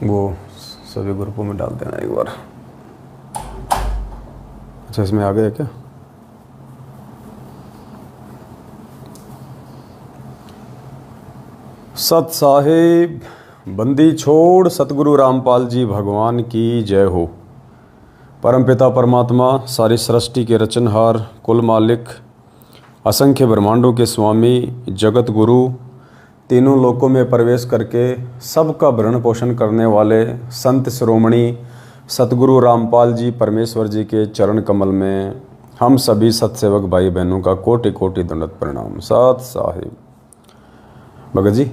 वो सभी ग्रुपों में डाल देना एक बार। अच्छा, इसमें आ गया क्या? सत साहिब बंदी छोड़ सतगुरु रामपाल जी भगवान की जय हो। परमपिता परमात्मा सारी सृष्टि के रचनहार, कुल मालिक, असंख्य ब्रह्मांडों के स्वामी, जगत गुरु, तीनों लोकों में प्रवेश करके सबका भरण पोषण करने वाले संत शिरोमणि सतगुरु रामपाल जी परमेश्वर जी के चरण कमल में हम सभी सतसेवक भाई बहनों का कोटि कोटि दंडवत प्रणाम। सत साहिब। भगत जी,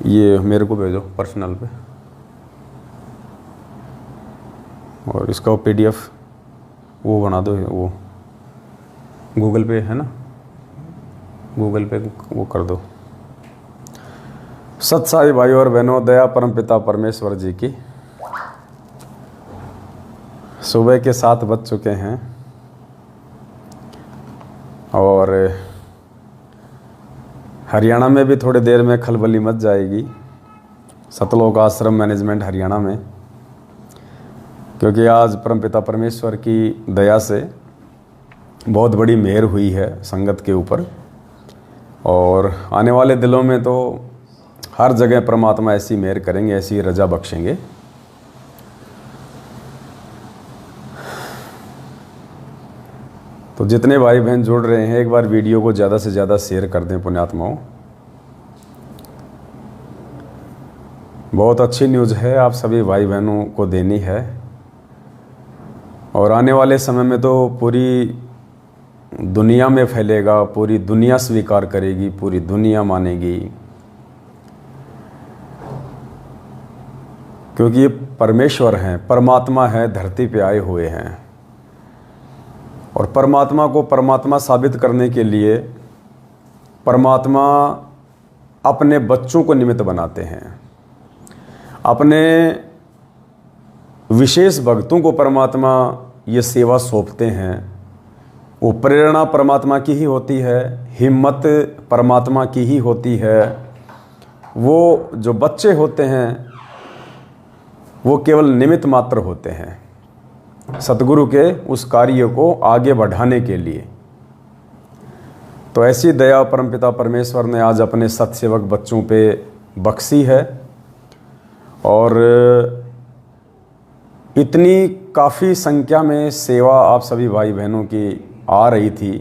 ये मेरे को भेजो पर्सनल पे, और इसका PDF वो बना दो, वो गूगल पे है ना, गूगल पे वो कर दो। सत साई भाई और बहनों, दया परमपिता परमेश्वर जी की। सुबह के 7 बज चुके हैं और हरियाणा में भी थोड़ी देर में खलबली मच जाएगी, सतलोक आश्रम मैनेजमेंट हरियाणा में, क्योंकि आज परमपिता परमेश्वर की दया से बहुत बड़ी मेहर हुई है संगत के ऊपर। और आने वाले दिनों में तो हर जगह परमात्मा ऐसी मेहर करेंगे, ऐसी रजा बख्शेंगे। तो जितने भाई बहन जुड़ रहे हैं, एक बार वीडियो को ज़्यादा से ज़्यादा शेयर कर दें पुण्यात्माओं। बहुत अच्छी न्यूज़ है, आप सभी भाई बहनों को देनी है। और आने वाले समय में तो पूरी दुनिया में फैलेगा, पूरी दुनिया स्वीकार करेगी, पूरी दुनिया मानेगी, क्योंकि ये परमेश्वर हैं, परमात्मा है, धरती पे आए हुए हैं। और परमात्मा को परमात्मा साबित करने के लिए परमात्मा अपने बच्चों को निमित्त बनाते हैं, अपने विशेष भक्तों को परमात्मा ये सेवा सौंपते हैं। वो प्रेरणा परमात्मा की ही होती है, हिम्मत परमात्मा की ही होती है। वो जो बच्चे होते हैं वो केवल निमित्त मात्र होते हैं सतगुरु के उस कार्य को आगे बढ़ाने के लिए। तो ऐसी दया परमपिता परमेश्वर ने आज अपने सतसेवक बच्चों पे बख्शी है। और इतनी काफ़ी संख्या में सेवा आप सभी भाई बहनों की आ रही थी।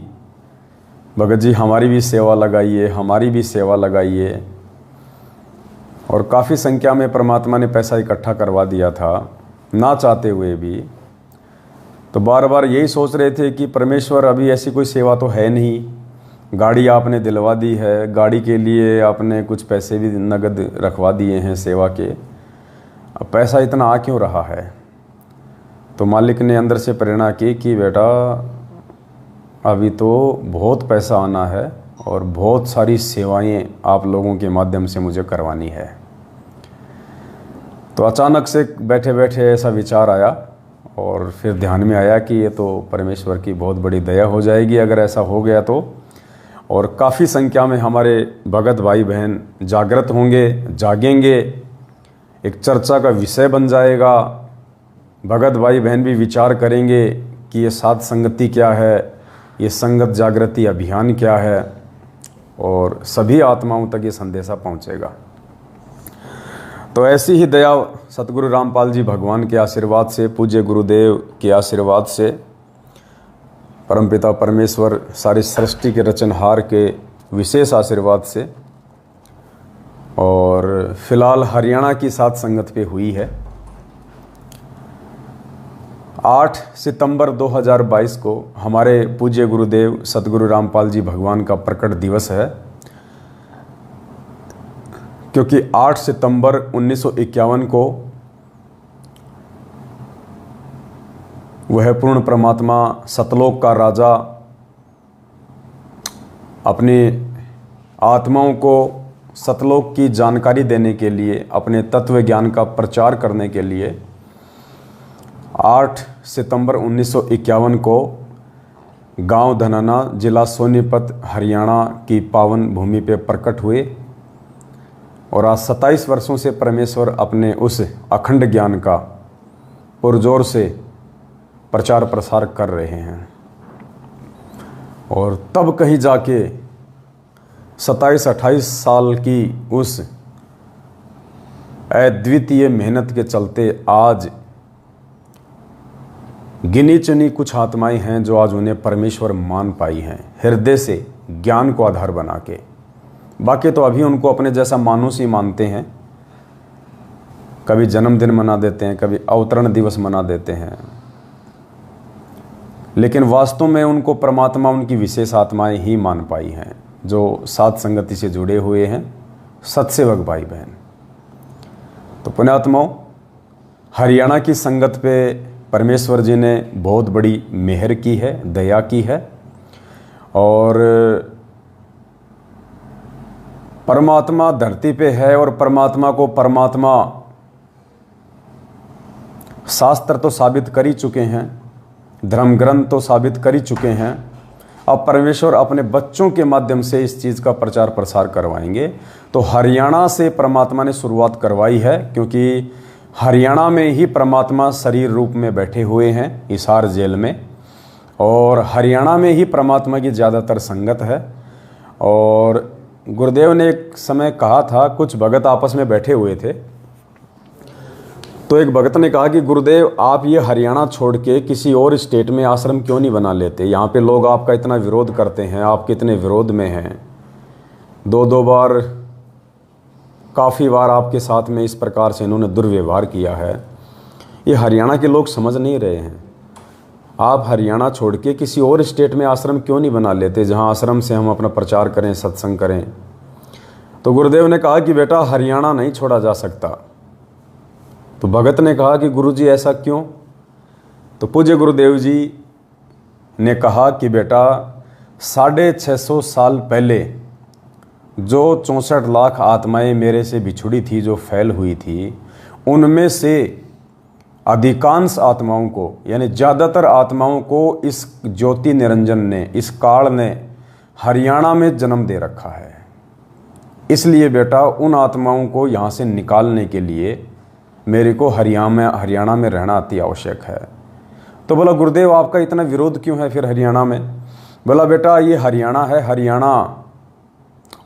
भगत जी, हमारी भी सेवा लगाइए, हमारी भी सेवा लगाइए। और काफ़ी संख्या में परमात्मा ने पैसा इकट्ठा करवा दिया था, ना चाहते हुए भी। तो बार बार यही सोच रहे थे कि परमेश्वर अभी ऐसी कोई सेवा तो है नहीं, गाड़ी आपने दिलवा दी है, गाड़ी के लिए आपने कुछ पैसे भी नगद रखवा दिए हैं सेवा के, अब पैसा इतना आ क्यों रहा है? तो मालिक ने अंदर से प्रेरणा की कि बेटा अभी तो बहुत पैसा आना है और बहुत सारी सेवाएं आप लोगों के माध्यम से मुझे करवानी है। तो अचानक से बैठे बैठे ऐसा विचार आया और फिर ध्यान में आया कि ये तो परमेश्वर की बहुत बड़ी दया हो जाएगी अगर ऐसा हो गया तो। और काफ़ी संख्या में हमारे भगत भाई बहन जागृत होंगे, जागेंगे, एक चर्चा का विषय बन जाएगा। भगत भाई बहन भी विचार करेंगे कि ये साध संगति क्या है, ये संगत जागृति अभियान क्या है, और सभी आत्माओं तक ये संदेशा पहुंचेगा। तो ऐसी ही दया सतगुरु रामपाल जी भगवान के आशीर्वाद से, पूज्य गुरुदेव के आशीर्वाद से, परमपिता परमेश्वर सारी सृष्टि के रचनहार के विशेष आशीर्वाद से, और फिलहाल हरियाणा की साथ संगत पे हुई है। 8 सितंबर 2022 को हमारे पूज्य गुरुदेव सतगुरु रामपाल जी भगवान का प्रकट दिवस है, क्योंकि 8 सितंबर 1951 को वह पूर्ण परमात्मा सतलोक का राजा अपनी आत्माओं को सतलोक की जानकारी देने के लिए, अपने तत्व ज्ञान का प्रचार करने के लिए 8 सितंबर 1951 को गांव धनाना, जिला सोनीपत, हरियाणा की पावन भूमि पे प्रकट हुए। और आज 27 वर्षों से परमेश्वर अपने उस अखंड ज्ञान का पुरजोर से प्रचार प्रसार कर रहे हैं। और तब कहीं जाके 27-28 साल की उस अद्वितीय मेहनत के चलते आज गिनी चुनी कुछ आत्माएं हैं जो आज उन्हें परमेश्वर मान पाई हैं, हृदय से ज्ञान को आधार बना के। बाकी तो अभी उनको अपने जैसा मानुष ही मानते हैं, कभी जन्मदिन मना देते हैं, कभी अवतरण दिवस मना देते हैं, लेकिन वास्तव में उनको परमात्मा उनकी विशेष आत्माएं ही मान पाई हैं जो साथ संगति से जुड़े हुए हैं, सत्सेवक भाई बहन। तो पुण्यात्माओं, हरियाणा की संगत पे परमेश्वर जी ने बहुत बड़ी मेहर की है, दया की है। और परमात्मा धरती पे है और परमात्मा को परमात्मा शास्त्र तो साबित कर ही चुके हैं, धर्म ग्रंथ तो साबित कर ही चुके हैं। अब परमेश्वर अपने बच्चों के माध्यम से इस चीज़ का प्रचार प्रसार करवाएंगे। तो हरियाणा से परमात्मा ने शुरुआत करवाई है, क्योंकि हरियाणा में ही परमात्मा शरीर रूप में बैठे हुए हैं हिसार जेल में, और हरियाणा में ही परमात्मा की ज़्यादातर संगत है। और गुरुदेव ने एक समय कहा था, कुछ भगत आपस में बैठे हुए थे, तो एक भगत ने कहा कि गुरुदेव आप ये हरियाणा छोड़ के किसी और स्टेट में आश्रम क्यों नहीं बना लेते, यहाँ पे लोग आपका इतना विरोध करते हैं, आप कितने विरोध में हैं, 2-2 बार काफ़ी बार आपके साथ में इस प्रकार से इन्होंने दुर्व्यवहार किया है, ये हरियाणा के लोग समझ नहीं रहे हैं। आप हरियाणा छोड़ के किसी और स्टेट में आश्रम क्यों नहीं बना लेते, जहाँ आश्रम से हम अपना प्रचार करें, सत्संग करें। तो गुरुदेव ने कहा कि बेटा हरियाणा नहीं छोड़ा जा सकता। तो भगत ने कहा कि गुरुजी ऐसा क्यों? तो पूज्य गुरुदेव जी ने कहा कि बेटा 650 साल पहले जो 64 लाख आत्माएं मेरे से बिछुड़ी थी, जो फैल हुई थी, उनमें से अधिकांश आत्माओं को, यानी ज़्यादातर आत्माओं को इस ज्योति निरंजन ने, इस काल ने हरियाणा में जन्म दे रखा है। इसलिए बेटा उन आत्माओं को यहाँ से निकालने के लिए मेरे को हरियाणा में रहना अति आवश्यक है। तो बोला गुरुदेव आपका इतना विरोध क्यों है फिर हरियाणा में? बोला बेटा ये हरियाणा है, हरियाणा,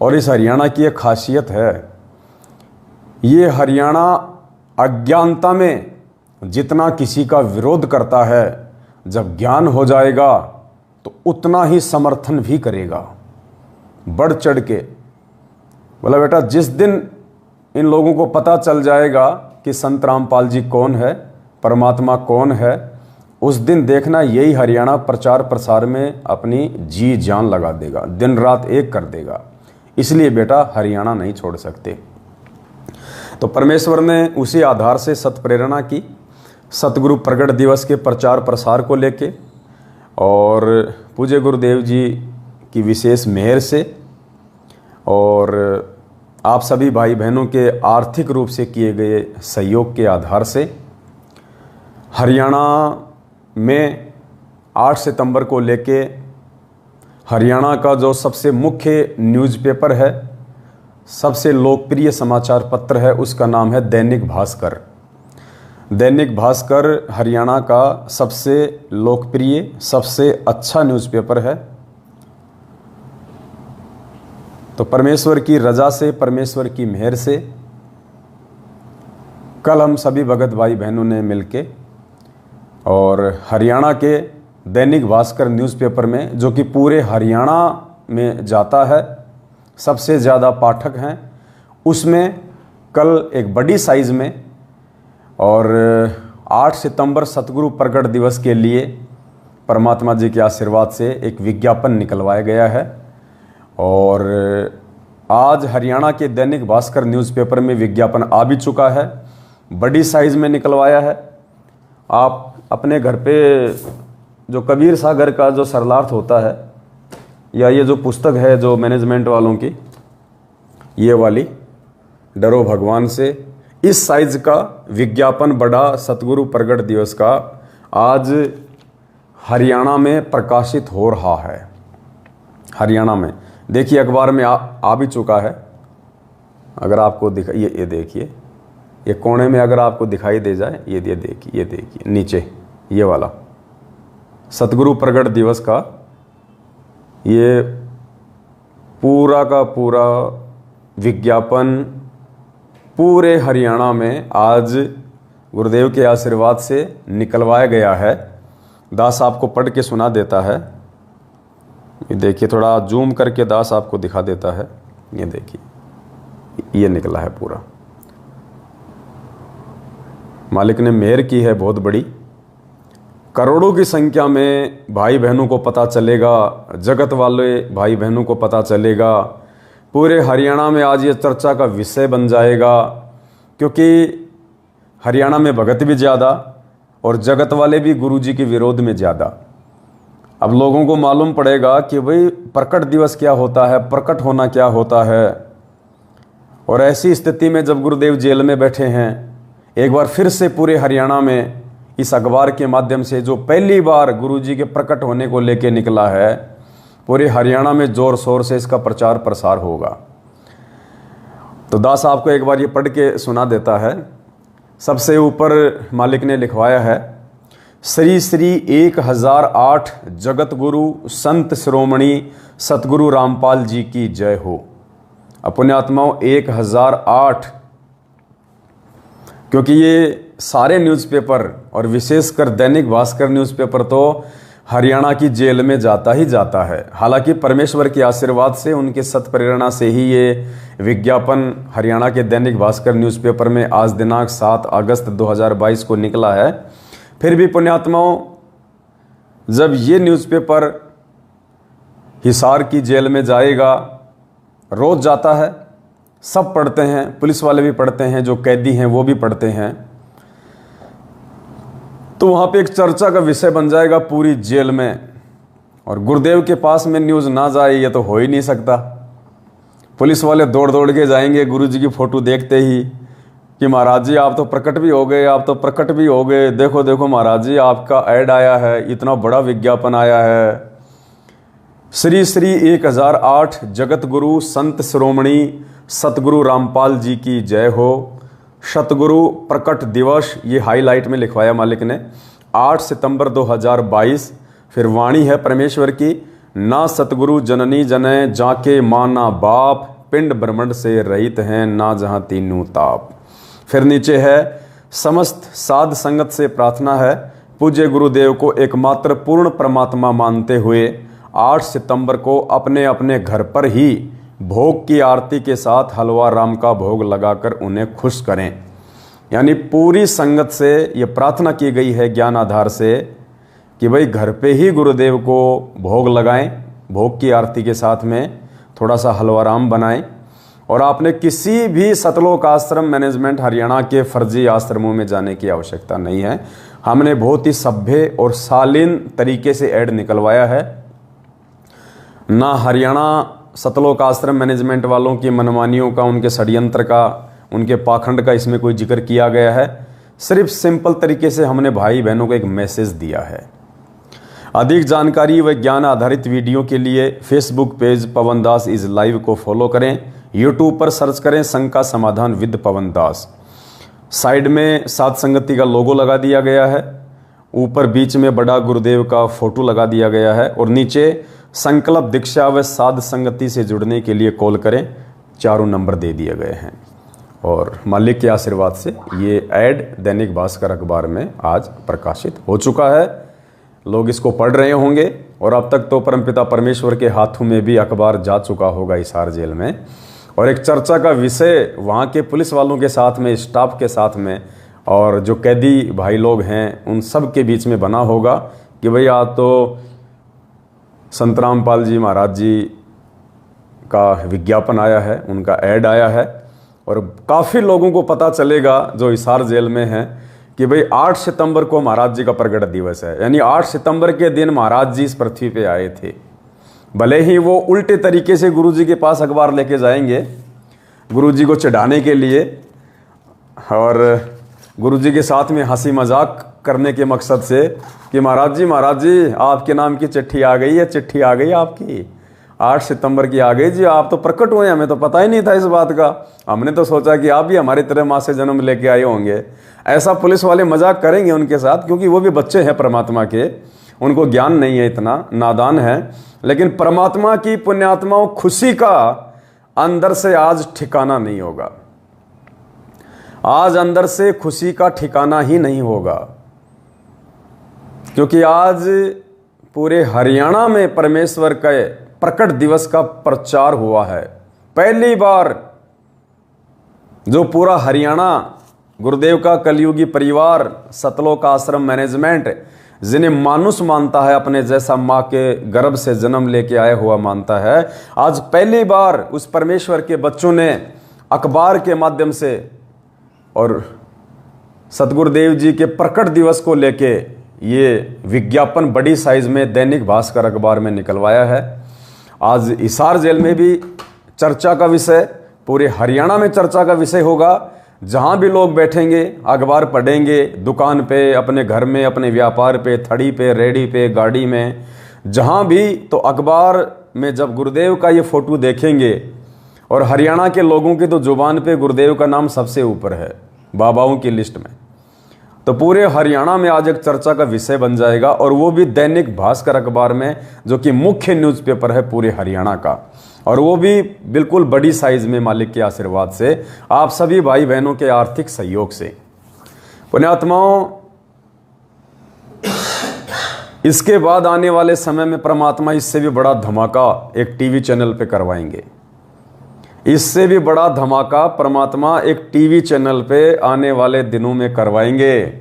और इस हरियाणा की एक खासियत है, ये हरियाणा अज्ञानता में जितना किसी का विरोध करता है, जब ज्ञान हो जाएगा तो उतना ही समर्थन भी करेगा, बढ़ चढ़ के। बोला बेटा जिस दिन इन लोगों को पता चल जाएगा कि संत रामपाल जी कौन है, परमात्मा कौन है, उस दिन देखना यही हरियाणा प्रचार प्रसार में अपनी जी जान लगा देगा, दिन रात एक कर देगा। इसलिए बेटा हरियाणा नहीं छोड़ सकते। तो परमेश्वर ने उसी आधार से सत्प्रेरणा की, सतगुरु प्रगट दिवस के प्रचार प्रसार को लेके, और पूज्य गुरुदेव जी की विशेष मेहर से और आप सभी भाई बहनों के आर्थिक रूप से किए गए सहयोग के आधार से हरियाणा में 8 सितंबर को लेके हरियाणा का जो सबसे मुख्य न्यूज़पेपर है, सबसे लोकप्रिय समाचार पत्र है, उसका नाम है दैनिक भास्कर। दैनिक भास्कर हरियाणा का सबसे लोकप्रिय, सबसे अच्छा न्यूज़पेपर है। तो परमेश्वर की रजा से, परमेश्वर की मेहर से कल हम सभी भगत भाई बहनों ने मिलके और हरियाणा के दैनिक भास्कर न्यूज़पेपर में, जो कि पूरे हरियाणा में जाता है, सबसे ज़्यादा पाठक हैं, उसमें कल एक बड़ी साइज़ में और 8 सितंबर सतगुरु प्रगट दिवस के लिए परमात्मा जी के आशीर्वाद से एक विज्ञापन निकलवाया गया है। और आज हरियाणा के दैनिक भास्कर न्यूज़पेपर में विज्ञापन आ भी चुका है, बड़ी साइज़ में निकलवाया है। आप अपने घर पे जो कबीर सागर का जो सरलार्थ होता है, या ये जो पुस्तक है जो मैनेजमेंट वालों की, ये वाली डरो भगवान से, इस साइज का विज्ञापन बड़ा सतगुरु प्रगट दिवस का आज हरियाणा में प्रकाशित हो रहा है। हरियाणा में देखिए अखबार में आ भी चुका है। अगर आपको ये देखिए, ये कोने में अगर आपको दिखाई दे जाए, ये देखिए नीचे ये वाला सतगुरु प्रगट दिवस का ये पूरा का पूरा विज्ञापन पूरे हरियाणा में आज गुरुदेव के आशीर्वाद से निकलवाया गया है। दास आपको पढ़ के सुना देता है। ये देखिए, थोड़ा जूम करके दास आपको दिखा देता है। ये देखिए, ये निकला है पूरा। मालिक ने मेहर की है बहुत बड़ी। करोड़ों की संख्या में भाई बहनों को पता चलेगा, जगत वाले भाई बहनों को पता चलेगा। पूरे हरियाणा में आज ये चर्चा का विषय बन जाएगा, क्योंकि हरियाणा में भगत भी ज़्यादा और जगत वाले भी गुरुजी के विरोध में ज़्यादा। अब लोगों को मालूम पड़ेगा कि भाई प्रकट दिवस क्या होता है, प्रकट होना क्या होता है। और ऐसी स्थिति में जब गुरुदेव जेल में बैठे हैं, एक बार फिर से पूरे हरियाणा में इस अखबार के माध्यम से जो पहली बार गुरुजी के प्रकट होने को लेके निकला है, पूरे हरियाणा में जोर शोर से इसका प्रचार प्रसार होगा। तो दास आपको एक बार ये पढ़ के सुना देता है। सबसे ऊपर मालिक ने लिखवाया है, श्री श्री 1008 जगत गुरु संत शिरोमणि सतगुरु रामपाल जी की जय हो। पुण्यात्माओं 1008, क्योंकि ये सारे न्यूज़पेपर और विशेषकर दैनिक भास्कर न्यूज़पेपर तो हरियाणा की जेल में जाता ही जाता है। हालांकि परमेश्वर के आशीर्वाद से, उनके सत्प्रेरणा से ही ये विज्ञापन हरियाणा के दैनिक भास्कर न्यूज़पेपर में आज दिनांक 7 अगस्त 2022 को निकला है। फिर भी पुण्यात्माओं, जब ये न्यूज़पेपर हिसार की जेल में जाएगा, रोज जाता है, सब पढ़ते हैं, पुलिस वाले भी पढ़ते हैं, जो कैदी हैं वो भी पढ़ते हैं, तो वहाँ पे एक चर्चा का विषय बन जाएगा पूरी जेल में। और गुरुदेव के पास में न्यूज़ ना जाए ये तो हो ही नहीं सकता। पुलिस वाले दौड़ दौड़ के जाएंगे गुरुजी की फ़ोटो देखते ही कि महाराज जी आप तो प्रकट भी हो गए, आप तो प्रकट भी हो गए, देखो देखो महाराज जी आपका ऐड आया है, इतना बड़ा विज्ञापन आया है। श्री श्री 1008 जगत गुरु संत शिरोमणि सतगुरु रामपाल जी की जय हो। सतगुरु प्रकट दिवस, ये हाईलाइट में लिखवाया मालिक ने, 8 सितंबर 2022। फिर वाणी है परमेश्वर की, ना सतगुरु जननी जने जाके माना बाप, पिंड ब्रह्मंड से रहित हैं ना जहां तीनों ताप। फिर नीचे है, समस्त साध संगत से प्रार्थना है, पूज्य गुरुदेव को एकमात्र पूर्ण परमात्मा मानते हुए 8 सितंबर को अपने अपने घर पर ही भोग की आरती के साथ हलवा राम का भोग लगाकर उन्हें खुश करें। यानी पूरी संगत से ये प्रार्थना की गई है ज्ञान आधार से कि भाई घर पे ही गुरुदेव को भोग लगाएं, भोग की आरती के साथ में थोड़ा सा हलवा राम बनाएं। और आपने किसी भी सतलोक आश्रम मैनेजमेंट हरियाणा के फर्जी आश्रमों में जाने की आवश्यकता नहीं है। हमने बहुत ही सभ्य और शालीन तरीके से ऐड निकलवाया है। ना हरियाणा सतलोक आश्रम मैनेजमेंट वालों की मनमानियों का, उनके षड्यंत्र का, उनके पाखंड का इसमें कोई जिक्र किया गया है। सिर्फ सिंपल तरीके से हमने भाई बहनों को एक मैसेज दिया है। अधिक जानकारी व ज्ञान आधारित वीडियो के लिए Facebook page Pawan Das is live को फॉलो करें। यूट्यूब पर सर्च करें शंका समाधान विद पवन दास। साइड में साध संगति का लोगो लगा दिया गया है, ऊपर बीच में बड़ा गुरुदेव का फोटो लगा दिया गया है और नीचे संकल्प दीक्षा व साध संगति से जुड़ने के लिए कॉल करें, चारों नंबर दे दिए गए हैं। और मालिक के आशीर्वाद से ये ऐड दैनिक भास्कर अखबार में आज प्रकाशित हो चुका है। लोग इसको पढ़ रहे होंगे और अब तक तो परमपिता परमेश्वर के हाथों में भी अखबार जा चुका होगा हिसार जेल में। और एक चर्चा का विषय वहाँ के पुलिस वालों के साथ में, स्टाफ के साथ में और जो कैदी भाई लोग हैं उन सब के बीच में बना होगा कि भाई आज तो संत रामपाल जी महाराज जी का विज्ञापन आया है, उनका ऐड आया है। और काफ़ी लोगों को पता चलेगा जो हिसार जेल में हैं कि भाई 8 सितंबर को महाराज जी का प्रगट दिवस है। यानी 8 सितंबर के दिन महाराज जी इस पृथ्वी पे आए थे। भले ही वो उल्टे तरीके से गुरुजी के पास अखबार लेके जाएंगे गुरुजी को चढ़ाने के लिए और गुरुजी के साथ में हंसी मजाक करने के मकसद से कि महाराज जी आपके नाम की चिट्ठी आ गई है, चिट्ठी आ गई आपकी, 8 सितंबर की आ गई जी, आप तो प्रकट हुए, हमें तो पता ही नहीं था इस बात का। हमने तो सोचा कि आप भी हमारी तरह माँ से जन्म लेके आए होंगे। ऐसा पुलिस वाले मजाक करेंगे उनके साथ, क्योंकि वो भी बच्चे हैं परमात्मा के, उनको ज्ञान नहीं है, इतना नादान है। लेकिन परमात्मा की पुण्यात्माओं, खुशी का अंदर से आज ठिकाना नहीं होगा। आज अंदर से खुशी का ठिकाना ही नहीं होगा, क्योंकि आज पूरे हरियाणा में परमेश्वर के प्रकट दिवस का प्रचार हुआ है। पहली बार जो पूरा हरियाणा, गुरुदेव का कलयुगी परिवार, सतलोक आश्रम मैनेजमेंट, जिन्हें मानुष मानता है, अपने जैसा माँ के गर्भ से जन्म लेके आया हुआ मानता है, आज पहली बार उस परमेश्वर के बच्चों ने अखबार के माध्यम से और सतगुरुदेव जी के प्रकट दिवस को लेके ये विज्ञापन बड़ी साइज में दैनिक भास्कर अखबार में निकलवाया है। आज हिसार जेल में भी चर्चा का विषय, पूरे हरियाणा में चर्चा का विषय होगा। जहां भी लोग बैठेंगे, अखबार पढ़ेंगे, दुकान पे, अपने घर में, अपने व्यापार पे, थड़ी पे, रेडी पे, गाड़ी में, जहां भी, तो अखबार में जब गुरुदेव का ये फोटो देखेंगे, और हरियाणा के लोगों की तो जुबान पे गुरुदेव का नाम सबसे ऊपर है बाबाओं की लिस्ट में, तो पूरे हरियाणा में आज एक चर्चा का विषय बन जाएगा। और वो भी दैनिक भास्कर अखबार में, जो कि मुख्य न्यूज़पेपर है पूरे हरियाणा का, और वो भी बिल्कुल बड़ी साइज में, मालिक के आशीर्वाद से, आप सभी भाई बहनों के आर्थिक सहयोग से। पुण्यात्माओं, इसके बाद आने वाले समय में परमात्मा इससे भी बड़ा धमाका एक टीवी चैनल पे करवाएंगे। इससे भी बड़ा धमाका परमात्मा एक टीवी चैनल पे आने वाले दिनों में करवाएंगे।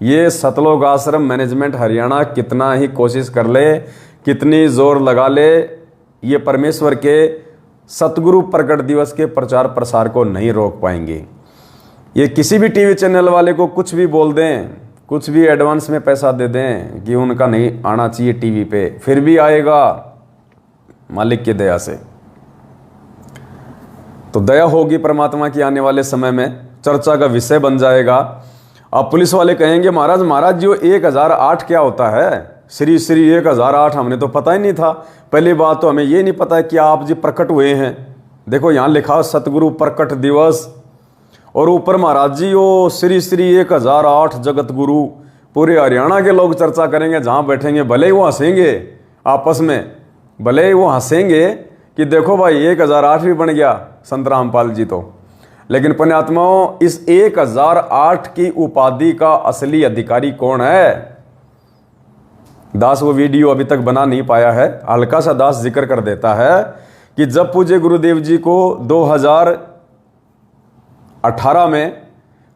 ये सतलोक आश्रम मैनेजमेंट हरियाणा कितना ही कोशिश कर ले, कितनी जोर लगा ले, ये परमेश्वर के सतगुरु प्रकट दिवस के प्रचार प्रसार को नहीं रोक पाएंगे। ये किसी भी टीवी चैनल वाले को कुछ भी बोल दें, कुछ भी एडवांस में पैसा दे दें कि उनका नहीं आना चाहिए टीवी पे, फिर भी आएगा मालिक की दया से। तो दया होगी परमात्मा की, आने वाले समय में चर्चा का विषय बन जाएगा। अब पुलिस वाले कहेंगे, महाराज जो 1008 क्या होता है? श्री श्री 1008 हमने तो पता ही नहीं था। पहली बात तो हमें ये नहीं पता है कि आप जी प्रकट हुए हैं। देखो यहाँ लिखा सतगुरु प्रकट दिवस, और ऊपर महाराज जी वो श्री श्री 1008 जगत गुरु। पूरे हरियाणा के लोग चर्चा करेंगे, जहाँ बैठेंगे, भले ही वो हंसेंगे आपस में, भले ही वो हंसेंगे कि देखो भाई 1008 भी बन गया संत रामपाल जी तो। लेकिन पुण्यात्माओं, इस 1008 की उपाधि का असली अधिकारी कौन है? दास वो वीडियो अभी तक बना नहीं पाया है, हल्का सा दास जिक्र कर देता है कि जब पूज्य गुरुदेव जी को 2018 में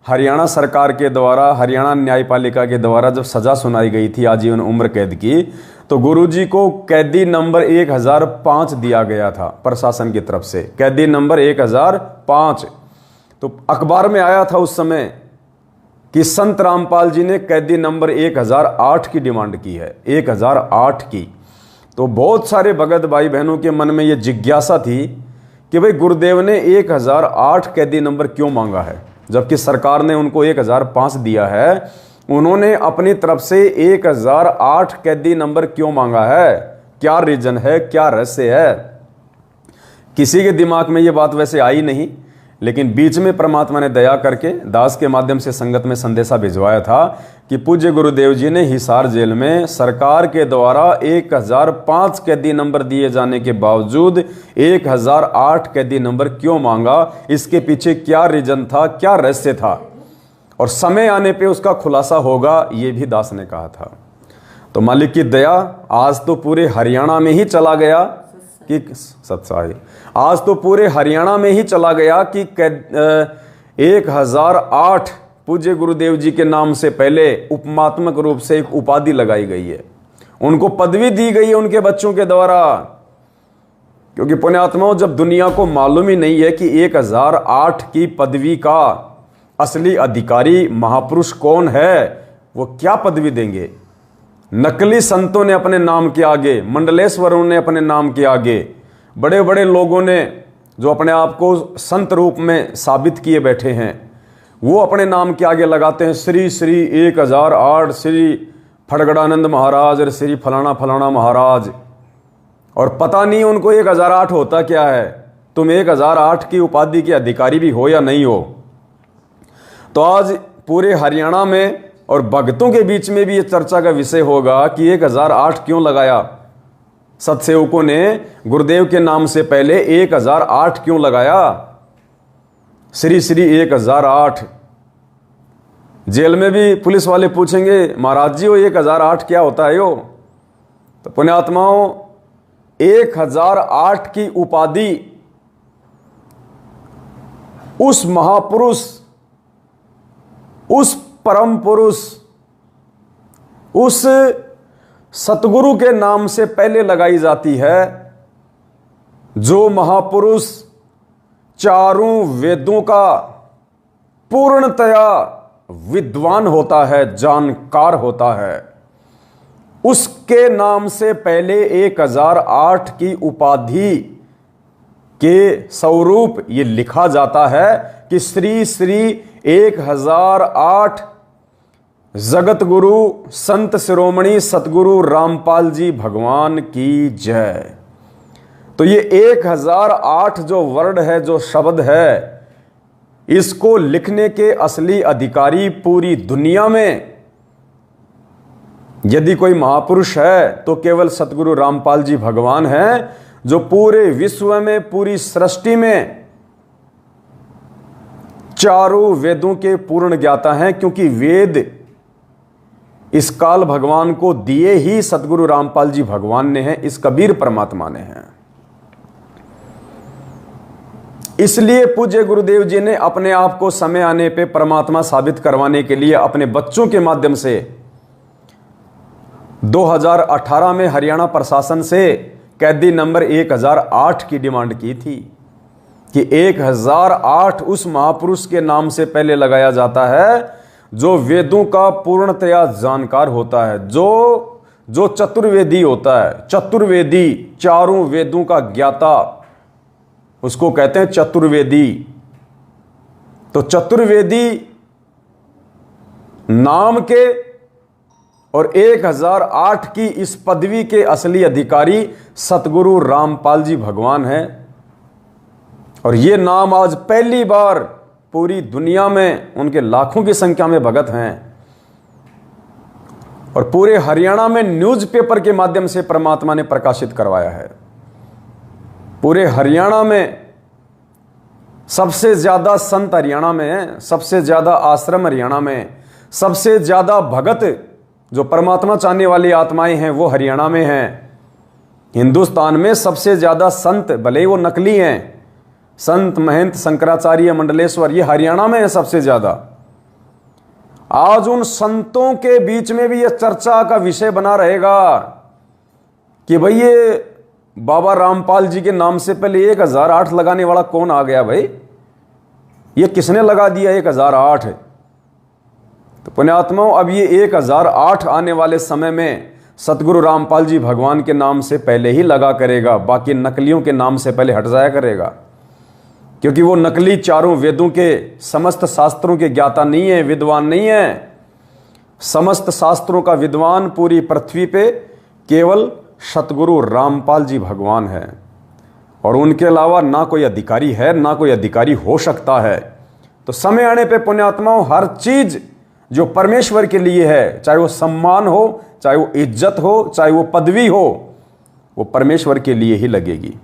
हरियाणा सरकार के द्वारा, हरियाणा न्यायपालिका के द्वारा जब सजा सुनाई गई थी आजीवन उम्र कैद की, तो गुरुजी को कैदी नंबर 1005 दिया गया था प्रशासन की तरफ से, कैदी नंबर 1005। तो अखबार में आया था उस समय कि संत रामपाल जी ने कैदी नंबर 1008 की डिमांड की है, 1008 की। तो बहुत सारे भगत भाई बहनों के मन में यह जिज्ञासा थी कि भाई गुरुदेव ने 1008 कैदी नंबर क्यों मांगा है, जबकि सरकार ने उनको 1005 दिया है। उन्होंने अपनी तरफ से 1008 कैदी नंबर क्यों मांगा है? क्या रीजन है, क्या रहस्य है? किसी के दिमाग में ये बात वैसे आई नहीं, लेकिन बीच में परमात्मा ने दया करके दास के माध्यम से संगत में संदेशा भिजवाया था कि पूज्य गुरुदेव जी ने हिसार जेल में सरकार के द्वारा 1005 कैदी नंबर दिए जाने के बावजूद 1008 कैदी नंबर क्यों मांगा, इसके पीछे क्या रीजन था, क्या रहस्य था, और समय आने पे उसका खुलासा होगा, ये भी दास ने कहा था। तो मालिक की दया, आज तो पूरे हरियाणा में ही चला गया कि सत्साई, आज तो पूरे हरियाणा में ही चला गया कि 1008 पूज्य गुरुदेव जी के नाम से पहले उपमात्मक रूप से एक उपाधि लगाई गई है, उनको पदवी दी गई है उनके बच्चों के द्वारा। क्योंकि पुण्यात्माओं, जब दुनिया को मालूम ही नहीं है कि 1008 की पदवी का असली अधिकारी महापुरुष कौन है, वो क्या पदवी देंगे? नकली संतों ने अपने नाम के आगे, मंडलेश्वरों ने अपने नाम के आगे, बड़े बड़े लोगों ने जो अपने आप को संत रूप में साबित किए बैठे हैं, वो अपने नाम के आगे लगाते हैं श्री श्री 1008 श्री फड़गड़ानंद महाराज और श्री फलाना फलाना महाराज। और पता नहीं उनको 1008 होता क्या है। तुम 1008 की उपाधि के अधिकारी भी हो या नहीं हो। तो आज पूरे हरियाणा में और भक्तों के बीच में भी ये चर्चा का विषय होगा कि 1008 क्यों लगाया। सतसेवकों ने गुरुदेव के नाम से पहले 1008 क्यों लगाया। श्री श्री 1008। जेल में भी पुलिस वाले पूछेंगे महाराज जी वो 1008 क्या होता है यो। तो पुण्यात्माओं 1008 की उपाधि उस महापुरुष, उस परम पुरुष, उस सतगुरु के नाम से पहले लगाई जाती है जो महापुरुष चारों वेदों का पूर्णतया विद्वान होता है, जानकार होता है। उसके नाम से पहले 1008 की उपाधि के स्वरूप ये लिखा जाता है कि श्री श्री 1008 जगत गुरु संत शिरोमणि सतगुरु रामपाल जी भगवान की जय। तो ये 1008 जो वर्ड है, जो शब्द है, इसको लिखने के असली अधिकारी पूरी दुनिया में यदि कोई महापुरुष है तो केवल सतगुरु रामपाल जी भगवान हैं, जो पूरे विश्व में, पूरी सृष्टि में चारों वेदों के पूर्ण ज्ञाता हैं। क्योंकि वेद इस काल भगवान को दिए ही सतगुरु रामपाल जी भगवान ने हैं, इस कबीर परमात्मा ने हैं। इसलिए पूज्य गुरुदेव जी ने अपने आप को समय आने पे परमात्मा साबित करवाने के लिए अपने बच्चों के माध्यम से 2018 में हरियाणा प्रशासन से कैदी नंबर 1008 की डिमांड की थी कि 1008 उस महापुरुष के नाम से पहले लगाया जाता है जो वेदों का पूर्णतया जानकार होता है, जो चतुर्वेदी होता है। चतुर्वेदी, चारों वेदों का ज्ञाता, उसको कहते हैं चतुर्वेदी। तो चतुर्वेदी नाम के और 1008 की इस पदवी के असली अधिकारी सतगुरु रामपाल जी भगवान हैं। और ये नाम आज पहली बार पूरी दुनिया में, उनके लाखों की संख्या में भगत हैं, और पूरे हरियाणा में न्यूज़पेपर के माध्यम से परमात्मा ने प्रकाशित करवाया है। पूरे हरियाणा में सबसे ज्यादा संत हरियाणा में हैं, सबसे ज्यादा आश्रम हरियाणा में, सबसे ज्यादा भगत जो परमात्मा चाहने वाली आत्माएं हैं वो हरियाणा में हैं। हिंदुस्तान में सबसे ज्यादा संत, भले ही वो नकली हैं, संत महंत शंकराचार्य मंडलेश्वर, ये हरियाणा में है सबसे ज्यादा। आज उन संतों के बीच में भी यह चर्चा का विषय बना रहेगा कि भाई ये बाबा रामपाल जी के नाम से पहले 1008 लगाने वाला कौन आ गया भाई, ये किसने लगा दिया 1008। तो पुण्यात्माओं, अब ये 1008 आने वाले समय में सतगुरु रामपाल जी भगवान के नाम से पहले ही लगा करेगा, बाकी नकलियों के नाम से पहले हट जाया करेगा। क्योंकि वो नकली चारों वेदों के समस्त शास्त्रों के ज्ञाता नहीं है, विद्वान नहीं है। समस्त शास्त्रों का विद्वान पूरी पृथ्वी पे केवल सतगुरु रामपाल जी भगवान है, और उनके अलावा ना कोई अधिकारी है, ना कोई अधिकारी हो सकता है। तो समय आने पे पुण्यात्माओं, हर चीज जो परमेश्वर के लिए है, चाहे वो सम्मान हो, चाहे वो इज्जत हो, चाहे वो पदवी हो, वो परमेश्वर के लिए ही लगेगी।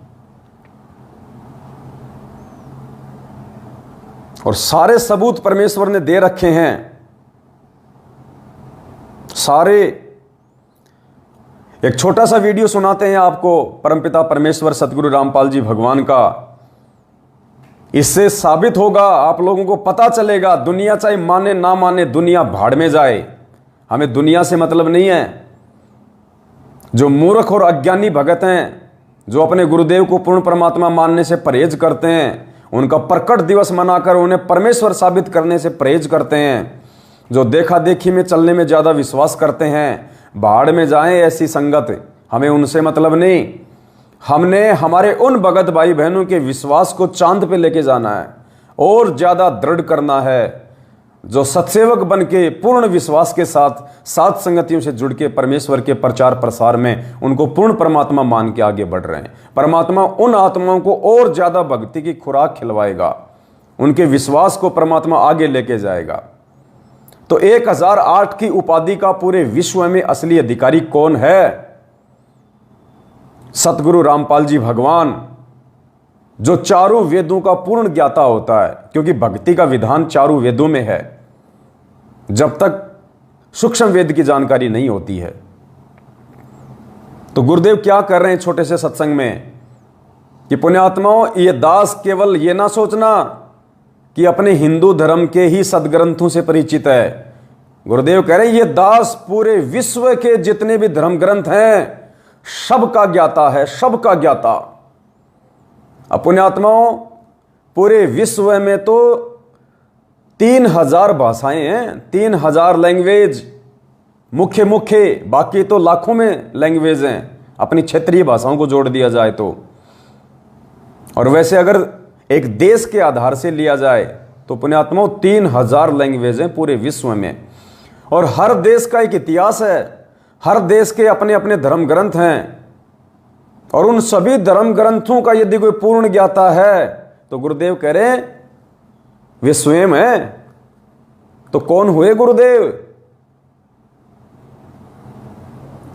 और सारे सबूत परमेश्वर ने दे रखे हैं, सारे। एक छोटा सा वीडियो सुनाते हैं आपको परमपिता परमेश्वर सतगुरु रामपाल जी भगवान का। इससे साबित होगा, आप लोगों को पता चलेगा। दुनिया चाहे माने ना माने, दुनिया भाड़ में जाए, हमें दुनिया से मतलब नहीं है। जो मूर्ख और अज्ञानी भगत हैं, जो अपने गुरुदेव को पूर्ण परमात्मा मानने से परहेज करते हैं, उनका प्रकट दिवस मनाकर उन्हें परमेश्वर साबित करने से परहेज करते हैं, जो देखा देखी में चलने में ज्यादा विश्वास करते हैं, भाड़ में जाएं ऐसी संगत, हमें उनसे मतलब नहीं। हमने हमारे उन भगत भाई बहनों के विश्वास को चांद पे लेके जाना है और ज्यादा दृढ़ करना है। जो सत्सेवक बन के पूर्ण विश्वास के साथ सात संगतियों से जुड़ के परमेश्वर के प्रचार प्रसार में उनको पूर्ण परमात्मा मान के आगे बढ़ रहे हैं, परमात्मा उन आत्माओं को और ज्यादा भक्ति की खुराक खिलवाएगा, उनके विश्वास को परमात्मा आगे लेके जाएगा। तो 1008 की उपाधि का पूरे विश्व में असली अधिकारी कौन है? सतगुरु रामपाल जी भगवान, जो चारों वेदों का पूर्ण ज्ञाता होता है, क्योंकि भक्ति का विधान चारों वेदों में है जब तक सूक्ष्म वेद की जानकारी नहीं होती है। तो गुरुदेव क्या कर रहे हैं छोटे से सत्संग में कि पुण्यात्माओं, ये दास केवल ये ना सोचना कि अपने हिंदू धर्म के ही सदग्रंथों से परिचित है। गुरुदेव कह रहे हैं ये दास पूरे विश्व के जितने भी धर्म ग्रंथ हैं सबका ज्ञाता है, सबका ज्ञाता। अब पुण्यात्माओं, पूरे विश्व में तो 3000 भाषाएं हैं, 3000 लैंग्वेज मुख्य, बाकी तो लाखों में लैंग्वेज हैं अपनी क्षेत्रीय भाषाओं को जोड़ दिया जाए तो। और वैसे अगर एक देश के आधार से लिया जाए तो पुण्यात्माओं 3000 लैंग्वेज हैं पूरे विश्व में, और हर देश का एक इतिहास है, हर देश के अपने अपने धर्म ग्रंथ हैं, और उन सभी धर्म ग्रंथों का यदि कोई पूर्ण ज्ञाता है तो गुरुदेव कह रहे हैं वे स्वयं हैं। तो कौन हुए गुरुदेव?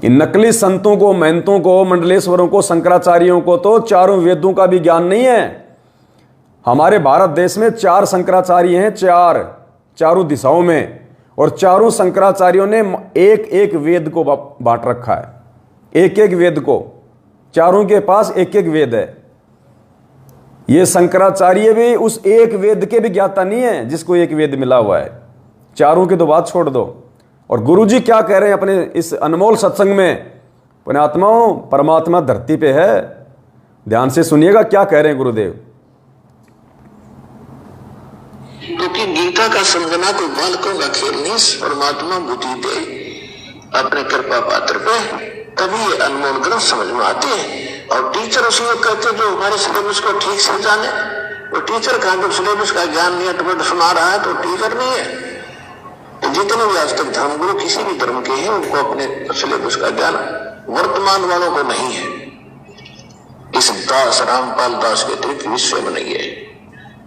इन नकली संतों को, महंतों को, मंडलेश्वरों को, शंकराचार्यों को तो चारों वेदों का भी ज्ञान नहीं है। हमारे भारत देश में 4 शंकराचार्य हैं, चारों दिशाओं में, और चारों शंकराचार्यों ने एक एक वेद को बांट रखा है, एक एक वेद को, चारों के पास एक एक वेद है। ये शंकराचार्य भी उस एक वेद के भी ज्ञाता नहीं है जिसको एक वेद मिला हुआ है, चारों की तो बात छोड़ दो। और गुरुजी क्या कह रहे हैं अपने इस अनमोल सत्संग में? पुण्यात्माओं, परमात्मा धरती पे है, ध्यान से सुनिएगा क्या कह रहे हैं गुरुदेव। क्योंकि गीता का समझना कोई बालकों का खेल नहीं, परमात्मा बुद्धि दे अपने कृपा पात्र पे, तभी ये अनमोल ग्रंथ समझ में आते हैं। और टीचर उसी को कहते हैं जो हमारे सिलेबस को ठीक से जाने। वो टीचर कहाँ, जब सिलेबस का ज्ञान नहीं है सुना रहा है तो टीचर नहीं है। तो जितने भी आज तक धर्मगुरु किसी भी धर्म के हैं उनको अपने सिलेबस का ज्ञान वर्तमान वालों को नहीं है। इस दास रामपाल दास के अतिरिक्त विश्व में नहीं है।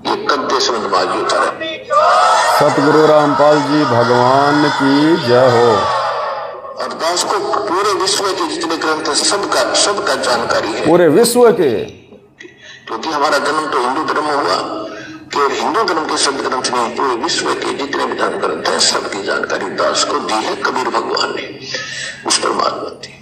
ये कद्दे से नमाजी उतारा। सतगुरु रामपाल जी भगवान की जय हो। और दास को पूरे विश्व के जितने ग्रंथ सबका जानकारी है, पूरे विश्व के। क्योंकि हमारा जन्म तो हिंदू धर्म में हुआ, केवल हिंदू धर्म के सब ग्रंथ नहीं, पूरे विश्व के जितने भी धर्म ग्रंथ हैं सबकी जानकारी दास को दी है कबीर भगवान ने, उस परमात्मा दी।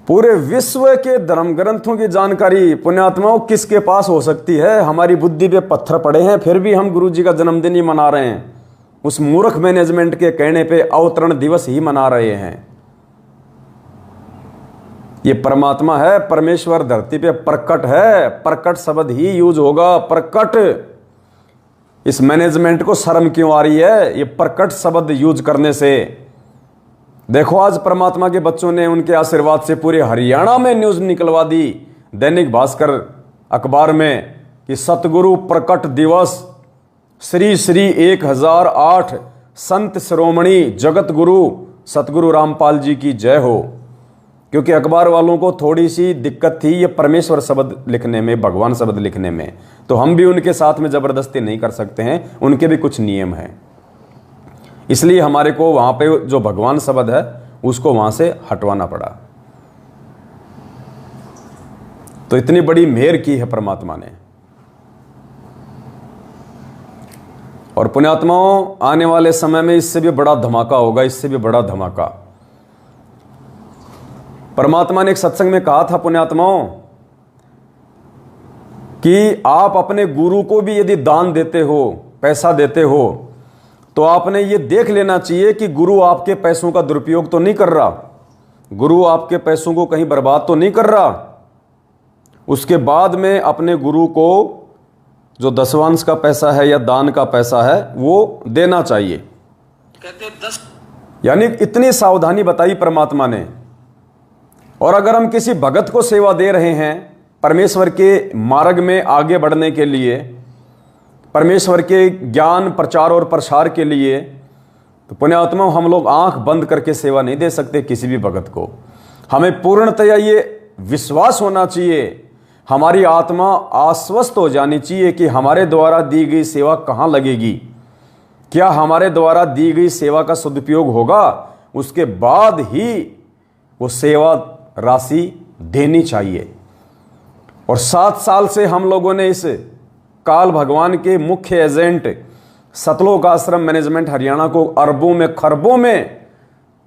पूरे विश्व के धर्म ग्रंथों की जानकारी पुण्यात्माओं किसके पास हो सकती है? हमारी बुद्धि पे पत्थर पड़े हैं फिर भी हम गुरु जी का जन्मदिन ही मना रहे हैं, उस मूर्ख मैनेजमेंट के कहने पे अवतरण दिवस ही मना रहे हैं। ये परमात्मा है, परमेश्वर धरती पे प्रकट है, प्रकट शब्द ही यूज होगा, प्रकट। इस मैनेजमेंट को शर्म क्यों आ रही है ये प्रकट शब्द यूज करने से? देखो आज परमात्मा के बच्चों ने उनके आशीर्वाद से पूरे हरियाणा में न्यूज निकलवा दी, दैनिक भास्कर अखबार में, कि सतगुरु प्रकट दिवस श्री श्री 1008 संत शिरोमणि जगत गुरु सतगुरु रामपाल जी की जय हो। क्योंकि अखबार वालों को थोड़ी सी दिक्कत थी ये परमेश्वर शब्द लिखने में, भगवान शब्द लिखने में, तो हम भी उनके साथ में जबरदस्ती नहीं कर सकते हैं, उनके भी कुछ नियम हैं। इसलिए हमारे को वहां पे जो भगवान शब्द है उसको वहां से हटवाना पड़ा। तो इतनी बड़ी मेहर की है परमात्मा ने। और पुण्यात्माओं, आने वाले समय में इससे भी बड़ा धमाका होगा, इससे भी बड़ा धमाका। परमात्मा ने एक सत्संग में कहा था पुण्यात्माओं कि आप अपने गुरु को भी यदि दान देते हो, पैसा देते हो, तो आपने ये देख लेना चाहिए कि गुरु आपके पैसों का दुरुपयोग तो नहीं कर रहा, गुरु आपके पैसों को कहीं बर्बाद तो नहीं कर रहा। उसके बाद में अपने गुरु को जो दशवांश का पैसा है या दान का पैसा है वो देना चाहिए। यानी इतनी सावधानी बताई परमात्मा ने। और अगर हम किसी भगत को सेवा दे रहे हैं परमेश्वर के मार्ग में आगे बढ़ने के लिए, परमेश्वर के ज्ञान प्रचार और प्रसार के लिए, तो पुण्यात्मा हम लोग आंख बंद करके सेवा नहीं दे सकते किसी भी भगत को। हमें पूर्णतया ये विश्वास होना चाहिए, हमारी आत्मा आश्वस्त हो जानी चाहिए कि हमारे द्वारा दी गई सेवा कहाँ लगेगी, क्या हमारे द्वारा दी गई सेवा का सदुपयोग होगा, उसके बाद ही वो सेवा राशि देनी चाहिए। और 7 साल से हम लोगों ने इस काल भगवान के मुख्य एजेंट सतलोक आश्रम मैनेजमेंट हरियाणा को अरबों में खरबों में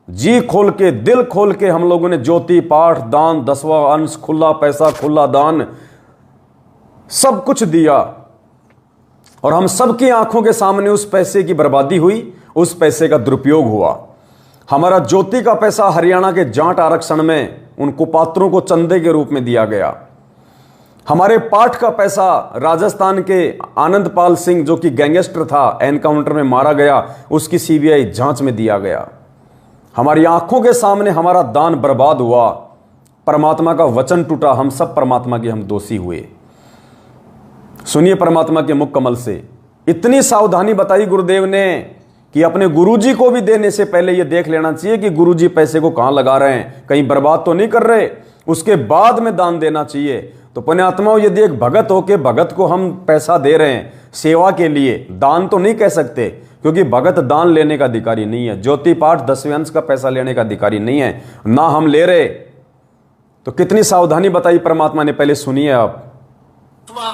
जी खोल के दिल खोल के हम लोगों ने ज्योति पाठ दान 10वां अंश खुला पैसा खुला दान सब कुछ दिया, और हम सबकी आंखों के सामने उस पैसे की बर्बादी हुई, उस पैसे का दुरुपयोग हुआ। हमारा ज्योति का पैसा हरियाणा के जाट आरक्षण में उन कुपात्रों को चंदे के रूप में दिया गया। हमारे पाठ का पैसा राजस्थान के आनंदपाल सिंह जो कि गैंगस्टर था, एनकाउंटर में मारा गया, उसकी सीबीआई जांच में दिया गया। हमारी आंखों के सामने हमारा दान बर्बाद हुआ, परमात्मा का वचन टूटा, हम सब परमात्मा के हम दोषी हुए। सुनिए परमात्मा के मुख कमल से इतनी सावधानी बताई गुरुदेव ने कि अपने गुरुजी को भी देने से पहले यह देख लेना चाहिए कि गुरुजी पैसे को कहां लगा रहे हैं, कहीं बर्बाद तो नहीं कर रहे, उसके बाद में दान देना चाहिए। तो पुण्यात्माओं, यदि एक भगत हो के भगत को हम पैसा दे रहे हैं सेवा के लिए, दान तो नहीं कह सकते क्योंकि भगत दान लेने का अधिकारी नहीं है, ज्योति पाठ 10वें अंश का पैसा लेने का अधिकारी नहीं है, ना हम ले रहे। तो कितनी सावधानी बताई परमात्मा ने, पहले सुनिए आप।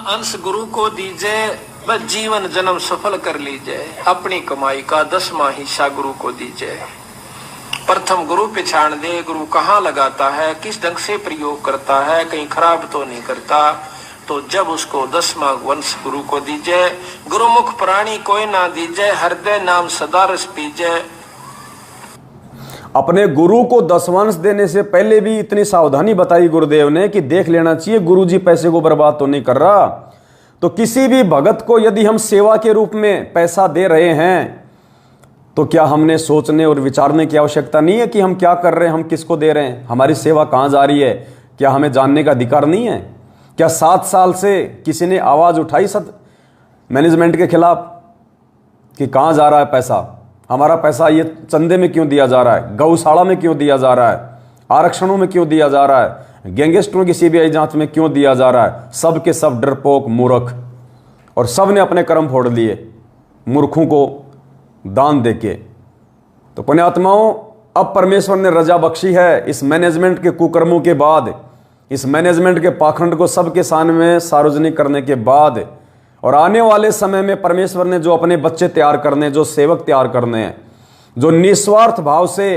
अंश गुरु को दीजिए, बस जीवन जन्म सफल कर लीजिए, अपनी कमाई का 10वां हिस्सा गुरु को दीजिए। प्रथम गुरु पहचान दे, गुरु कहाँ लगाता है, किस ढंग से प्रयोग करता है, कहीं खराब तो नहीं करता। तो जब उसको 10वां वंश गुरु को दीजिए, गुरुमुख प्राणी कोई ना दीजिए, हृदय नाम सदा रस पीजिए। अपने गुरु को 10वां अंश देने से पहले भी इतनी सावधानी बताई गुरुदेव ने कि देख लेना चाहिए गुरुजी पैसे को बर्बाद तो नहीं कर रहा। तो किसी भी भगत को यदि हम सेवा के रूप में पैसा दे रहे हैं तो क्या हमने सोचने और विचारने की आवश्यकता नहीं है कि हम क्या कर रहे हैं, हम किसको दे रहे हैं, हमारी सेवा कहां जा रही है, क्या हमें जानने का अधिकार नहीं है? क्या 7 साल से किसी ने आवाज उठाई मैनेजमेंट के खिलाफ कि कहां जा रहा है पैसा, हमारा पैसा ये चंदे में क्यों दिया जा रहा है, गौशाला में क्यों दिया जा रहा है, आरक्षणों में क्यों दिया जा रहा है, गैंगस्टरों की सीबीआई जांच में क्यों दिया जा रहा है? सब के सब डरपोक मूर्ख, और सब ने अपने कर्म फोड़ लिए मूर्खों को दान देके। तो पुण्यात्माओं, अब परमेश्वर ने रजा बख्शी है इस मैनेजमेंट के कुकर्मों के बाद, इस मैनेजमेंट के पाखंड को सबके सामने सार्वजनिक करने के बाद, और आने वाले समय में परमेश्वर ने जो अपने बच्चे तैयार करने, जो सेवक तैयार करने हैं, जो निस्वार्थ भाव से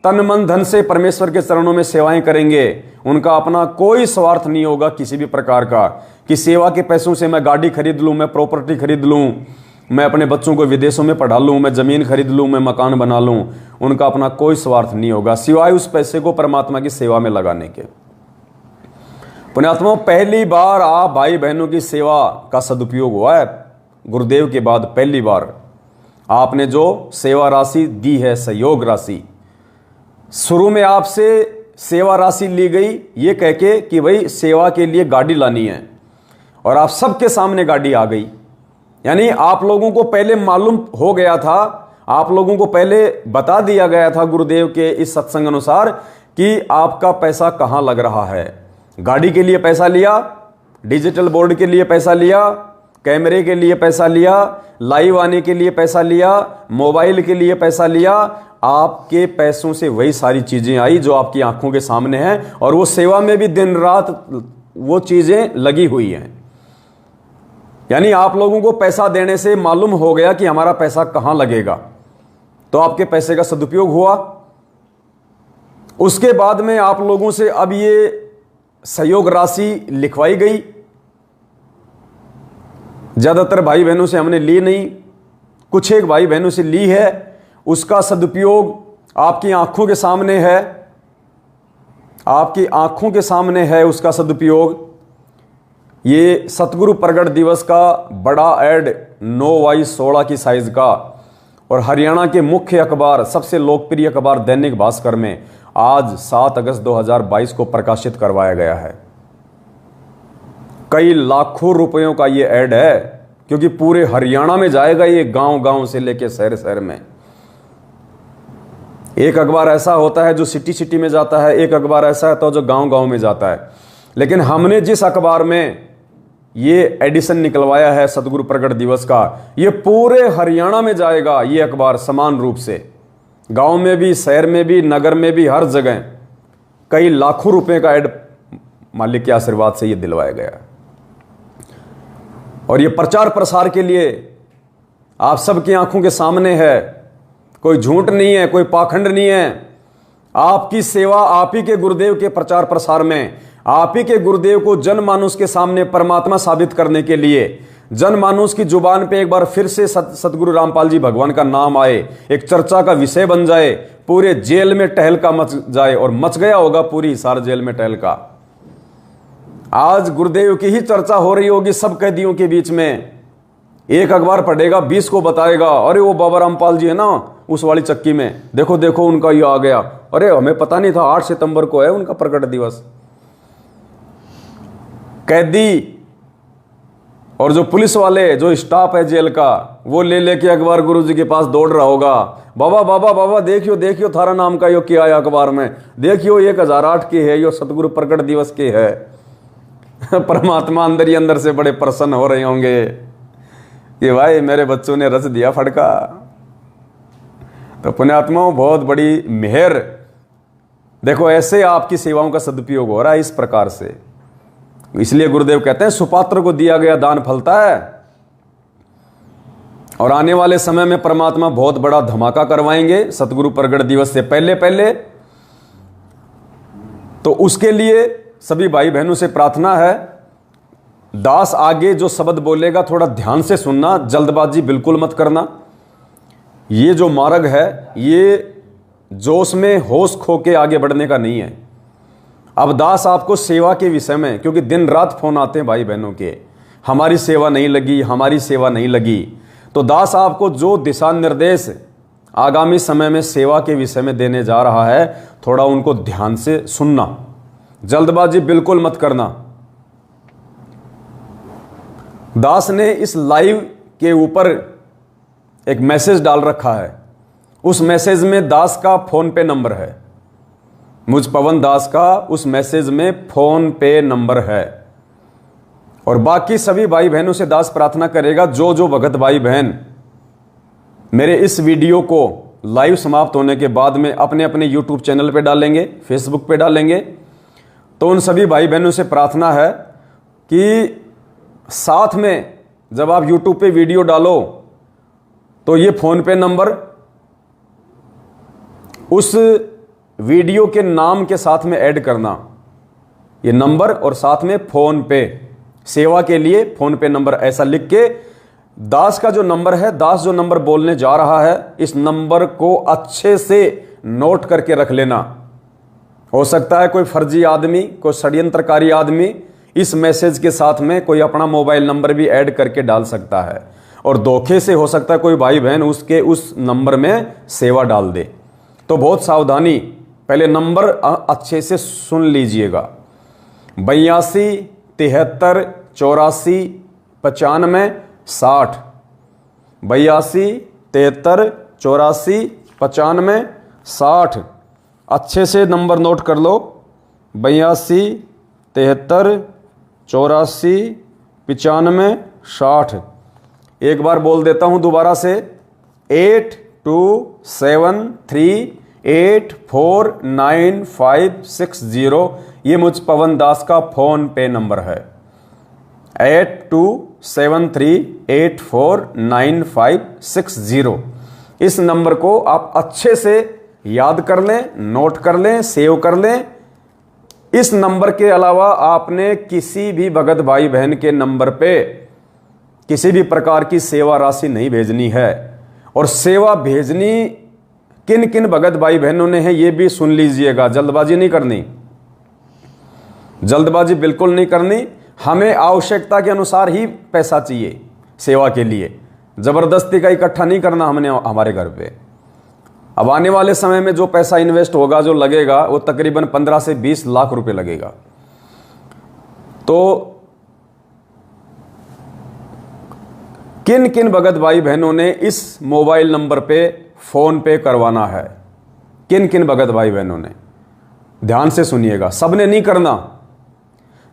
तन मन धन से परमेश्वर के चरणों में सेवाएं करेंगे, उनका अपना कोई स्वार्थ नहीं होगा किसी भी प्रकार का कि सेवा के पैसों से मैं गाड़ी खरीद लूं, मैं प्रॉपर्टी खरीद लूं, मैं अपने बच्चों को विदेशों में पढ़ा लूं, मैं जमीन खरीद लूं, मैं मकान बना लूं। उनका अपना कोई स्वार्थ नहीं होगा सिवाय उस पैसे को परमात्मा की सेवा में लगाने के। पुण्यात्माओं, पहली बार आप भाई बहनों की सेवा का सदुपयोग हुआ है गुरुदेव के बाद, पहली बार आपने जो सेवा राशि दी है, सहयोग राशि, शुरू में आपसे सेवा राशि ली गई ये कह के कि भाई सेवा के लिए गाड़ी लानी है, और आप सबके सामने गाड़ी आ गई। यानी आप लोगों को पहले मालूम हो गया था, आप लोगों को पहले बता दिया गया था गुरुदेव के इस सत्संग अनुसार कि आपका पैसा कहां लग रहा है। गाड़ी के लिए पैसा लिया, डिजिटल बोर्ड के लिए पैसा लिया, कैमरे के लिए पैसा लिया, लाइव आने के लिए पैसा लिया, मोबाइल के लिए पैसा लिया। आपके पैसों से वही सारी चीजें आई जो आपकी आंखों के सामने हैं, और वो सेवा में भी दिन रात वो चीजें लगी हुई हैं। यानी आप लोगों को पैसा देने से मालूम हो गया कि हमारा पैसा कहां लगेगा, तो आपके पैसे का सदुपयोग हुआ। उसके बाद में आप लोगों से अब ये सहयोग राशि लिखवाई गई। ज्यादातर भाई बहनों से हमने ली नहीं, कुछ एक भाई बहनों से ली है। उसका सदुपयोग आपकी आंखों के सामने है, आपकी आंखों के सामने है उसका सदुपयोग। ये सतगुरु प्रगट दिवस का बड़ा ऐड 9x16 की साइज का, और हरियाणा के मुख्य अखबार, सबसे लोकप्रिय अखबार दैनिक भास्कर में आज 7 अगस्त 2022 को प्रकाशित करवाया गया है। कई लाखों रुपयों का ये ऐड है, क्योंकि पूरे हरियाणा में जाएगा ये, गांव गांव से लेके शहर शहर में। एक अखबार ऐसा होता है जो सिटी सिटी में जाता है, एक अखबार ऐसा है तो जो गांव गांव में जाता है। लेकिन हमने जिस अखबार में ये एडिशन निकलवाया है सतगुरु प्रकट दिवस का, ये पूरे हरियाणा में जाएगा ये अखबार समान रूप से, गांव में भी, शहर में भी, नगर में भी, हर जगह। कई लाखों रुपए का ऐड मालिक के आशीर्वाद से ये दिलवाया गया। और ये प्रचार प्रसार के लिए आप सबकी आंखों के सामने है, कोई झूठ नहीं है, कोई पाखंड नहीं है। आपकी सेवा आप ही के गुरुदेव के प्रचार प्रसार में, आप ही के गुरुदेव को जनमानुष के सामने परमात्मा साबित करने के लिए, जनमानुष की जुबान पे एक बार फिर से सतगुरु रामपाल जी भगवान का नाम आए, एक चर्चा का विषय बन जाए, पूरे जेल में टहलका मच जाए, और मच गया होगा पूरी हिसार जेल में टहलका। आज गुरुदेव की ही चर्चा हो रही होगी सब कैदियों के बीच में। एक अखबार पढ़ेगा 20 को बताएगा, अरे वो बाबा रामपाल जी है ना उस वाली चक्की में, देखो देखो उनका ये आ गया, अरे हमें पता नहीं था 8 सितंबर को है उनका प्रकट दिवस। कैदी और जो पुलिस वाले, जो स्टाफ है जेल का, वो ले लेके अखबार गुरुजी के पास दौड़ रहा होगा, बाबा बाबा बाबा देखियो देखियो थारा नाम का यो क्या आया अखबार में, देखियो 1008 की है, यो सतगुरु प्रकट दिवस की है। परमात्मा अंदर ही अंदर से बड़े प्रसन्न हो रहे होंगे कि भाई मेरे बच्चों ने रच दिया फटका। तो पुण्यात्माओं, बहुत बड़ी मेहर। देखो ऐसे आपकी सेवाओं का सदुपयोग हो रहा है इस प्रकार से। इसलिए गुरुदेव कहते हैं सुपात्र को दिया गया दान फलता है। और आने वाले समय में परमात्मा बहुत बड़ा धमाका करवाएंगे सतगुरु प्रकट दिवस से पहले पहले। तो उसके लिए सभी भाई बहनों से प्रार्थना है, दास आगे जो शब्द बोलेगा थोड़ा ध्यान से सुनना, जल्दबाजी बिल्कुल मत करना। ये जो मार्ग है ये जोश में होश खो के आगे बढ़ने का नहीं है। अब दास आपको सेवा के विषय में, क्योंकि दिन रात फोन आते हैं भाई बहनों के, हमारी सेवा नहीं लगी, हमारी सेवा नहीं लगी, तो दास आपको जो दिशा निर्देश आगामी समय में सेवा के विषय में देने जा रहा है, थोड़ा उनको ध्यान से सुनना, जल्दबाजी बिल्कुल मत करना। दास ने इस लाइव के ऊपर एक मैसेज डाल रखा है, उस मैसेज में दास का फोन पे नंबर है, मुझ पवन दास का उस मैसेज में फोन पे नंबर है। और बाकी सभी भाई बहनों से दास प्रार्थना करेगा, जो जो भगत भाई बहन मेरे इस वीडियो को लाइव समाप्त होने के बाद में अपने अपने यूट्यूब चैनल पे डालेंगे, फेसबुक पे डालेंगे, तो उन सभी भाई बहनों से प्रार्थना है कि साथ में जब आप यूट्यूब पे वीडियो डालो तो ये फोन पे नंबर उस वीडियो के नाम के साथ में ऐड करना, ये नंबर और साथ में फोन पे, सेवा के लिए फोन पे नंबर ऐसा लिख के, दास का जो नंबर है, दास जो नंबर बोलने जा रहा है, इस नंबर को अच्छे से नोट करके रख लेना। हो सकता है कोई फर्जी आदमी, कोई षड्यंत्रकारी आदमी इस मैसेज के साथ में कोई अपना मोबाइल नंबर भी ऐड करके डाल सकता है, और धोखे से हो सकता है कोई भाई बहन उसके उस नंबर में सेवा डाल दे। तो बहुत सावधानी, पहले नंबर अच्छे से सुन लीजिएगा, 82 73 84 95 60, 82 73 84 95 60। अच्छे से नंबर नोट कर लो, 82 73 84 95 60। एक बार बोल देता हूं दोबारा से, 8273849560। ये मुझ पवन दास का फोन पे नंबर है, 8273849560। इस नंबर को आप अच्छे से याद कर लें, नोट कर लें, सेव कर लें। इस नंबर के अलावा आपने किसी भी भगत भाई बहन के नंबर पे किसी भी प्रकार की सेवा राशि नहीं भेजनी है। और सेवा भेजनी किन किन भगत भाई बहनों ने है ये भी सुन लीजिएगा, जल्दबाजी नहीं करनी, जल्दबाजी बिल्कुल नहीं करनी। हमें आवश्यकता के अनुसार ही पैसा चाहिए सेवा के लिए, जबरदस्ती का इकट्ठा नहीं करना हमने हमारे घर पे। अब आने वाले समय में जो पैसा इन्वेस्ट होगा, जो लगेगा, वो तकरीबन 15 से 20 लाख रुपए लगेगा। तो किन किन भगत भाई बहनों ने इस मोबाइल नंबर पे फोन पे करवाना है? किन किन भगत भाई बहनों ने? ध्यान से सुनिएगा, सबने नहीं करना।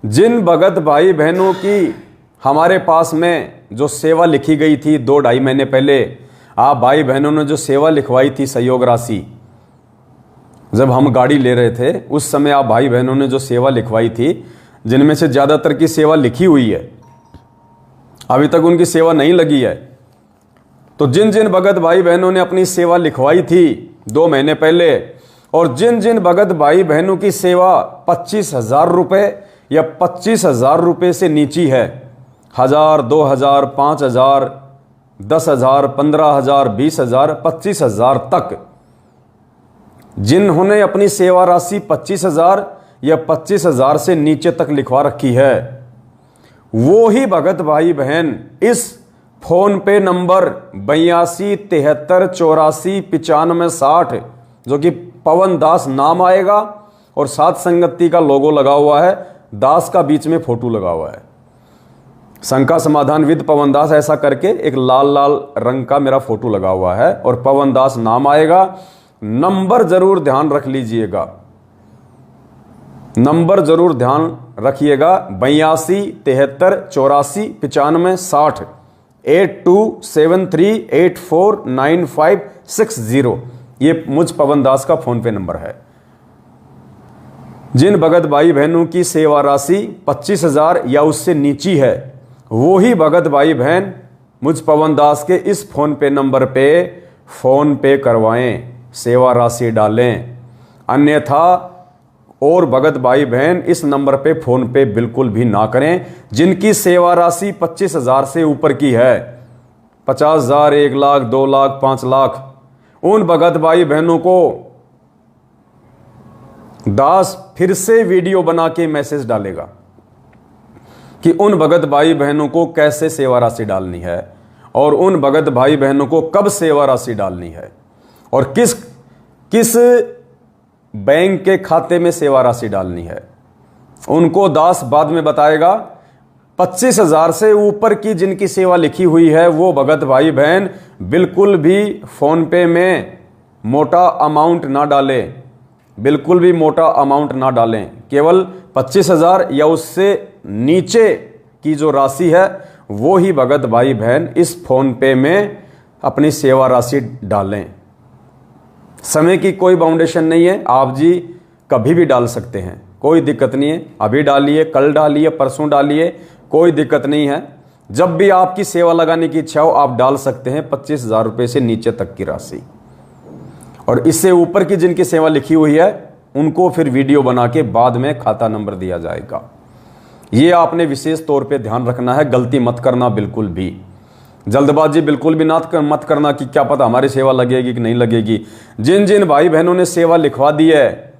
जिन भगत भाई बहनों की हमारे पास में जो सेवा लिखी गई थी 2-2.5 महीने पहले, आप भाई बहनों ने जो सेवा लिखवाई थी सहयोग राशि, जब हम गाड़ी ले रहे थे उस समय आप भाई बहनों ने जो सेवा लिखवाई थी, जिनमें से ज़्यादातर की सेवा लिखी हुई है, अभी तक उनकी सेवा नहीं लगी है। तो जिन जिन भगत भाई बहनों ने अपनी सेवा लिखवाई थी 2 महीने पहले, और जिन जिन भगत भाई बहनों की सेवा 25,000 रुपये या 25,000 रुपये से नीची है, 1,000, 2,000, 5,000, 10,000, 15,000, 20,000, 25,000 तक, जिन्होंने अपनी सेवा राशि 25,000 या 25,000 से नीचे तक लिखवा रखी है, वो ही भगत भाई बहन इस फोन पे नंबर 82 73 84 95 60, जो कि पवन दास नाम आएगा और सात संगति का लोगो लगा हुआ है, दास का बीच में फोटो लगा हुआ है, शंका समाधान विद पवन दास ऐसा करके एक लाल लाल रंग का मेरा फोटो लगा हुआ है और पवन दास नाम आएगा। नंबर जरूर ध्यान रख लीजिएगा, नंबर जरूर ध्यान रखिएगा, 82 73 84 95 60 8273849560, ये मुझ पवन दास का फोन पे नंबर है। जिन भगत भाई बहनों की सेवा राशि 25,000 या उससे नीची है, वो ही भगत भाई बहन मुझ पवन दास के इस फोन पे नंबर पे फोन पे करवाएं, सेवा राशि डालें। अन्यथा और भगत भाई बहन इस नंबर पे फोन पे बिल्कुल भी ना करें। जिनकी सेवा राशि 25,000 से ऊपर की है, 50,000, 1 लाख, 2 लाख, 5 लाख, उन भगत भाई बहनों को दास फिर से वीडियो बना के मैसेज डालेगा कि उन भगत भाई बहनों को कैसे सेवा राशि डालनी है और उन भगत भाई बहनों को कब सेवा राशि डालनी है और किस किस बैंक के खाते में सेवा राशि डालनी है, उनको दास बाद में बताएगा। 25,000 से ऊपर की जिनकी सेवा लिखी हुई है, वो भगत भाई बहन बिल्कुल भी फोन पे में मोटा अमाउंट ना डालें, बिल्कुल भी मोटा अमाउंट ना डालें। केवल 25,000 या उससे नीचे की जो राशि है, वो ही भगत भाई बहन इस फोन पे में अपनी सेवा राशि डालें। समय की कोई बाउंडेशन नहीं है, आप जी कभी भी डाल सकते हैं, कोई दिक्कत नहीं है। अभी डालिए, कल डालिए, परसों डालिए, कोई दिक्कत नहीं है। जब भी आपकी सेवा लगाने की इच्छा हो आप डाल सकते हैं 25,000 रुपये से नीचे तक की राशि। और इससे ऊपर की जिनकी सेवा लिखी हुई है, उनको फिर वीडियो बना के बाद में खाता नंबर दिया जाएगा। ये आपने विशेष तौर पे ध्यान रखना है, गलती मत करना बिल्कुल भी। जल्दबाजी बिल्कुल भी मत करना कि क्या पता हमारी सेवा लगेगी कि नहीं लगेगी। जिन जिन भाई बहनों ने सेवा लिखवा दी है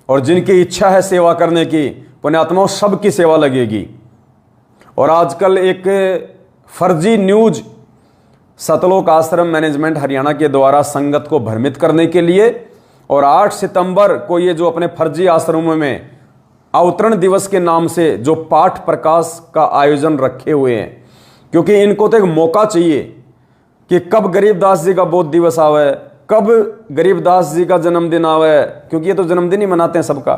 और जिनकी इच्छा है सेवा करने की, पुण्यात्माओं सबकी सेवा लगेगी। और आजकल एक फर्जी न्यूज सतलोक आश्रम मैनेजमेंट हरियाणा के द्वारा संगत को भ्रमित करने के लिए और 8 सितंबर को ये जो अपने फर्जी आश्रमों में अवतरण दिवस के नाम से जो पाठ प्रकाश का आयोजन रखे हुए हैं, क्योंकि इनको तो एक मौका चाहिए कि कब गरीबदास जी का बोध दिवस आवे, कब गरीबदास जी का जन्मदिन आवे, क्योंकि ये तो जन्मदिन ही मनाते हैं सबका।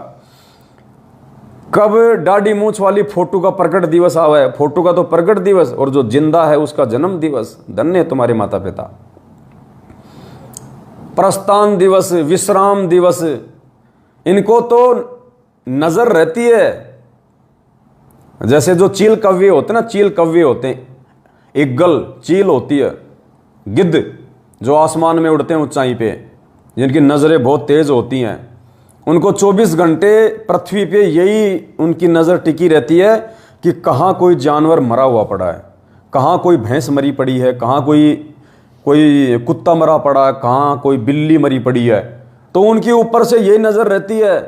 कब दाढ़ी मूछ वाली फोटो का प्रकट दिवस आवे, फोटो का तो प्रकट दिवस, और जो जिंदा है उसका जन्म दिवस। धन्य है तुम्हारे माता पिता। प्रस्थान दिवस, विश्राम दिवस, इनको तो नजर रहती है। जैसे जो चील कव्वे होते हैं ना, चील कव्वे होते हैं, ईगल चील होती है, गिद्ध जो आसमान में उड़ते हैं ऊंचाई पे, जिनकी नजरें बहुत तेज होती हैं, उनको 24 घंटे पृथ्वी पे यही उनकी नजर टिकी रहती है कि कहाँ कोई जानवर मरा हुआ पड़ा है, कहाँ कोई भैंस मरी पड़ी है, कहाँ कोई कुत्ता मरा पड़ा है, कहाँ कोई बिल्ली मरी पड़ी है। तो उनके ऊपर से यही नजर रहती है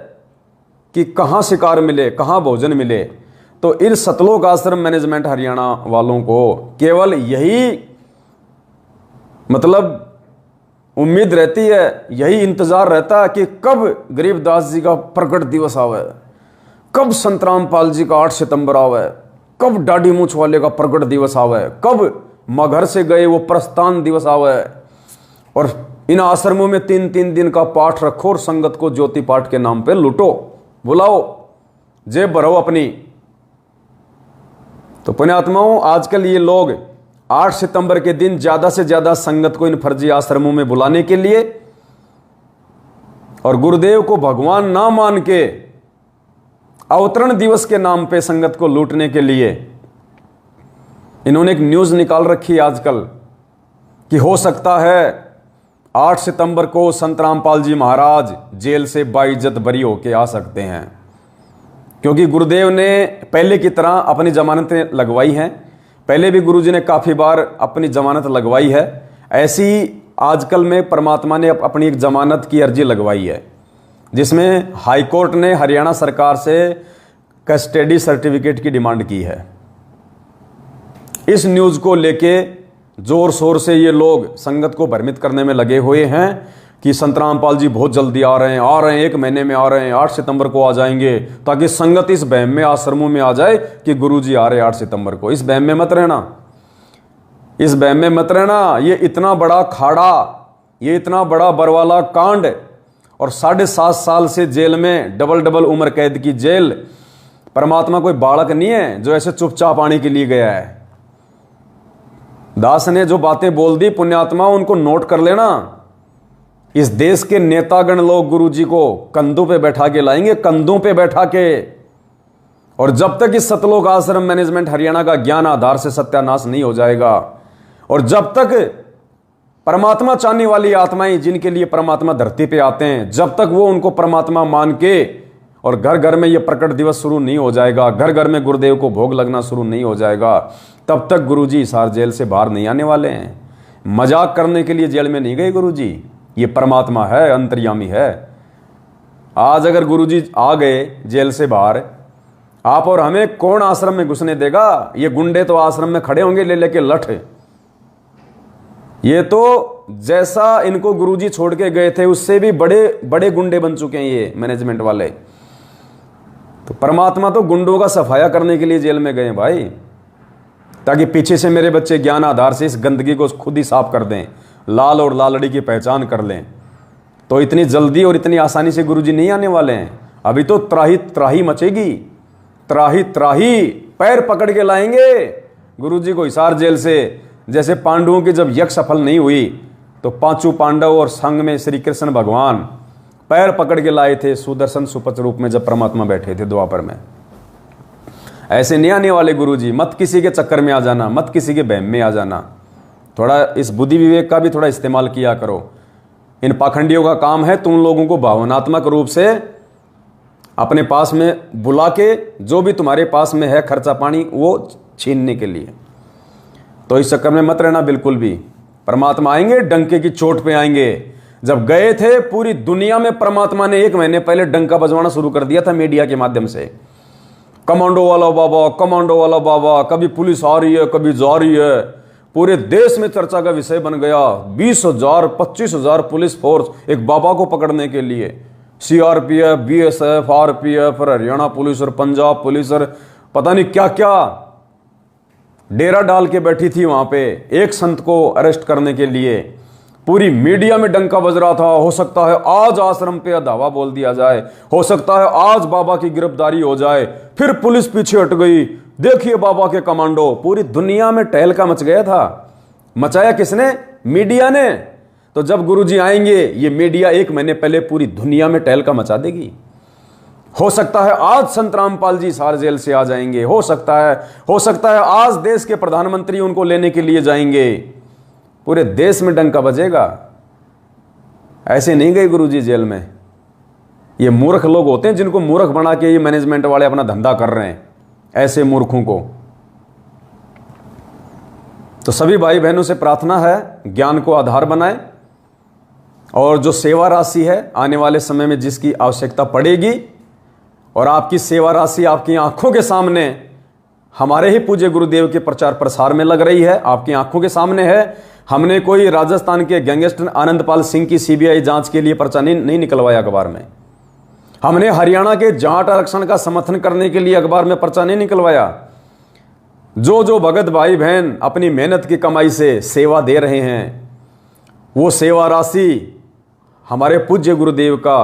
कि कहाँ शिकार मिले, कहाँ भोजन मिले। तो इन सतलोक आश्रम मैनेजमेंट हरियाणा वालों को केवल यही मतलब उम्मीद रहती है, यही इंतजार रहता है कि कब गरीबदास जी का प्रकट दिवस आवे, कब संत रामपाल जी का 8 सितंबर आवे, कब दाढ़ी मूछ वाले का प्रकट दिवस आवे, कब मगर से गए वो प्रस्थान दिवस आवे, और इन आश्रमों में 3-3 दिन का पाठ रखो और संगत को ज्योति पाठ के नाम पे लूटो, बुलाओ, जेब भरो अपनी। तो पुण्यात्माओं, आजकल ये लोग 8 सितंबर के दिन ज्यादा से ज्यादा संगत को इन फर्जी आश्रमों में बुलाने के लिए और गुरुदेव को भगवान ना मान के अवतरण दिवस के नाम पे संगत को लूटने के लिए इन्होंने एक न्यूज निकाल रखी है आजकल कि हो सकता है 8 सितंबर को संत रामपाल जी महाराज जेल से बाइज्जत बरी होके आ सकते हैं, क्योंकि गुरुदेव ने पहले की तरह अपनी जमानतें लगवाई हैं। पहले भी गुरुजी ने काफी बार अपनी जमानत लगवाई है, ऐसी आजकल में परमात्मा ने अपनी एक जमानत की अर्जी लगवाई है, जिसमें हाईकोर्ट ने हरियाणा सरकार से कस्टडी सर्टिफिकेट की डिमांड की है। इस न्यूज को लेके जोर शोर से ये लोग संगत को भ्रमित करने में लगे हुए हैं कि संत रामपाल जी बहुत जल्दी आ रहे हैं, 1 महीने में आ रहे हैं, 8 सितंबर को आ जाएंगे, ताकि संगत इस बहम में आश्रमों में आ जाए कि गुरुजी आ रहे 8 सितंबर को। इस बहम में मत रहना, इस बहम में मत रहना। ये इतना बड़ा खाड़ा, ये इतना बड़ा बरवाला कांड, और 7.5 साल से जेल में डबल उम्र कैद की जेल। परमात्मा कोई बालक नहीं है जो ऐसे चुपचाप आने के लिए गया है। दास ने जो बातें बोल दी पुण्यात्मा, उनको नोट कर लेना। इस देश के नेतागण लोग गुरुजी को कंधों पे बैठा के लाएंगे, कंधों पे बैठा के। और जब तक इस सतलोक आश्रम मैनेजमेंट हरियाणा का ज्ञान आधार से सत्यानाश नहीं हो जाएगा, और जब तक परमात्मा चाहने वाली आत्माएं जिनके लिए परमात्मा धरती पे आते हैं, जब तक वो उनको परमात्मा मान के और घर घर में ये प्रकट दिवस शुरू नहीं हो जाएगा, घर घर में गुरुदेव को भोग लगना शुरू नहीं हो जाएगा, तब तक गुरुजी हिसार जेल से बाहर नहीं आने वाले हैं। मजाक करने के लिए जेल में नहीं गए गुरुजी, ये परमात्मा है, अंतर्यामी है। आज अगर गुरुजी आ गए जेल से बाहर, आप और हमें कौन आश्रम में घुसने देगा? ये गुंडे तो आश्रम में खड़े होंगे ले लेके लठ। ये तो जैसा इनको गुरुजी छोड़ के गए थे उससे भी बड़े बड़े गुंडे बन चुके हैं ये मैनेजमेंट वाले। तो परमात्मा तो गुंडों का सफाया करने के लिए जेल में गए भाई, ताकि पीछे से मेरे बच्चे ज्ञान आधार से इस गंदगी को खुद ही साफ कर दें, लाल और लालड़ी की पहचान कर लें। तो इतनी जल्दी और इतनी आसानी से गुरुजी नहीं आने वाले हैं। अभी तो त्राही त्राही मचेगी, त्राही त्राही पैर पकड़ के लाएंगे गुरुजी को हिसार जेल से। जैसे पांडवों की जब यज्ञ सफल नहीं हुई तो 5 पांडव और संग में श्री कृष्ण भगवान पैर पकड़ के लाए थे सुदर्शन सुपच रूप में, जब परमात्मा बैठे थे द्वापर में। ऐसे नहीं आने वाले गुरुजी। मत किसी के चक्कर में आ जाना, मत किसी के बहम में आ जाना। थोड़ा इस बुद्धि विवेक का भी थोड़ा इस्तेमाल किया करो। इन पाखंडियों का काम है तुम लोगों को भावनात्मक रूप से अपने पास में बुला के जो भी तुम्हारे पास में है खर्चा पानी वो छीनने के लिए। तो इस चक्कर में मत रहना बिल्कुल भी। परमात्मा आएंगे, डंके की चोट पे आएंगे। जब गए थे पूरी दुनिया में परमात्मा ने 1 महीने पहले डंका बजवाना शुरू कर दिया था मीडिया के माध्यम से। कमांडो वाला बाबा, कमांडो वाला बाबा, कभी पुलिस आ रही है कभी जा रही है, पूरे देश में चर्चा का विषय बन गया। 20,000 25,000 पुलिस फोर्स एक बाबा को पकड़ने के लिए। CRPF, BSF, RPF और हरियाणा पुलिस और पंजाब पुलिस और पता नहीं क्या क्या डेरा डाल के बैठी थी वहां पे एक संत को अरेस्ट करने के लिए। पूरी मीडिया में डंका बज रहा था, हो सकता है आज आश्रम पे धावा बोल दिया जाए, हो सकता है आज बाबा की गिरफ्तारी हो जाए। फिर पुलिस पीछे हट गई, देखिए बाबा के कमांडो। पूरी दुनिया में टहलका मच गया था। मचाया किसने? मीडिया ने। तो जब गुरुजी आएंगे ये मीडिया 1 महीने पहले पूरी दुनिया में टहलका मचा देगी। हो सकता है आज संत रामपाल जी हिसार जेल से आ जाएंगे, हो सकता है आज देश के प्रधानमंत्री उनको लेने के लिए जाएंगे। पूरे देश में डंका बजेगा। ऐसे नहीं गए गुरुजी जेल में। ये मूर्ख लोग होते हैं जिनको मूर्ख बना के ये मैनेजमेंट वाले अपना धंधा कर रहे हैं, ऐसे मूर्खों को। तो सभी भाई बहनों से प्रार्थना है ज्ञान को आधार बनाएं, और जो सेवा राशि है आने वाले समय में जिसकी आवश्यकता पड़ेगी, और आपकी सेवा राशि आपकी आंखों के सामने हमारे ही पूज्य गुरुदेव के प्रचार प्रसार में लग रही है, आपकी आंखों के सामने है। हमने कोई राजस्थान के गैंगस्टर आनंदपाल सिंह की CBI जांच के लिए पर्चा नहीं निकलवाया अखबार में। हमने हरियाणा के जाट आरक्षण का समर्थन करने के लिए अखबार में पर्चा नहीं निकलवाया। जो जो भगत भाई बहन अपनी मेहनत की कमाई से सेवा दे रहे हैं, वो सेवा राशि हमारे पूज्य गुरुदेव का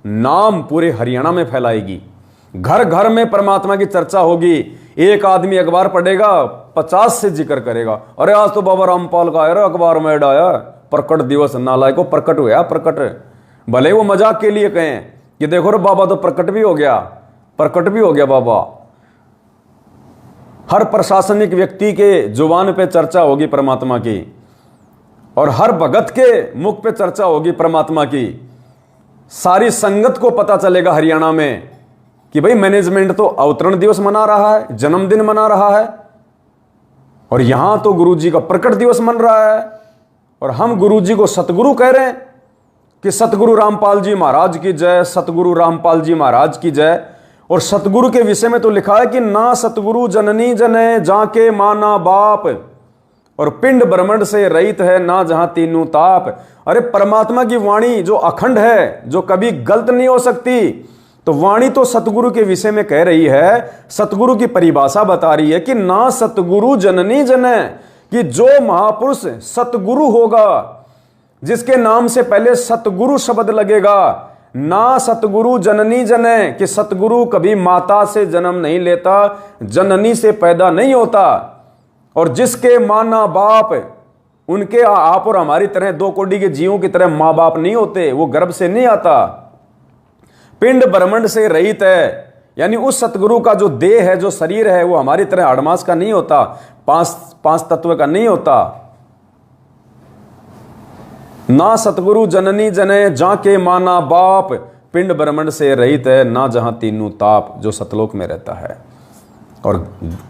नाम पूरे हरियाणा में फैलाएगी। घर घर में परमात्मा की चर्चा होगी। एक आदमी अखबार पढ़ेगा, 50 से जिक्र करेगा, अरे आज तो बाबा रामपाल का आया, अखबार में ऐड आया, प्रकट दिवस, नालायको प्रकट हुआ प्रकट। भले वो मजाक के लिए कहें कि देखो रे बाबा तो प्रकट भी हो गया, प्रकट भी हो गया बाबा। हर प्रशासनिक व्यक्ति के जुबान पे चर्चा होगी परमात्मा की, और हर भगत के मुख पे चर्चा होगी परमात्मा की। सारी संगत को पता चलेगा हरियाणा में कि भाई मैनेजमेंट तो अवतरण दिवस मना रहा है, जन्मदिन मना रहा है, और यहां तो गुरुजी का प्रकट दिवस मन रहा है, और हम गुरुजी को सतगुरु कह रहे हैं कि सतगुरु रामपाल जी महाराज की जय, सतगुरु रामपाल जी महाराज की जय। और सतगुरु के विषय में तो लिखा है कि ना सतगुरु जननी जने जाके माना बाप, और पिंड ब्रह्मंड से रहित है ना जहां तीनों ताप। अरे परमात्मा की वाणी जो अखंड है, जो कभी गलत नहीं हो सकती, तो वाणी तो सतगुरु के विषय में कह रही है। सतगुरु की परिभाषा बता रही है कि ना सतगुरु जननी जने, कि जो महापुरुष सतगुरु होगा, जिसके नाम से पहले सतगुरु शब्द लगेगा, ना सतगुरु जननी जने, कि सतगुरु कभी माता से जन्म नहीं लेता, जननी से पैदा नहीं होता, और जिसके माना बाप, उनके आप और हमारी तरह दो कोटि के जीवों की तरह मां बाप नहीं होते, वो गर्भ से नहीं आता। पिंड ब्रह्मंड से रहित है, यानी उस सतगुरु का जो देह है, जो शरीर है, वो हमारी तरह अड़मास का नहीं होता, पांच तत्व का नहीं होता। ना सतगुरु जननी जने जाके माना बाप, पिंड ब्रह्मंड से रहित है ना जहां तीनों ताप, जो सतलोक में रहता है। और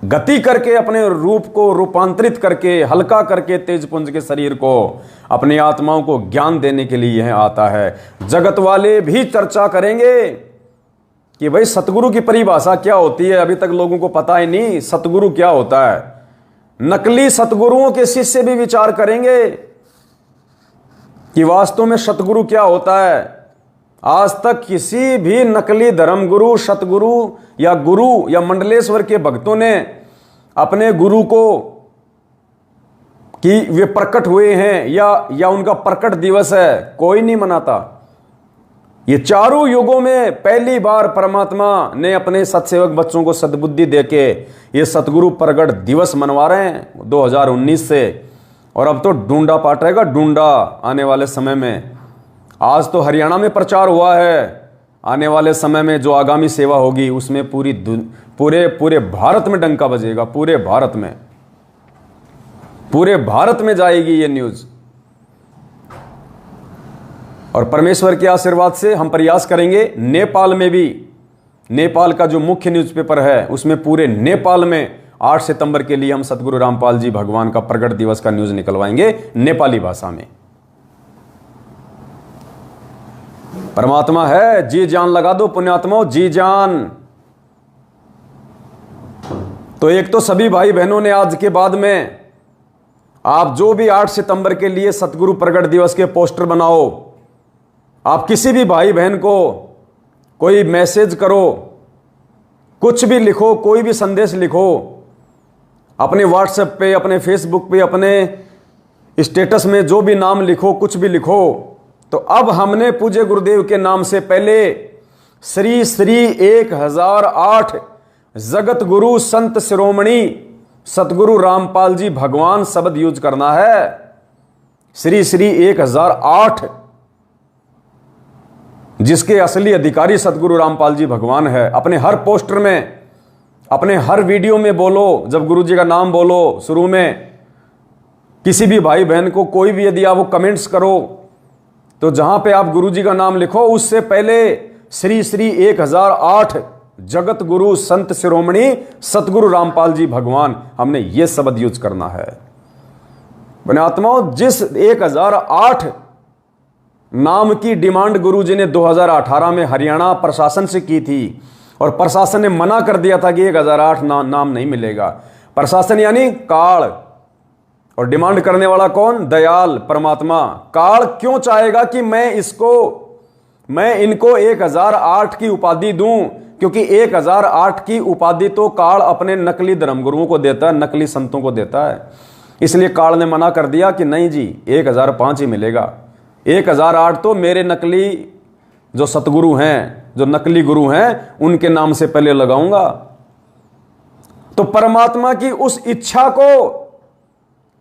गति करके अपने रूप को रूपांतरित करके, हल्का करके तेजपुंज के शरीर को, अपनी आत्माओं को ज्ञान देने के लिए यह आता है। जगत वाले भी चर्चा करेंगे कि भाई सतगुरु की परिभाषा क्या होती है। अभी तक लोगों को पता ही नहीं सतगुरु क्या होता है। नकली सतगुरुओं के शिष्य भी विचार करेंगे कि वास्तव में सतगुरु क्या होता है। आज तक किसी भी नकली धर्मगुरु, सतगुरु या गुरु या मंडलेश्वर के भक्तों ने अपने गुरु को कि वे प्रकट हुए हैं या उनका प्रकट दिवस है, कोई नहीं मनाता। ये चारों युगों में पहली बार परमात्मा ने अपने सत्सेवक बच्चों को सद्बुद्धि देके ये सतगुरु प्रकट दिवस मनवा रहे हैं 2019 से। और अब तो ढूंढा पाट रहेगा, ढूंढा आने वाले समय में। आज तो हरियाणा में प्रचार हुआ है, आने वाले समय में जो आगामी सेवा होगी उसमें पूरे भारत में डंका बजेगा, पूरे भारत में जाएगी ये न्यूज। और परमेश्वर के आशीर्वाद से हम प्रयास करेंगे नेपाल में भी, नेपाल का जो मुख्य न्यूज़पेपर है उसमें पूरे नेपाल में 8 सितंबर के लिए हम सतगुरु रामपाल जी भगवान का प्रकट दिवस का न्यूज निकलवाएंगे नेपाली भाषा में। परमात्मा है, जी जान लगा दो पुण्यात्माओं, जी जान। तो एक तो सभी भाई बहनों ने आज के बाद में आप जो भी 8 सितंबर के लिए सतगुरु प्रकट दिवस के पोस्टर बनाओ, आप किसी भी भाई बहन को कोई मैसेज करो, कुछ भी लिखो, कोई भी संदेश लिखो, अपने व्हाट्सएप पे, अपने फेसबुक पे, अपने स्टेटस में जो भी नाम लिखो, कुछ भी लिखो। तो अब हमने पूज्य गुरुदेव के नाम से पहले श्री श्री 1008 जगत गुरु संत शिरोमणि सतगुरु रामपाल जी भगवान शब्द यूज करना है। श्री श्री 1008, जिसके असली अधिकारी सतगुरु रामपाल जी भगवान है। अपने हर पोस्टर में, अपने हर वीडियो में बोलो, जब गुरु जी का नाम बोलो शुरू में, किसी भी भाई बहन को कोई भी यदि आप वो कमेंट्स करो तो जहां पे आप गुरु जी का नाम लिखो उससे पहले श्री श्री 1008 जगत गुरु संत शिरोमणि सतगुरु रामपाल जी भगवान, हमने ये शब्द यूज करना है। पुण्यात्माओं, जिस 1008 नाम की डिमांड गुरु जी ने 2018 में हरियाणा प्रशासन से की थी, और प्रशासन ने मना कर दिया था कि 1008 नाम नहीं मिलेगा। प्रशासन यानी काल, और डिमांड करने वाला कौन? दयाल परमात्मा। काल क्यों चाहेगा कि मैं इनको 1008 की उपाधि दूं क्योंकि 1008 की उपाधि तो काल अपने नकली धर्मगुरुओं को देता है, नकली संतों को देता है। इसलिए काल ने मना कर दिया कि नहीं जी 1005 ही मिलेगा। 1008 तो मेरे नकली जो सतगुरु हैं, जो नकली गुरु हैं, उनके नाम से पहले लगाऊंगा। तो परमात्मा की उस इच्छा को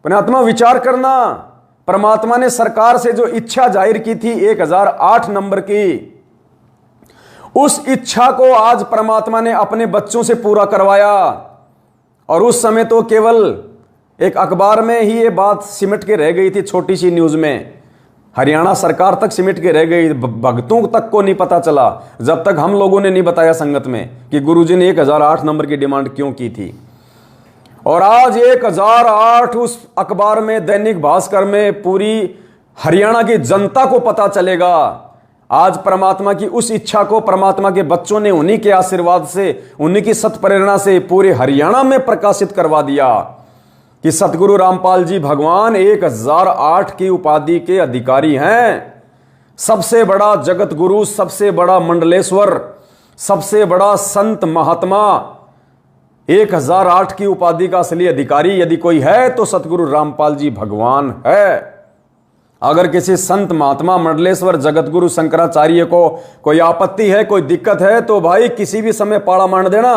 परमात्मा विचार करना, परमात्मा ने सरकार से जो इच्छा जाहिर की थी 1008 नंबर की, उस इच्छा को आज परमात्मा ने अपने बच्चों से पूरा करवाया। और उस समय तो केवल एक अखबार में ही ये बात सिमट के रह गई थी, छोटी सी न्यूज में, हरियाणा सरकार तक सिमट के रह गई, भक्तों तक को नहीं पता चला जब तक हम लोगों ने नहीं बताया संगत में कि गुरुजी ने 1008 नंबर की डिमांड क्यों की थी। और आज 1008 उस अखबार में, दैनिक भास्कर में पूरी हरियाणा की जनता को पता चलेगा। आज परमात्मा की उस इच्छा को परमात्मा के बच्चों ने उन्हीं के आशीर्वाद से, उन्हीं की सत्प्रेरणा से पूरे हरियाणा में प्रकाशित करवा दिया कि सतगुरु रामपाल जी भगवान 1008 की उपाधि के अधिकारी हैं। सबसे बड़ा जगत गुरु, सबसे बड़ा मंडलेश्वर, सबसे बड़ा संत महात्मा, 1008 की उपाधि का असली अधिकारी यदि कोई है तो सतगुरु रामपाल जी भगवान है। अगर किसी संत महात्मा मंडलेश्वर जगतगुरु शंकराचार्य को कोई आपत्ति है, कोई दिक्कत है, तो भाई किसी भी समय पाड़ा मार देना।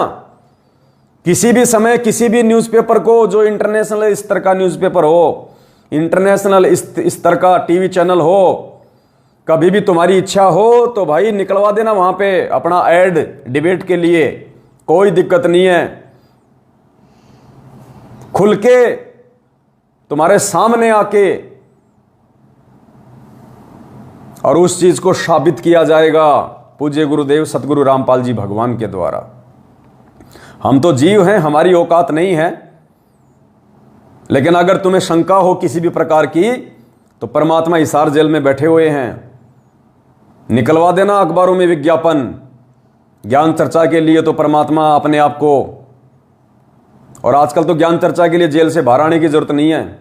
किसी भी समय किसी भी न्यूज़पेपर को, जो इंटरनेशनल स्तर का न्यूज़पेपर हो, इंटरनेशनल स्तर का टीवी चैनल हो, कभी भी तुम्हारी इच्छा हो तो भाई निकलवा देना वहां पे अपना एड डिबेट के लिए, कोई दिक्कत नहीं है। खुल के तुम्हारे सामने आके और उस चीज को साबित किया जाएगा पूज्य गुरुदेव सतगुरु रामपाल जी भगवान के द्वारा। हम तो जीव हैं, हमारी औकात नहीं है, लेकिन अगर तुम्हें शंका हो किसी भी प्रकार की तो परमात्मा हिसार जेल में बैठे हुए हैं, निकलवा देना अखबारों में विज्ञापन ज्ञान चर्चा के लिए। तो परमात्मा अपने आप को, और आजकल तो ज्ञान चर्चा के लिए जेल से बाहर आने की जरूरत नहीं है,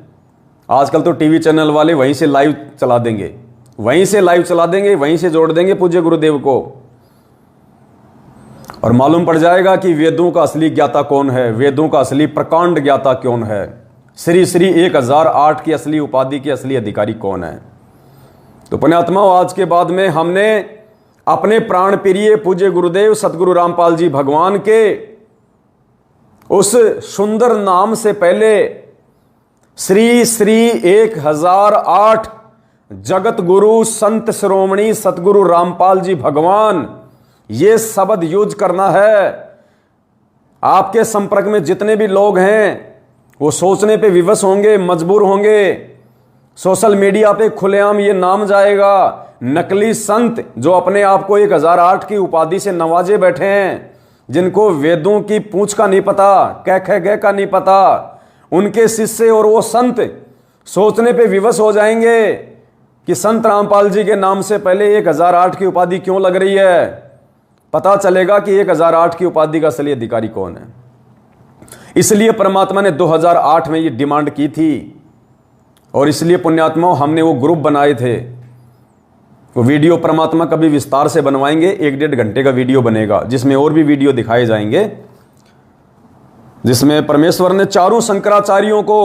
आजकल तो टीवी चैनल वाले वहीं से लाइव चला देंगे, वहीं से लाइव चला देंगे, वहीं से जोड़ देंगे पूज्य गुरुदेव को, और मालूम पड़ जाएगा कि वेदों का असली ज्ञाता कौन है, वेदों का असली प्रकांड ज्ञाता कौन है, श्री श्री 1008 की असली उपाधि के असली अधिकारी कौन है। तो पुण्यात्मा, आज के बाद में हमने अपने प्राण प्रिय पूज्य गुरुदेव सतगुरु रामपाल जी भगवान के उस सुंदर नाम से पहले श्री श्री 1008 जगत गुरु संत श्रोमणी सतगुरु रामपाल जी भगवान, ये शब्द यूज करना है। आपके संपर्क में जितने भी लोग हैं वो सोचने पे विवश होंगे, मजबूर होंगे। सोशल मीडिया पे खुलेआम ये नाम जाएगा, नकली संत जो अपने आप को 1008 की उपाधि से नवाजे बैठे हैं, जिनको वेदों की पूंछ का नहीं पता, कै गे का नहीं पता, उनके शिष्य और वो संत सोचने पे विवश हो जाएंगे कि संत रामपाल जी के नाम से पहले 1008 की उपाधि क्यों लग रही है। पता चलेगा कि 1008 की उपाधि का असली अधिकारी कौन है। इसलिए परमात्मा ने 2008 में ये डिमांड की थी, और इसलिए पुण्यात्माओं हमने वो ग्रुप बनाए थे। वो वीडियो परमात्मा कभी विस्तार से बनवाएंगे, 1-1.5 घंटे का वीडियो बनेगा, जिसमें और भी वीडियो दिखाए जाएंगे, जिसमें परमेश्वर ने चारों शंकराचार्यों को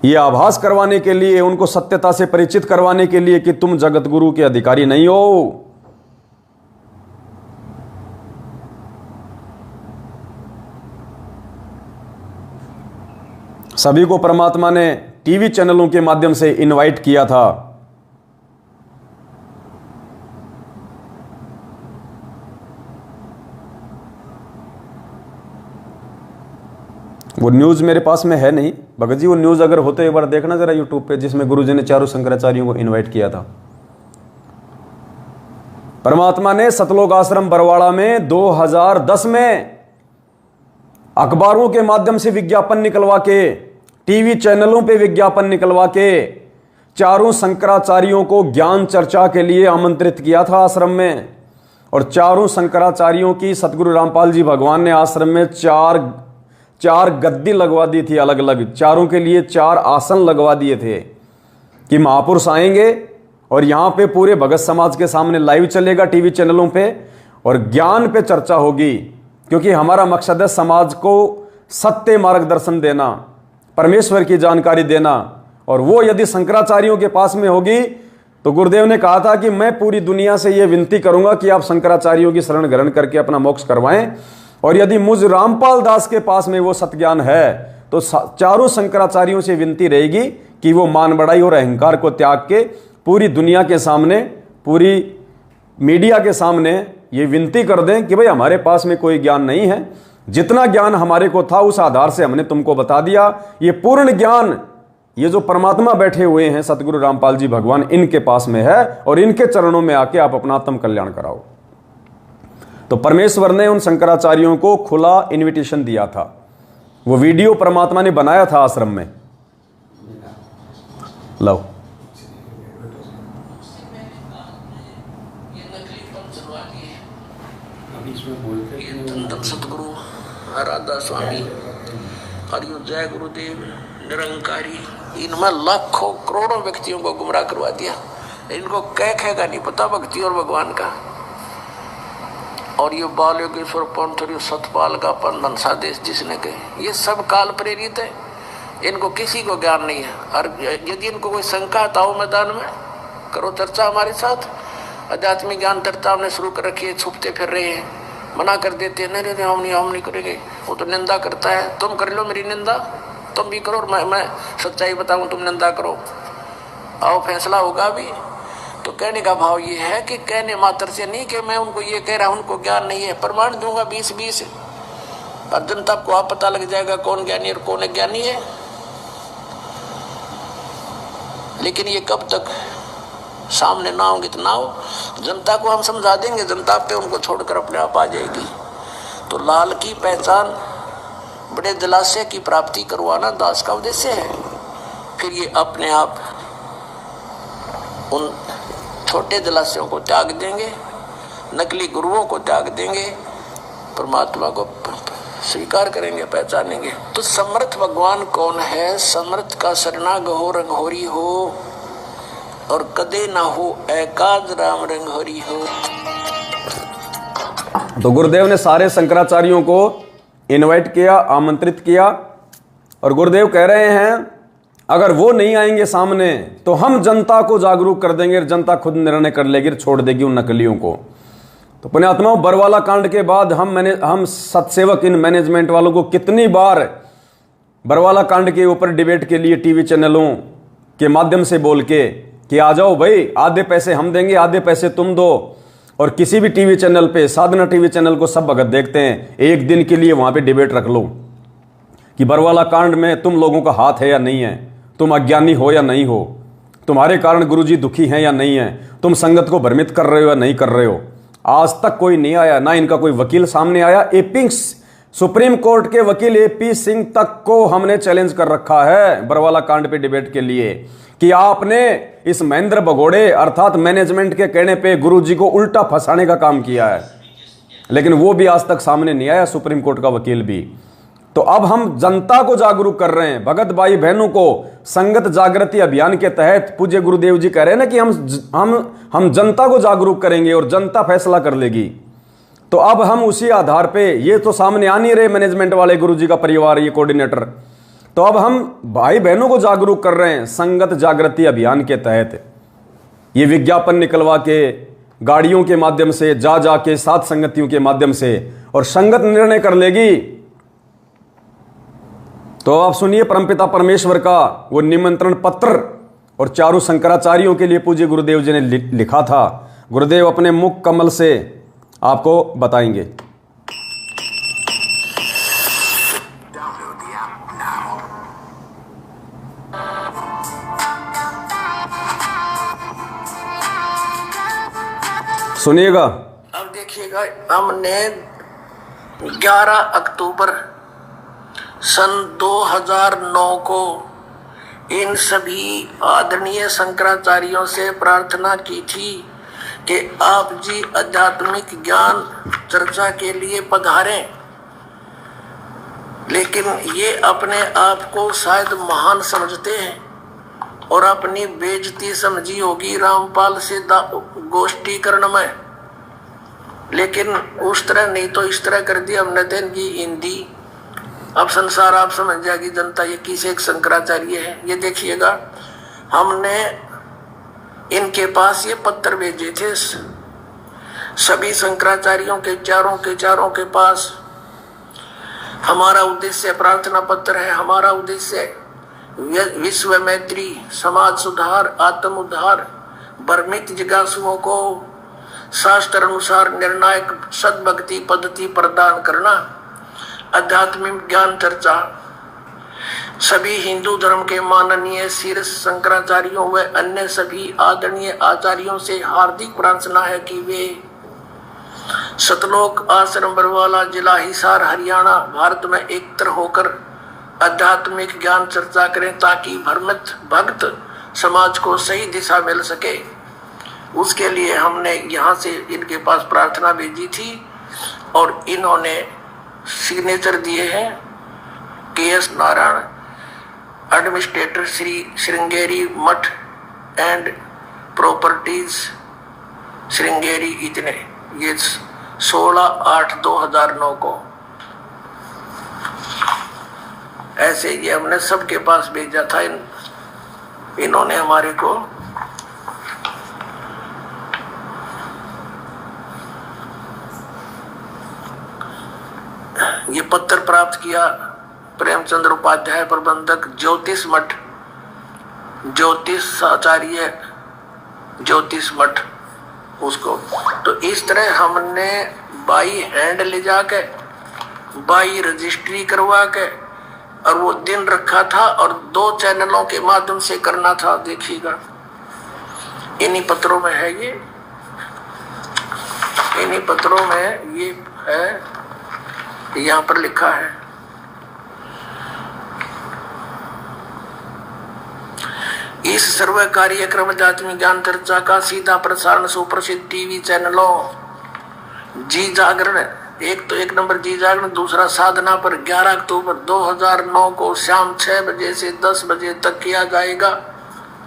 यह आभास करवाने के लिए, उनको सत्यता से परिचित करवाने के लिए कि तुम जगत गुरु के अधिकारी नहीं हो। सभी को परमात्मा ने टीवी चैनलों के माध्यम से इनवाइट किया था। वो न्यूज़ मेरे पास में है नहीं भगत जी, वो न्यूज़ अगर होते एक बार देखना जरा यूट्यूब पे, जिसमें गुरुजी ने चारों शंकराचार्यों को इनवाइट किया था। परमात्मा ने सतलोक आश्रम बरवाड़ा में 2010 में अखबारों के माध्यम से विज्ञापन निकलवा के, टीवी चैनलों पे विज्ञापन निकलवा के चारों शंकराचार्यों को ज्ञान चर्चा के लिए आमंत्रित किया था आश्रम में। और चारों शंकराचार्यों की सतगुरु रामपाल जी भगवान ने आश्रम में चार गद्दी लगवा दी थी, अलग अलग चारों के लिए 4 आसन लगवा दिए थे कि महापुरुष आएंगे और यहाँ पे पूरे भगत समाज के सामने लाइव चलेगा टीवी चैनलों पे, और ज्ञान पे चर्चा होगी, क्योंकि हमारा मकसद है समाज को सत्य मार्गदर्शन देना, परमेश्वर की जानकारी देना। और वो यदि शंकराचार्यों के पास में होगी तो गुरुदेव ने कहा था कि मैं पूरी दुनिया से ये विनती करूंगा कि आप शंकराचार्यों की शरण ग्रहण करके अपना मोक्ष करवाएं। और यदि मुझ रामपाल दास के पास में वो सत्ज्ञान है तो चारों शंकराचार्यों से विनती रहेगी कि वो मान बढ़ाई और अहंकार को त्याग के पूरी दुनिया के सामने, पूरी मीडिया के सामने ये विनती कर दें कि भाई हमारे पास में कोई ज्ञान नहीं है, जितना ज्ञान हमारे को था उस आधार से हमने तुमको बता दिया। ये पूर्ण ज्ञान ये जो परमात्मा बैठे हुए हैं सतगुरु रामपाल जी भगवान, इनके पास में है, और इनके चरणों में आके आप अपना आत्म कल्याण कराओ। तो परमेश्वर ने उन शंकराचार्यों को खुला इनविटेशन दिया था। वो वीडियो परमात्मा ने बनाया था आश्रम में। लो सतगुरु राधा स्वामी हरिओम जय गुरुदेव निरंकारी, इनमें लाखों करोड़ों व्यक्तियों को गुमराह करवा दिया। इनको कह का नहीं पता भक्ति और भगवान का। और ये बाल योगेश्वर पंथ और सतपाल का पंथन सादेश जिसने कहे, ये सब काल प्रेरित है, इनको किसी को ज्ञान नहीं है। और यदि इनको कोई शंका आओ मैदान में करो चर्चा हमारे साथ। आध्यात्मिक ज्ञान चर्चा हमने शुरू कर रखी है, छुपते फिर रहे हैं, मना कर देते हैं, नहीं हम नहीं करेंगे, वो तो निंदा करता है। तुम कर लो मेरी निंदा, तुम भी करो, और मैं सच्चाई बताऊं, तुम निंदा करो, आओ फैसला होगा भी। तो कहने का भाव ये है कि कहने मात्र से नहीं कि मैं उनको ये कह रहा हूं उनको ज्ञान नहीं है, प्रमाण दूंगा 20-20, और जनता को आप पता लग जाएगा कौन ज्ञानी और कौन अज्ञानी है। लेकिन ये कब तक सामने ना होंगे तो ना हो, जनता को हम समझा देंगे, जनता पे उनको छोड़कर अपने आप आ जाएगी। तो लाल की पहचान, बड़े जलाशय की प्राप्ति करवाना दास का उद्देश्य है। फिर ये अपने आप उन छोटे जलाशयों को त्याग देंगे, नकली गुरुओं को त्याग देंगे, परमात्मा को स्वीकार करेंगे, पहचानेंगे। तो समर्थ भगवान कौन है? समर्थ का शरणागत हो रंगहोरी हो, और कदे ना हो एकाद राम रंगहोरी हो। तो गुरुदेव ने सारे शंकराचार्यों को इनवाइट किया, आमंत्रित किया, और गुरुदेव कह रहे हैं अगर वो नहीं आएंगे सामने तो हम जनता को जागरूक कर देंगे, जनता खुद निर्णय कर लेगी, छोड़ देगी उन नकलियों को। तो पुण्यात्माओं, बरवाला कांड के बाद हम सत्सेवक इन मैनेजमेंट वालों को कितनी बार बरवाला कांड के ऊपर डिबेट के लिए टीवी चैनलों के माध्यम से बोल के कि आ जाओ भाई, आधे पैसे हम देंगे, आधे पैसे तुम दो। और किसी भी टीवी चैनल पे, साधना टीवी चैनल को सब भगत देखते हैं, एक दिन के लिए वहां पे डिबेट रख लो कि बरवाला कांड में तुम लोगों का हाथ है या नहीं है, तुम अज्ञानी हो या नहीं हो, तुम्हारे कारण गुरुजी दुखी हैं या नहीं है, तुम संगत को भ्रमित कर रहे हो या नहीं कर रहे हो। आज तक कोई नहीं आया, ना इनका कोई वकील सामने आया। एपी सुप्रीम कोर्ट के वकील एपी सिंह तक को हमने चैलेंज कर रखा है बरवाला कांड पे डिबेट के लिए कि आपने इस महेंद्र भगोड़े अर्थात मैनेजमेंट के कहने पे गुरुजी को उल्टा फंसाने का काम किया है, लेकिन वो भी आज तक सामने नहीं आया, सुप्रीम कोर्ट का वकील भी। तो अब हम जनता को जागरूक कर रहे हैं, भगत भाई बहनों को संगत जागृति अभियान के तहत पूज्य गुरुदेव जी कह रहे हैं ना कि हम जनता को जागरूक करेंगे और जनता फैसला कर लेगी। तो अब हम उसी आधार पे, ये तो सामने आ नहीं रहे मैनेजमेंट वाले गुरुजी का परिवार, ये कोऑर्डिनेटर, तो अब हम भाई बहनों को जागरूक कर रहे हैं संगत जागृति अभियान के तहत। ये विज्ञापन निकलवा के, गाड़ियों के माध्यम से, जा के साथ संगतियों के माध्यम से, और संगत निर्णय कर लेगी। तो आप सुनिए परमपिता परमेश्वर का वो निमंत्रण पत्र, और चारों शंकराचार्यों के लिए पूज्य गुरुदेव जी ने लिखा था। गुरुदेव अपने मुख कमल से आपको बताएंगे। सुनिएगा। अब देखिएगा, हमने 11 अक्टूबर सन 2009 को इन सभी आदरणीय शंकराचार्यों से प्रार्थना की थी कि आप जी आध्यात्मिक ज्ञान चर्चा के लिए पधारें, लेकिन ये अपने आप को शायद महान समझते हैं, और अपनी बेइज्जती समझी होगी रामपाल से गोष्ठीकरण में, लेकिन उस तरह नहीं तो इस तरह कर दिया हमने तो इनकी हिंदी। अब संसार आप समझ जाएगी जनता ये किसे एक शंकराचार्य है। ये देखिएगा, हमने इनके पास ये पत्र भेजे थे सभी शंकराचार्यों के चारों के पास। हमारा उद्देश्य प्रार्थना पत्र है, हमारा उद्देश्य विश्व मैत्री, समाज सुधार, आत्म उद्धार, भ्रमित जिज्ञासुओं को शास्त्र अनुसार निर्णायक सद्भक्ति पद्धति प्रदान करना, आध्यात्मिक ज्ञान चर्चा। सभी हिंदू धर्म के माननीय शीर्ष शंकराचार्यों व अन्य सभी आदरणीय आचार्यों से हार्दिक प्रार्थना है कि वे सतलोक आश्रम बरवाला, जिला हिसार, हरियाणा, भारत में एकत्र होकर आध्यात्मिक ज्ञान चर्चा करें ताकि भ्रमित भक्त समाज को सही दिशा मिल सके। उसके लिए हमने यहाँ से इनके पास प्रार्थना भेजी थी और इन्होंने सिग्नेचर दिए हैं KS नारायण, एडमिनिस्ट्रेटर श्री श्रृंगेरी मठ एंड प्रॉपर्टीज श्रृंगेरी, इतने। ये 16/8/2009 को ऐसे ये हमने सबके पास भेजा था। इन्होंने हमारे को ये पत्र प्राप्त किया। प्रेमचंद्र उपाध्याय, प्रबंधक ज्योतिष मठ, ज्योतिष आचार्य, ज्योतिष मठ उसको। तो इस तरह हमने बाई हैंड ले जाके, बाई रजिस्ट्री करवा के, और वो दिन रखा था और 2 चैनलों के माध्यम से करना था। देखिएगा इन्हीं पत्रों में है, ये इन्हीं पत्रों में ये है, यहाँ पर लिखा है। इस सर्व कार्यक्रम आध्यात्मिक ज्ञान चर्चा का सीधा प्रसारण सुप्रसिद्ध टीवी चैनलों जी जागरण, एक नंबर जी जागरण, दूसरा साधना पर 11 अक्टूबर 2009 को शाम 6 बजे से 10 बजे तक किया जाएगा।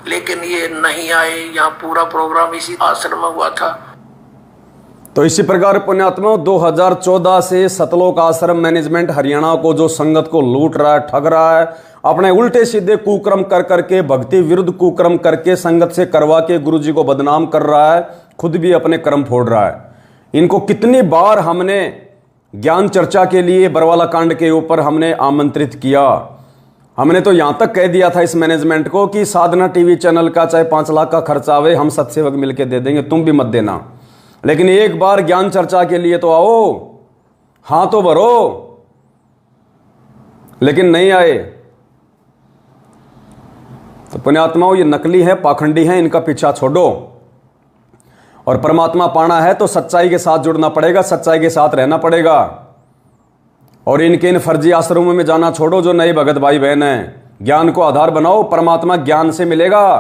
लेकिन ये नहीं आए, यहाँ पूरा प्रोग्राम इसी आश्रम में हुआ था। तो इसी प्रकार पुण्यात्मा 2014 से सतलोक आश्रम मैनेजमेंट हरियाणा को जो संगत को लूट रहा है, ठग रहा है, अपने उल्टे सीधे कुक्रम कर करके, भक्ति विरुद्ध कुक्रम करके संगत से करवा के गुरुजी को बदनाम कर रहा है, खुद भी अपने कर्म फोड़ रहा है। इनको कितनी बार हमने ज्ञान चर्चा के लिए बरवाला कांड के ऊपर हमने आमंत्रित किया। हमने तो यहां तक कह दिया था इस मैनेजमेंट को कि साधना टीवी चैनल का चाहे 5 लाख का खर्चा आवे, हम सत्सेवक मिलकर दे देंगे, तुम भी मत देना, लेकिन एक बार ज्ञान चर्चा के लिए तो आओ, हां तो भरो। लेकिन नहीं आए। तो पुण्यात्माओं, ये नकली है, पाखंडी है, इनका पीछा छोड़ो। और परमात्मा पाना है तो सच्चाई के साथ जुड़ना पड़ेगा, सच्चाई के साथ रहना पड़ेगा। और इनके इन फर्जी आश्रमों में जाना छोड़ो जो नए भगत भाई बहन हैं। ज्ञान को आधार बनाओ, परमात्मा ज्ञान से मिलेगा,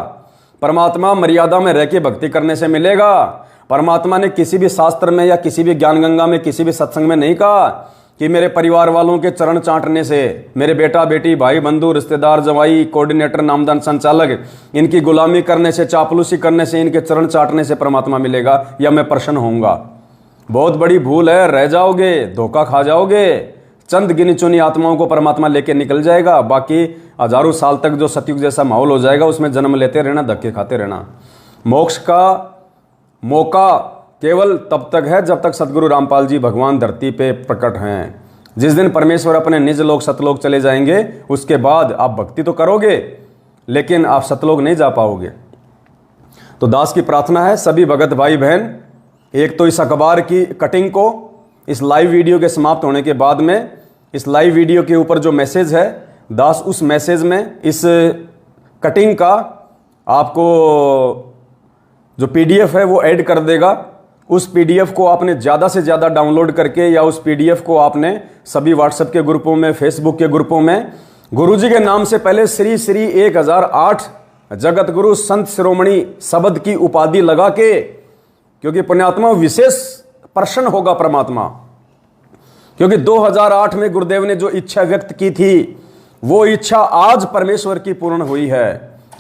परमात्मा मर्यादा में रह के भक्ति करने से मिलेगा। परमात्मा ने किसी भी शास्त्र में या किसी भी ज्ञान गंगा में, किसी भी सत्संग में नहीं कहा कि मेरे परिवार वालों के चरण चाटने से, मेरे बेटा बेटी भाई बंधु रिश्तेदार जवाई कोऑर्डिनेटर नामदान संचालक, इनकी गुलामी करने से, चापलूसी करने से, इनके चरण चाटने से परमात्मा मिलेगा या मैं प्रसन्न होऊंगा। बहुत बड़ी भूल है, रह जाओगे, धोखा खा जाओगे। चंद गिनी चुनी आत्माओं को परमात्मा लेके निकल जाएगा, बाकी हजारों साल तक जो सतयुग जैसा माहौल हो जाएगा उसमें जन्म लेते रहना, धक्के खाते रहना। मोक्ष का मौका केवल तब तक है जब तक सदगुरु रामपाल जी भगवान धरती पे प्रकट हैं। जिस दिन परमेश्वर अपने निज लोक सतलोक चले जाएंगे, उसके बाद आप भक्ति तो करोगे लेकिन आप सतलोक नहीं जा पाओगे। तो दास की प्रार्थना है सभी भगत भाई बहन, एक तो इस अखबार की कटिंग को इस लाइव वीडियो के समाप्त होने के बाद में, इस लाइव वीडियो के ऊपर जो मैसेज है, दास उस मैसेज में इस कटिंग का आपको जो PDF है वो ऐड कर देगा। उस PDF को आपने ज़्यादा से ज़्यादा डाउनलोड करके या उस PDF को आपने सभी व्हाट्सएप के ग्रुपों में, फेसबुक के ग्रुपों में गुरुजी के नाम से पहले श्री श्री 1008 जगत गुरु संत शिरोमणि शब्द की उपाधि लगा के, क्योंकि पुण्यात्मा विशेष प्रसन्न होगा परमात्मा। क्योंकि 2008 में गुरुदेव ने जो इच्छा व्यक्त की थी वो इच्छा आज परमेश्वर की पूर्ण हुई है।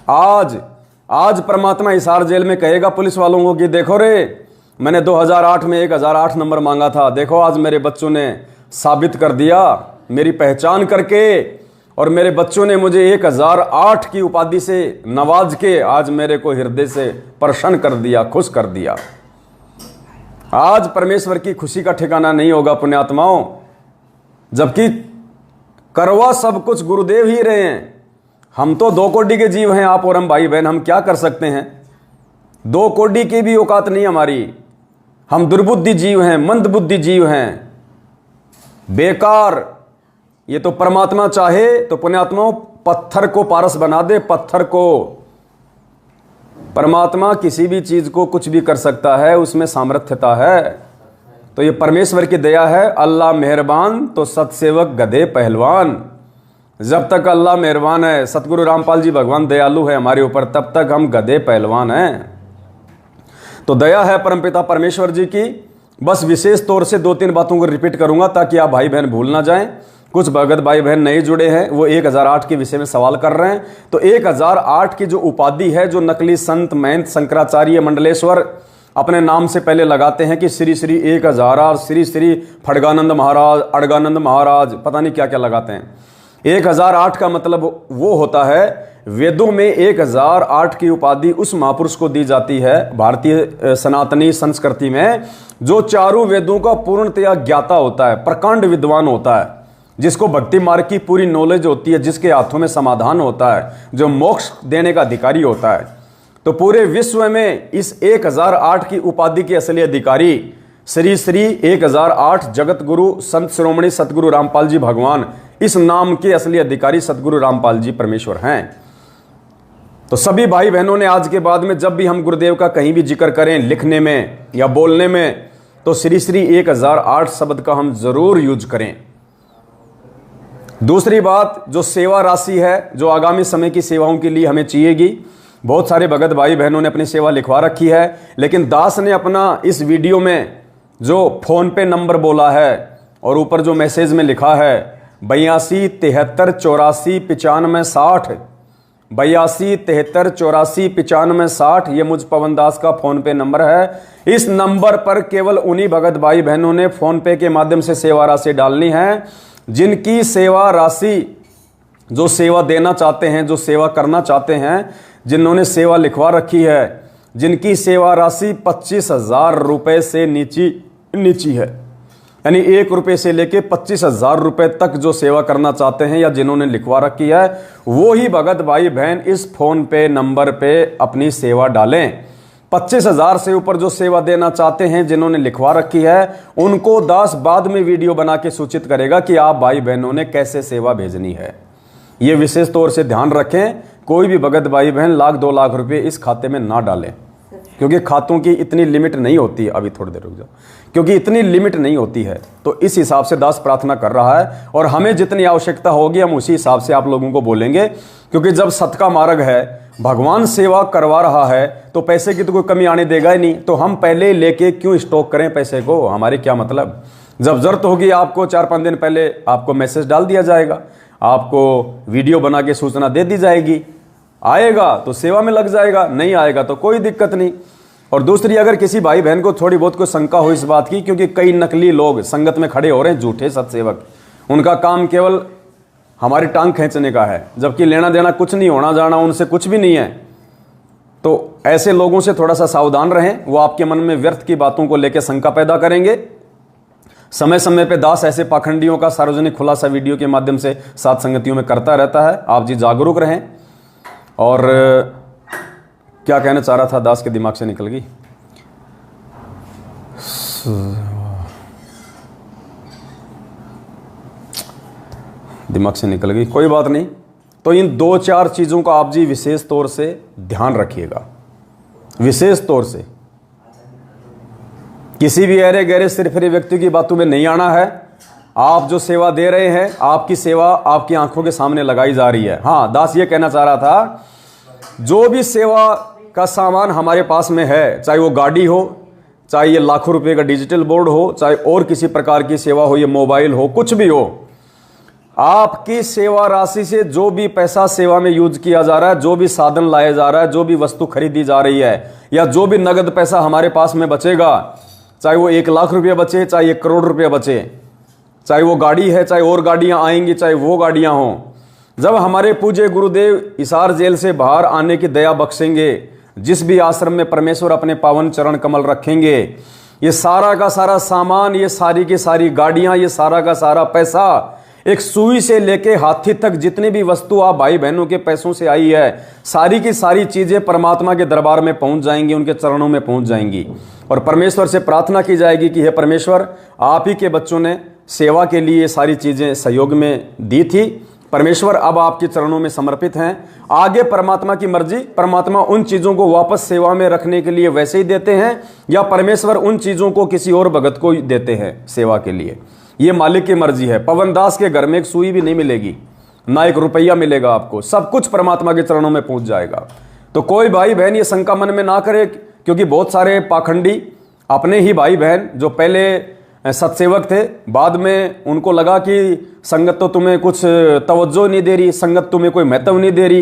आज परमात्मा हिसार जेल में कहेगा पुलिस वालों को कि देखो रे, मैंने 2008 में 1008 नंबर मांगा था, देखो आज मेरे बच्चों ने साबित कर दिया मेरी पहचान करके, और मेरे बच्चों ने मुझे 1008 की उपाधि से नवाज के आज मेरे को हृदय से प्रसन्न कर दिया, खुश कर दिया। आज परमेश्वर की खुशी का ठिकाना नहीं होगा पुण्यात्माओं, जबकि करवा सब कुछ गुरुदेव ही रहे हैं। हम तो 2 कोटि के जीव हैं, आप और हम भाई बहन, हम क्या कर सकते हैं? 2 कोटि की भी औकात नहीं हमारी। हम दुर्बुद्धि जीव हैं, मंदबुद्धि जीव हैं, बेकार। ये तो परमात्मा चाहे तो पुण्यात्माओं पत्थर को पारस बना दे, पत्थर को। परमात्मा किसी भी चीज को कुछ भी कर सकता है, उसमें सामर्थ्यता है। तो ये परमेश्वर की दया है। अल्लाह मेहरबान तो सतसेवक गधे पहलवान। जब तक अल्लाह मेहरबान है, सतगुरु रामपाल जी भगवान दयालु है हमारे ऊपर, तब तक हम गधे पहलवान हैं। तो दया है परमपिता परमेश्वर जी की। बस विशेष तौर से 2-3 बातों को रिपीट करूंगा ताकि आप भाई बहन भूल ना जाएं। कुछ भगत भाई बहन नए जुड़े हैं, वो 1008 के विषय में सवाल कर रहे हैं। तो 1008 की जो उपाधि है, जो नकली संत महंत शंकराचार्य मंडलेश्वर अपने नाम से पहले लगाते हैं कि श्री श्री 1008, श्री श्री फड़गानंद महाराज, अड़गानंद महाराज, पता नहीं क्या क्या लगाते हैं। 1008 का मतलब वो होता है, वेदों में 1008 की उपाधि उस महापुरुष को दी जाती है भारतीय सनातनी संस्कृति में, जो चारों वेदों का पूर्णतया ज्ञाता होता है, प्रकांड विद्वान होता है, जिसको भक्ति मार्ग की पूरी नॉलेज होती है, जिसके हाथों में समाधान होता है, जो मोक्ष देने का अधिकारी होता है। तो पूरे विश्व में इस 1008 की उपाधि के असली अधिकारी श्री श्री 1008 जगत गुरु संत शिरोमणि सतगुरु रामपाल जी भगवान, इस नाम के असली अधिकारी सतगुरु रामपाल जी परमेश्वर हैं। तो सभी भाई बहनों ने आज के बाद में जब भी हम गुरुदेव का कहीं भी जिक्र करें, लिखने में या बोलने में, तो श्री श्री 1008 शब्द का हम जरूर यूज करें। दूसरी बात, जो सेवा राशि है, जो आगामी समय की सेवाओं के लिए हमें चाहिएगी, बहुत सारे भगत भाई बहनों ने अपनी सेवा लिखवा रखी है, लेकिन दास ने अपना इस वीडियो में जो फोन पे नंबर बोला है और ऊपर जो मैसेज में लिखा है 82 73 84 95 60, 82 73 84 95 60, ये मुझ पवन दास का फोन पे नंबर है। इस नंबर पर केवल उन्हीं भगत भाई बहनों ने फोन पे के माध्यम से सेवा राशि डालनी है, जिनकी सेवा राशि, जो सेवा देना चाहते हैं, जो सेवा करना चाहते हैं, जिन्होंने सेवा लिखवा रखी है, जिनकी सेवा राशि 25,000 रुपए से नीची है, यानी 1 रुपये से लेके 25,000 रुपए तक जो सेवा करना चाहते हैं या जिन्होंने लिखवा रखी है, वो ही भगत भाई बहन इस फोन पे नंबर पे अपनी सेवा डालें। 25,000 से ऊपर जो सेवा देना चाहते हैं, जिन्होंने लिखवा रखी है, उनको दास बाद में वीडियो बना के सूचित करेगा कि आप भाई बहनों ने कैसे सेवा भेजनी है। ये विशेष तौर से ध्यान रखें, कोई भी भगत भाई बहन 1-2 लाख रुपए इस खाते में ना डालें, क्योंकि खातों की इतनी लिमिट नहीं होती है। अभी थोड़ी देर रुक जाओ, क्योंकि इतनी लिमिट नहीं होती है। तो इस हिसाब से दास प्रार्थना कर रहा है, और हमें जितनी आवश्यकता होगी हम उसी हिसाब से आप लोगों को बोलेंगे, क्योंकि जब सत का मार्ग है, भगवान सेवा करवा रहा है, तो पैसे की तो कोई कमी आने देगा ही नहीं। तो हम पहले लेके क्यों स्टॉक करें पैसे को, हमारे क्या मतलब। जब जरूरत होगी आपको 4-5 दिन पहले आपको मैसेज डाल दिया जाएगा, आपको वीडियो बना के सूचना दे दी जाएगी, आएगा तो सेवा में लग जाएगा, नहीं आएगा तो कोई दिक्कत नहीं। और दूसरी, अगर किसी भाई बहन को थोड़ी बहुत कोई शंका हो इस बात की, क्योंकि कई नकली लोग संगत में खड़े हो रहे हैं, झूठे सत्सेवक, उनका काम केवल हमारी टांग खींचने का है, जबकि लेना देना कुछ नहीं, होना जाना उनसे कुछ भी नहीं है। तो ऐसे लोगों से थोड़ा सा सावधान रहें, वो आपके मन में व्यर्थ की बातों को लेकर शंका पैदा करेंगे। समय समय पे दास ऐसे पाखंडियों का सार्वजनिक खुलासा वीडियो के माध्यम से साथ संगतियों में करता रहता है। आप जी जागरूक रहें। और क्या कहना चाह रहा था, दास के दिमाग से निकल गई। दिमाग से निकल गई, कोई बात नहीं। तो इन 2-4 चीजों का आप जी विशेष तौर से ध्यान रखिएगा, विशेष तौर से। किसी भी अरे गहरे सिरफिरे व्यक्ति की बातों में नहीं आना है। आप जो सेवा दे रहे हैं, आपकी सेवा आपकी आंखों के सामने लगाई जा रही है। हाँ, दास ये कहना चाह रहा था, जो भी सेवा का सामान हमारे पास में है, चाहे वो गाड़ी हो, चाहे ये लाखों रुपए का डिजिटल बोर्ड हो, चाहे और किसी प्रकार की सेवा हो, ये मोबाइल हो, कुछ भी हो, आपकी सेवा राशि से जो भी पैसा सेवा में यूज किया जा रहा है, जो भी साधन लाया जा रहा है, जो भी वस्तु खरीदी जा रही है, या जो भी नगद पैसा हमारे पास में बचेगा, चाहे वो 1 लाख रुपया बचे, चाहे 1 करोड़ रुपया बचे, चाहे वो गाड़ी है, चाहे और गाड़ियां आएंगी, चाहे वो गाड़ियां हों, जब हमारे पूज्य गुरुदेव हिसार जेल से बाहर आने की दया बख्शेंगे, जिस भी आश्रम में परमेश्वर अपने पावन चरण कमल रखेंगे, ये सारा का सारा सामान, ये सारी की सारी गाड़ियां, ये सारा का सारा पैसा, एक सुई से लेके हाथी तक जितनी भी वस्तु आप भाई बहनों के पैसों से आई है, सारी की सारी चीजें परमात्मा के दरबार में पहुंच जाएंगी, उनके चरणों में पहुंच जाएंगी। और परमेश्वर से प्रार्थना की जाएगी कि हे परमेश्वर, आप ही के बच्चों ने सेवा के लिए सारी चीजें सहयोग में दी थी, परमेश्वर अब आपके चरणों में समर्पित हैं। आगे परमात्मा की मर्जी, परमात्मा उन चीजों को वापस सेवा में रखने के लिए वैसे ही देते हैं, या परमेश्वर उन चीजों को किसी और भगत को देते हैं सेवा के लिए, ये मालिक की मर्जी है। पवन दास के घर में एक सुई भी नहीं मिलेगी, ना 1 रुपया मिलेगा आपको, सब कुछ परमात्मा के चरणों में पहुंच जाएगा। तो कोई भाई बहन ये शंका मन में ना करे, क्योंकि बहुत सारे पाखंडी अपने ही भाई बहन जो पहले सत्सेवक थे, बाद में उनको लगा कि संगत तो तुम्हें कुछ तवज्जो नहीं दे रही, संगत तुम्हें कोई महत्व नहीं दे रही,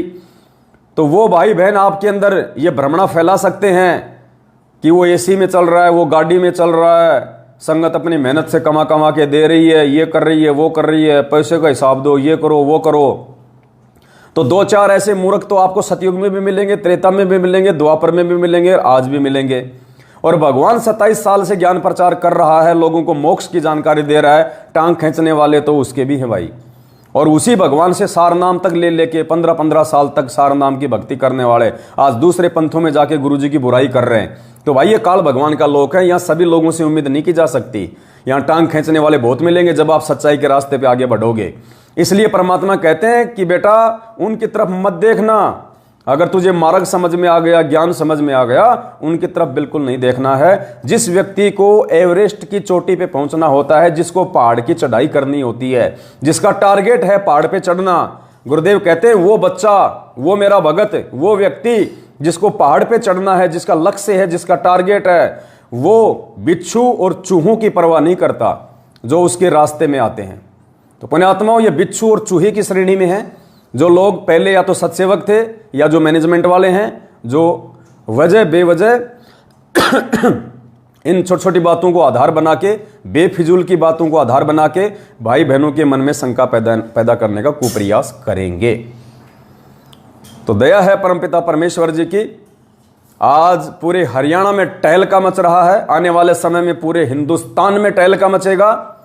तो वो भाई बहन आपके अंदर ये भ्रमणा फैला सकते हैं कि वो एसी में चल रहा है, वो गाड़ी में चल रहा है, संगत अपनी मेहनत से कमा कमा के दे रही है, ये कर रही है, वो कर रही है, पैसे का हिसाब दो, ये करो वो करो। तो 2-4 ऐसे मूर्ख तो आपको सतयुग में भी मिलेंगे, त्रेता में भी मिलेंगे, द्वापर में भी मिलेंगे, आज भी मिलेंगे। और भगवान 27 साल से ज्ञान प्रचार कर रहा है, लोगों को मोक्ष की जानकारी दे रहा है, टांग खींचने वाले तो उसके भी हैं भाई। और उसी भगवान से सार नाम तक ले लेके 15-15 साल तक सार नाम की भक्ति करने वाले आज दूसरे पंथों में जाके गुरुजी की बुराई कर रहे हैं। तो भाई ये काल भगवान का लोक है, यहाँ सभी लोगों से उम्मीद नहीं की जा सकती। यहाँ टांग खींचने वाले बहुत मिलेंगे जब आप सच्चाई के रास्ते पे आगे बढ़ोगे। इसलिए परमात्मा कहते हैं कि बेटा उनकी तरफ मत देखना, अगर तुझे मार्ग समझ में आ गया, ज्ञान समझ में आ गया, उनकी तरफ बिल्कुल नहीं देखना है। जिस व्यक्ति को एवरेस्ट की चोटी पे पहुंचना होता है, जिसको पहाड़ की चढ़ाई करनी होती है, जिसका टारगेट है पहाड़ पे चढ़ना, गुरुदेव कहते हैं वो बच्चा, वो मेरा भगत, वो व्यक्ति जिसको पहाड़ पे चढ़ना है, जिसका लक्ष्य है, जिसका टारगेट है, वो बिच्छू और चूहों की परवाह नहीं करता जो उसके रास्ते में आते हैं। तो पुण्यात्माओं, ये बिच्छू और चूहे की श्रेणी में है। जो लोग पहले या तो सत्सेवक थे या जो मैनेजमेंट वाले हैं, जो वजह बेवजह इन छोटी छोटी बातों को आधार बना के, बेफिजूल की बातों को आधार बना के भाई बहनों के मन में शंका पैदा करने का कुप्रयास करेंगे। तो दया है परमपिता परमेश्वर जी की, आज पूरे हरियाणा में टहलका मच रहा है, आने वाले समय में पूरे हिंदुस्तान में टहलका मचेगा।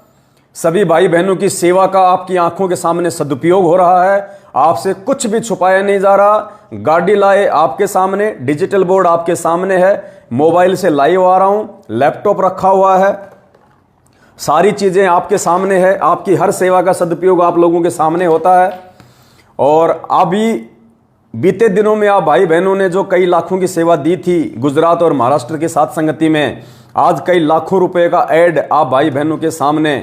सभी भाई बहनों की सेवा का आपकी आंखों के सामने सदुपयोग हो रहा है, आपसे कुछ भी छुपाया नहीं जा रहा। गाड़ी लाए आपके सामने, डिजिटल बोर्ड आपके सामने है, मोबाइल से लाइव आ रहा हूं, लैपटॉप रखा हुआ है, सारी चीजें आपके सामने है। आपकी हर सेवा का सदुपयोग आप लोगों के सामने होता है। और अभी बीते दिनों में आप भाई बहनों ने जो कई लाखों की सेवा दी थी गुजरात और महाराष्ट्र की साथ संगति में, आज कई लाखों रुपए का एड आप भाई बहनों के सामने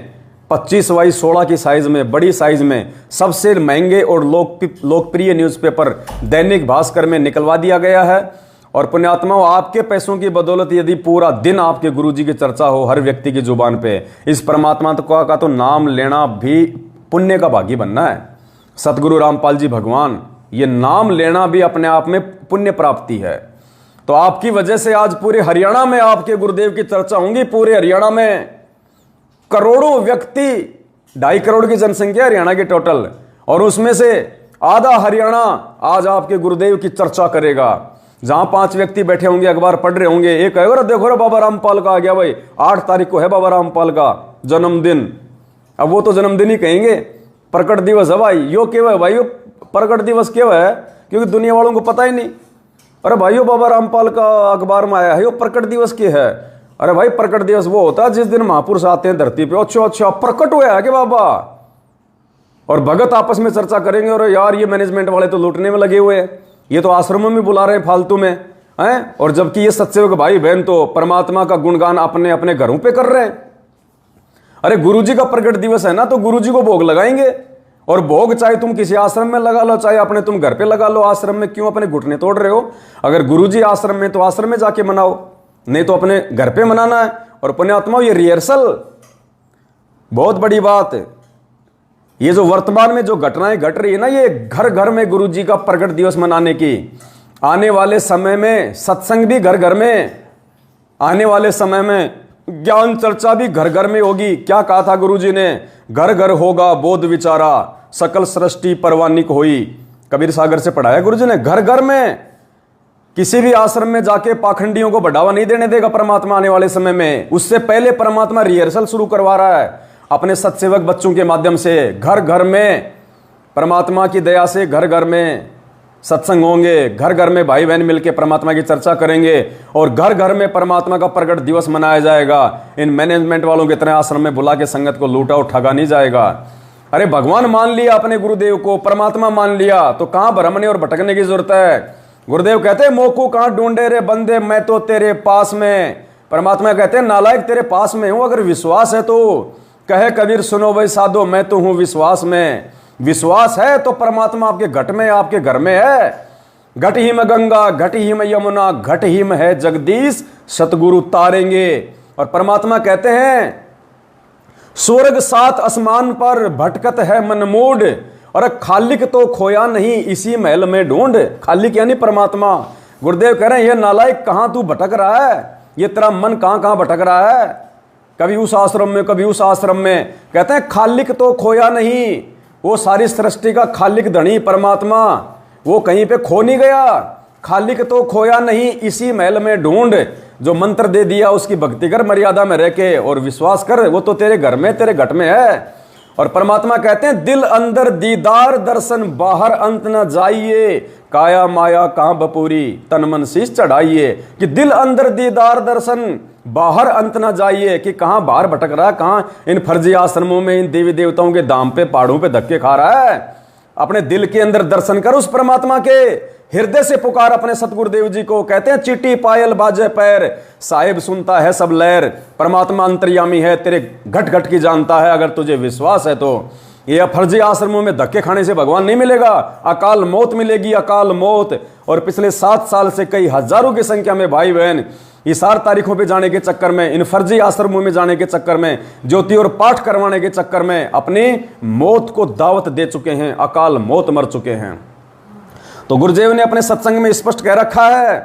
25x16 की साइज में, बड़ी साइज में, सबसे महंगे और लोकप्रिय न्यूज़पेपर दैनिक भास्कर में निकलवा दिया गया है। और पुण्यात्माओं, आपके पैसों की बदौलत यदि पूरा दिन आपके गुरुजी की चर्चा हो हर व्यक्ति की जुबान पे, इस परमात्मा का तो नाम लेना भी पुण्य का भागी बनना है। सतगुरु रामपाल जी भगवान, ये नाम लेना भी अपने आप में पुण्य प्राप्ति है। तो आपकी वजह से आज पूरे हरियाणा में आपके गुरुदेव की चर्चा होंगी। पूरे हरियाणा में करोड़ों व्यक्ति, 2.5 करोड़ की जनसंख्या हरियाणा की टोटल, और उसमें से आधा हरियाणा आज आपके गुरुदेव की चर्चा करेगा। जहां 5 व्यक्ति बैठे होंगे, अखबार पढ़ रहे होंगे, एक कहेगा देखो रे बाबा रामपाल का आ गया भाई, 8 तारीख को है बाबा रामपाल का जन्मदिन। अब वो तो जन्मदिन ही कहेंगे, प्रकट दिवस है भाई। यो क्यों है भाई, यो प्रकट दिवस क्यों है? क्योंकि दुनिया वालों को पता ही नहीं। अरे भाइयों, बाबा रामपाल का अखबार में आया है, यो प्रकट दिवस क्या है? अरे भाई, प्रकट दिवस वो होता है जिस दिन महापुरुष आते हैं धरती पे। अच्छा प्रकट हुआ है कि बाबा? और भगत आपस में चर्चा करेंगे, और यार ये मैनेजमेंट वाले तो लूटने में लगे हुए हैं, ये तो आश्रमों में बुला रहे हैं फालतू में हैं। और जबकि ये सत्सेवक भाई बहन तो परमात्मा का गुणगान अपने अपने घरों पे कर रहे हैं। अरे गुरुजी का प्रकट दिवस है ना, तो गुरुजी को भोग लगाएंगे। और भोग चाहे तुम किसी आश्रम में लगा लो, चाहे अपने तुम घर पे लगा लो। आश्रम में क्यों अपने घुटने तोड़ रहे हो? अगर गुरुजी आश्रम में, तो आश्रम में जाके मनाओ, नहीं तो अपने घर पे मनाना है। और पुण्यात्माओं, ये रिहर्सल बहुत बड़ी बात है। ये जो वर्तमान में जो घटनाएं घट रही है ना, ये घर घर में गुरु जी का प्रकट दिवस मनाने की, आने वाले समय में सत्संग भी घर घर में, आने वाले समय में ज्ञान चर्चा भी घर घर में होगी। क्या कहा था गुरु जी ने? घर घर होगा बोध विचारा, सकल सृष्टि परवानिक होई। कबीर सागर से पढ़ाया गुरु जी ने। घर घर में, किसी भी आश्रम में जाके पाखंडियों को बढ़ावा नहीं देने देगा परमात्मा आने वाले समय में। उससे पहले परमात्मा रिहर्सल शुरू करवा रहा है अपने सत्सेवक बच्चों के माध्यम से। घर घर में परमात्मा की दया से घर घर में सत्संग होंगे, घर घर में भाई बहन मिलकर परमात्मा की चर्चा करेंगे और घर घर में परमात्मा का प्रकट दिवस मनाया जाएगा। इन मैनेजमेंट वालों की तरह आश्रम में बुला के संगत को लूटा और ठगा नहीं जाएगा। अरे भगवान मान लिया अपने गुरुदेव को, परमात्मा मान लिया, तो कहां भ्रमने और भटकने की जरूरत है? गुरुदेव कहते हैं मोको कहां ढूंढे रे बंदे, मैं तो तेरे पास में। परमात्मा कहते हैं नालायक तेरे पास में हूं, अगर विश्वास है तो कहे कबीर सुनो भाई साधो, मैं तो हूं विश्वास में। विश्वास है तो परमात्मा आपके घट में, आपके घर में है। घट ही में गंगा, घट ही में यमुना, घट ही में है जगदीश, सतगुरु तारेंगे। और परमात्मा कहते हैं स्वर्ग सात आसमान पर भटकत है मनमूड, और खालिक तो खोया नहीं इसी महल में ढूंढ। खालिक यानी परमात्मा। गुरुदेव कह रहे हैं ये नालायक कहां तू भटक रहा है, ये तेरा मन कहां कहां भटक रहा है, कभी उस आश्रम में कभी उस आश्रम में। कहते हैं खालिक तो खोया नहीं, वो सारी सृष्टि का खालिक धनी परमात्मा, वो कहीं पे खो नहीं गया। खालिक तो खोया नहीं इसी महल में ढूंढ। जो मंत्र दे दिया उसकी भक्ति कर मर्यादा में रह के और विश्वास कर, वो तो तेरे घर में, तेरे घट में है। और परमात्मा कहते हैं दिल अंदर दीदार दर्शन, बाहर अंत न जाइए, काया माया कहां बपूरी, तन मन शीश चढ़ाइए। कि दिल अंदर दीदार दर्शन, बाहर अंत ना जाइए, कि कहां बाहर भटक रहा है, कहां इन फर्जी आश्रमों में, इन देवी देवताओं के दाम पे, पहाड़ों पे धक्के खा रहा है। अपने दिल के अंदर दर्शन कर उस परमात्मा के, हृदय से पुकार अपने सतगुरुदेव जी को। कहते हैं चिट्टी पायल बाजे पैर, साहिब सुनता है सब लहर। परमात्मा अंतर्यामी है, तेरे घट घट की जानता है, अगर तुझे विश्वास है तो। ये फर्जी आश्रमों में धक्के खाने से भगवान नहीं मिलेगा, अकाल मौत मिलेगी, अकाल मौत। और पिछले 7 साल से कई हजारों की संख्या में भाई बहन इस 4 तारीखों पे जाने के चक्कर में, इन फर्जी आश्रमों में जाने के चक्कर में, ज्योति और पाठ करवाने के चक्कर में अपनी मौत को दावत दे चुके हैं, अकाल मौत मर चुके हैं। तो गुरुदेव ने अपने सत्संग में स्पष्ट कह रखा है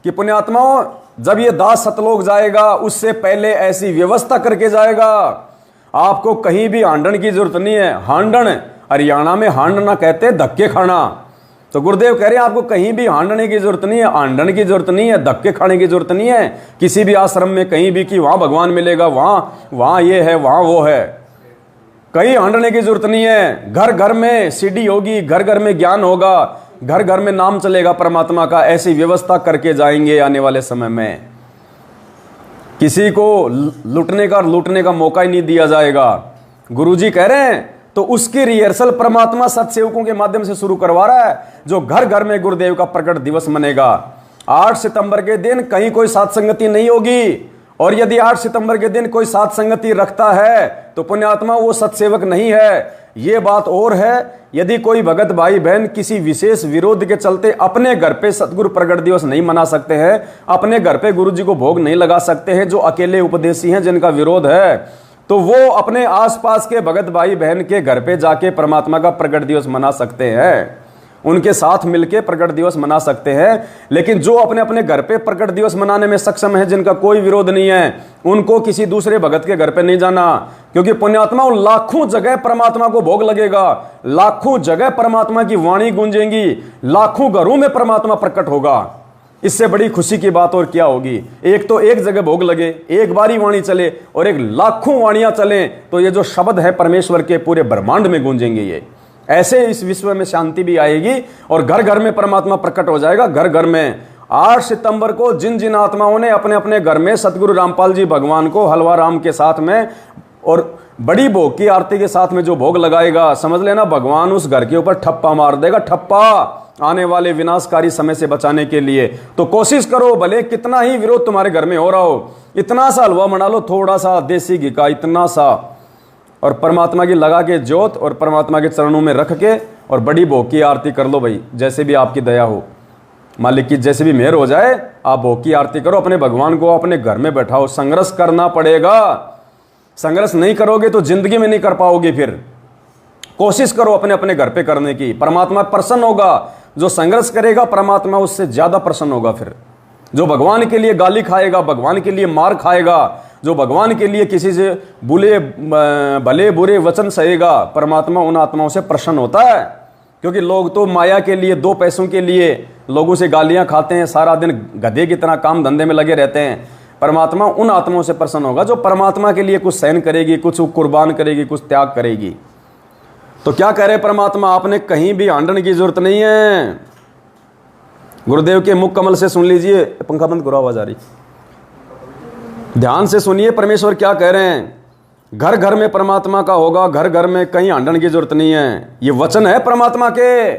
कि पुण्यात्माओं, जब ये दास सतलोक जाएगा उससे पहले ऐसी व्यवस्था करके जाएगा, आपको कहीं भी हांडन की जरूरत नहीं है। हांडन, हरियाणा में हांडना कहते हैं धक्के खाना। तो गुरुदेव कह रहे हैं आपको कहीं भी हांडने की जरूरत नहीं है, हांडन की जरूरत नहीं है, धक्के खाने की जरूरत नहीं है किसी भी आश्रम में कहीं भी, कि वहां भगवान मिलेगा, वहां ये है, वहां वो है। कहीं हांडने की जरूरत नहीं है। घर घर में सीढ़ी होगी, घर घर में ज्ञान होगा, घर घर में नाम चलेगा परमात्मा का। ऐसी व्यवस्था करके जाएंगे आने वाले समय में। किसी को लूटने का मौका ही नहीं दिया जाएगा। गुरुजी कह रहे हैं तो उसकी रिहर्सल परमात्मा सत्सेवकों के माध्यम से शुरू करवा रहा है, जो घर घर में गुरुदेव का प्रकट दिवस मनेगा। 8 सितंबर के दिन कहीं कोई साथ संगति नहीं होगी, और यदि 8 सितंबर के दिन कोई साथ संगति रखता है तो पुण्यात्मा वो सत्सेवक नहीं है। ये बात और है, यदि कोई भगत भाई बहन किसी विशेष विरोध के चलते अपने घर पे सतगुरु प्रकट दिवस नहीं मना सकते हैं, अपने घर पे गुरु जी को भोग नहीं लगा सकते हैं, जो अकेले उपदेशी हैं जिनका विरोध है, तो वो अपने आसपास के भगत भाई बहन के घर पे जाके परमात्मा का प्रकट दिवस मना सकते हैं, उनके साथ मिलके प्रकट दिवस मना सकते हैं। लेकिन जो अपने अपने घर पे प्रकट दिवस मनाने में सक्षम है, जिनका कोई विरोध नहीं है, उनको किसी दूसरे भगत के घर पे नहीं जाना, क्योंकि पुण्यात्मा लाखों जगह परमात्मा को भोग लगेगा, लाखों जगह परमात्मा की वाणी गूंजेंगी, लाखों घरों में परमात्मा प्रकट होगा। इससे बड़ी खुशी की बात और क्या होगी। एक तो एक जगह भोग लगे, एक बारी वाणी चले, और एक लाखों वाणियां चले, तो ये जो शब्द है परमेश्वर के पूरे ब्रह्मांड में गूंजेंगे। ये ऐसे इस विश्व में शांति भी आएगी और घर घर में परमात्मा प्रकट हो जाएगा। घर घर में 8 सितंबर को जिन जिन आत्माओं ने अपने अपने घर में सतगुरु रामपाल जी भगवान को हलवा राम के साथ में और बड़ी भोग की आरती के साथ में जो भोग लगाएगा, समझ लेना भगवान उस घर के ऊपर ठप्पा मार देगा, ठप्पा, आने वाले विनाशकारी समय से बचाने के लिए। तो कोशिश करो, भले कितना ही विरोध तुम्हारे घर में हो रहा हो, इतना सा हलवा बना लो, थोड़ा सा देसी घी का, इतना सा, और परमात्मा की लगा के ज्योत और परमात्मा के चरणों में रख के और बड़ी भोग की आरती कर लो भाई। जैसे भी आपकी दया हो, मालिक की जैसे भी मेहर हो जाए, आप भोग की आरती करो, अपने भगवान को अपने घर में बैठाओ। संघर्ष करना पड़ेगा, संघर्ष नहीं करोगे तो जिंदगी में नहीं कर पाओगे। फिर कोशिश करो अपने अपने घर पे करने की, परमात्मा प्रसन्न होगा। जो संघर्ष करेगा परमात्मा उससे ज्यादा प्रसन्न होगा। फिर जो भगवान के लिए गाली खाएगा, भगवान के लिए मार खाएगा, जो भगवान के लिए किसी से भले बुरे वचन सहेगा, परमात्मा उन आत्माओं से प्रसन्न होता है। क्योंकि लोग तो माया के लिए, 2 पैसों के लिए लोगों से गालियां खाते हैं, सारा दिन गधे की तरह काम धंधे में लगे रहते हैं। परमात्मा उन आत्माओं से प्रसन्न होगा जो परमात्मा के लिए कुछ सहन करेगी, कुछ कुर्बान करेगी, कुछ त्याग करेगी। तो क्या कह रहे परमात्मा, आपने कहीं भी आंडन की जरूरत नहीं है। गुरुदेव के मुख कमल से सुन लीजिए, पंखा बंद करो, आवाज आ रही, ध्यान से सुनिए परमेश्वर क्या कह रहे हैं। घर घर में परमात्मा का होगा, घर घर में कहीं आंडन की जरूरत नहीं है। ये वचन है परमात्मा के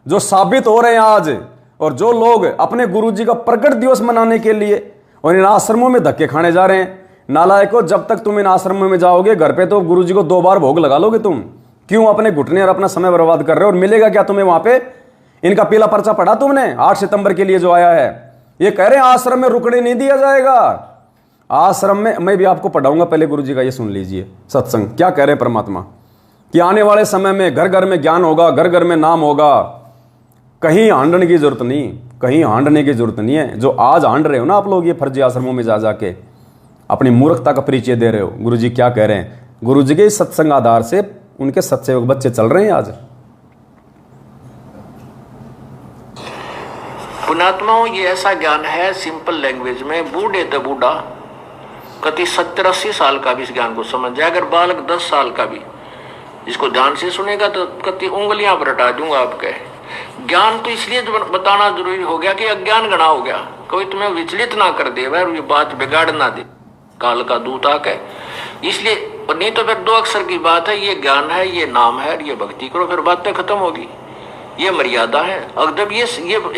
जो साबित हो रहे हैं आज। और जो लोग अपने गुरु जी का प्रकट दिवस मनाने के लिए और इन आश्रमों में धक्के खाने जा रहे हैं, नालायकों, जब तक तुम इन आश्रमों में जाओगे घर पे तो गुरु जी को 2 बार भोग लगा लोगे तुम। क्यों अपने घुटने और अपना समय बर्बाद कर रहे हो? और मिलेगा क्या तुम्हें वहां पे? इनका पीला पर्चा पढ़ा तुमने 8 सितंबर के लिए जो आया है? ये कह रहे हैं आश्रम में रुकने नहीं दिया जाएगा। आश्रम में मैं भी आपको पढ़ाऊंगा, पहले गुरु जी का ये सुन लीजिए सत्संग। क्या कह रहे हैं परमात्मा कि आने वाले समय में घर घर में ज्ञान होगा, घर घर में नाम होगा, कहीं हांडने की जरूरत नहीं, कहीं हांडने की जरूरत नहीं है। जो आज हांड रहे हो ना आप लोग ये फर्जी आश्रमों में जा जाके अपनी मूर्खता का परिचय दे रहे हो, गुरु जी क्या कह रहे हैं? गुरु जी के सत्संग आधार से उनके सत्सेवक बच्चे चल रहे हैं आज। पुण्यात्माओं, ये ऐसा ज्ञान है सिंपल लैंग्वेज में, बूढ़े तो बूढ़ा कति 70-80 साल का भी इस ज्ञान को समझ जाए। अगर बालक 10 साल का भी इसको ध्यान से सुनेगा तो कति उंगलियां पर हटा दूंगा आपके। ज्ञान तो इसलिए बताना जरूरी हो गया कि अज्ञान गणा हो गया, कोई तुम्हें विचलित ना कर दे और ये बात बिगाड़ ना दे, काल का दूत आके। इसलिए नहीं तो फिर 2 अक्षर की बात है, ये ज्ञान है, ये नाम है, ये भक्ति करो, फिर बातें खत्म होगी। ये मर्यादा है। अगर जब ये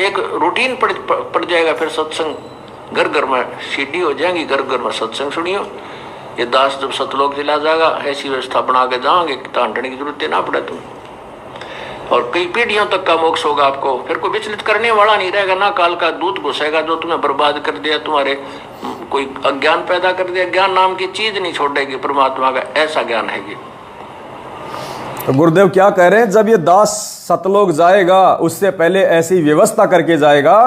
एक रूटीन पड़ जाएगा, फिर सत्संग घर घर में सीढ़ी हो जाएंगी, घर घर में सत्संग सुनियो। ये दास जब सतलोक चला जाएगा, ऐसी व्यवस्था बना के जाओगे तांडने की जरूरत ना पड़े तुम, और कई पीढ़ियों तक का मोक्ष होगा आपको। फिर कोई विचलित करने वाला नहीं रहेगा, ना काल का दूत घुसेगा जो तुम्हें बर्बाद कर दिया, तुम्हारे कोई अज्ञान पैदा कर दिया। ज्ञान नाम की चीज नहीं छोड़ेगी परमात्मा का, ऐसा ज्ञान है ये। तो गुरुदेव क्या कह रहे हैं, जब ये दास सतलोक जाएगा उससे पहले ऐसी व्यवस्था करके जाएगा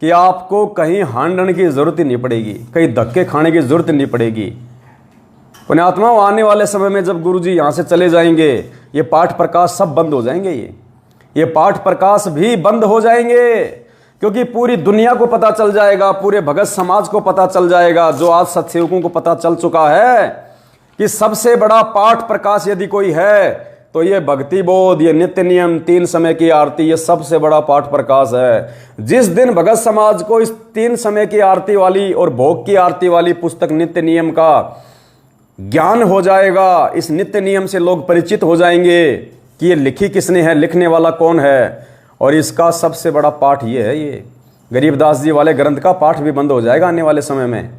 कि आपको कहीं हांडने की जरूरत ही नहीं पड़ेगी, कहीं धक्के खाने की जरूरत नहीं पड़ेगी। पुण्यात्मा, आने वाले समय में जब गुरु जी यहाँ से चले जाएंगे, ये पाठ प्रकाश सब बंद हो जाएंगे। ये पाठ प्रकाश भी बंद हो जाएंगे, क्योंकि पूरी दुनिया को पता चल जाएगा, पूरे भगत समाज को पता चल जाएगा, जो आज सत्सेवकों को पता चल चुका है कि सबसे बड़ा पाठ प्रकाश यदि कोई है तो ये भक्ति बोध, ये नित्य नियम, 3 समय की आरती, ये सबसे बड़ा पाठ प्रकाश है। जिस दिन भगत समाज को इस 3 समय की आरती वाली और भोग की आरती वाली पुस्तक नित्य नियम का ज्ञान हो जाएगा, इस नित्य नियम से लोग परिचित हो जाएंगे कि ये लिखी किसने है, लिखने वाला कौन है। और इसका सबसे बड़ा पाठ ये है, ये गरीबदास जी वाले ग्रंथ का पाठ भी बंद हो जाएगा आने वाले समय में।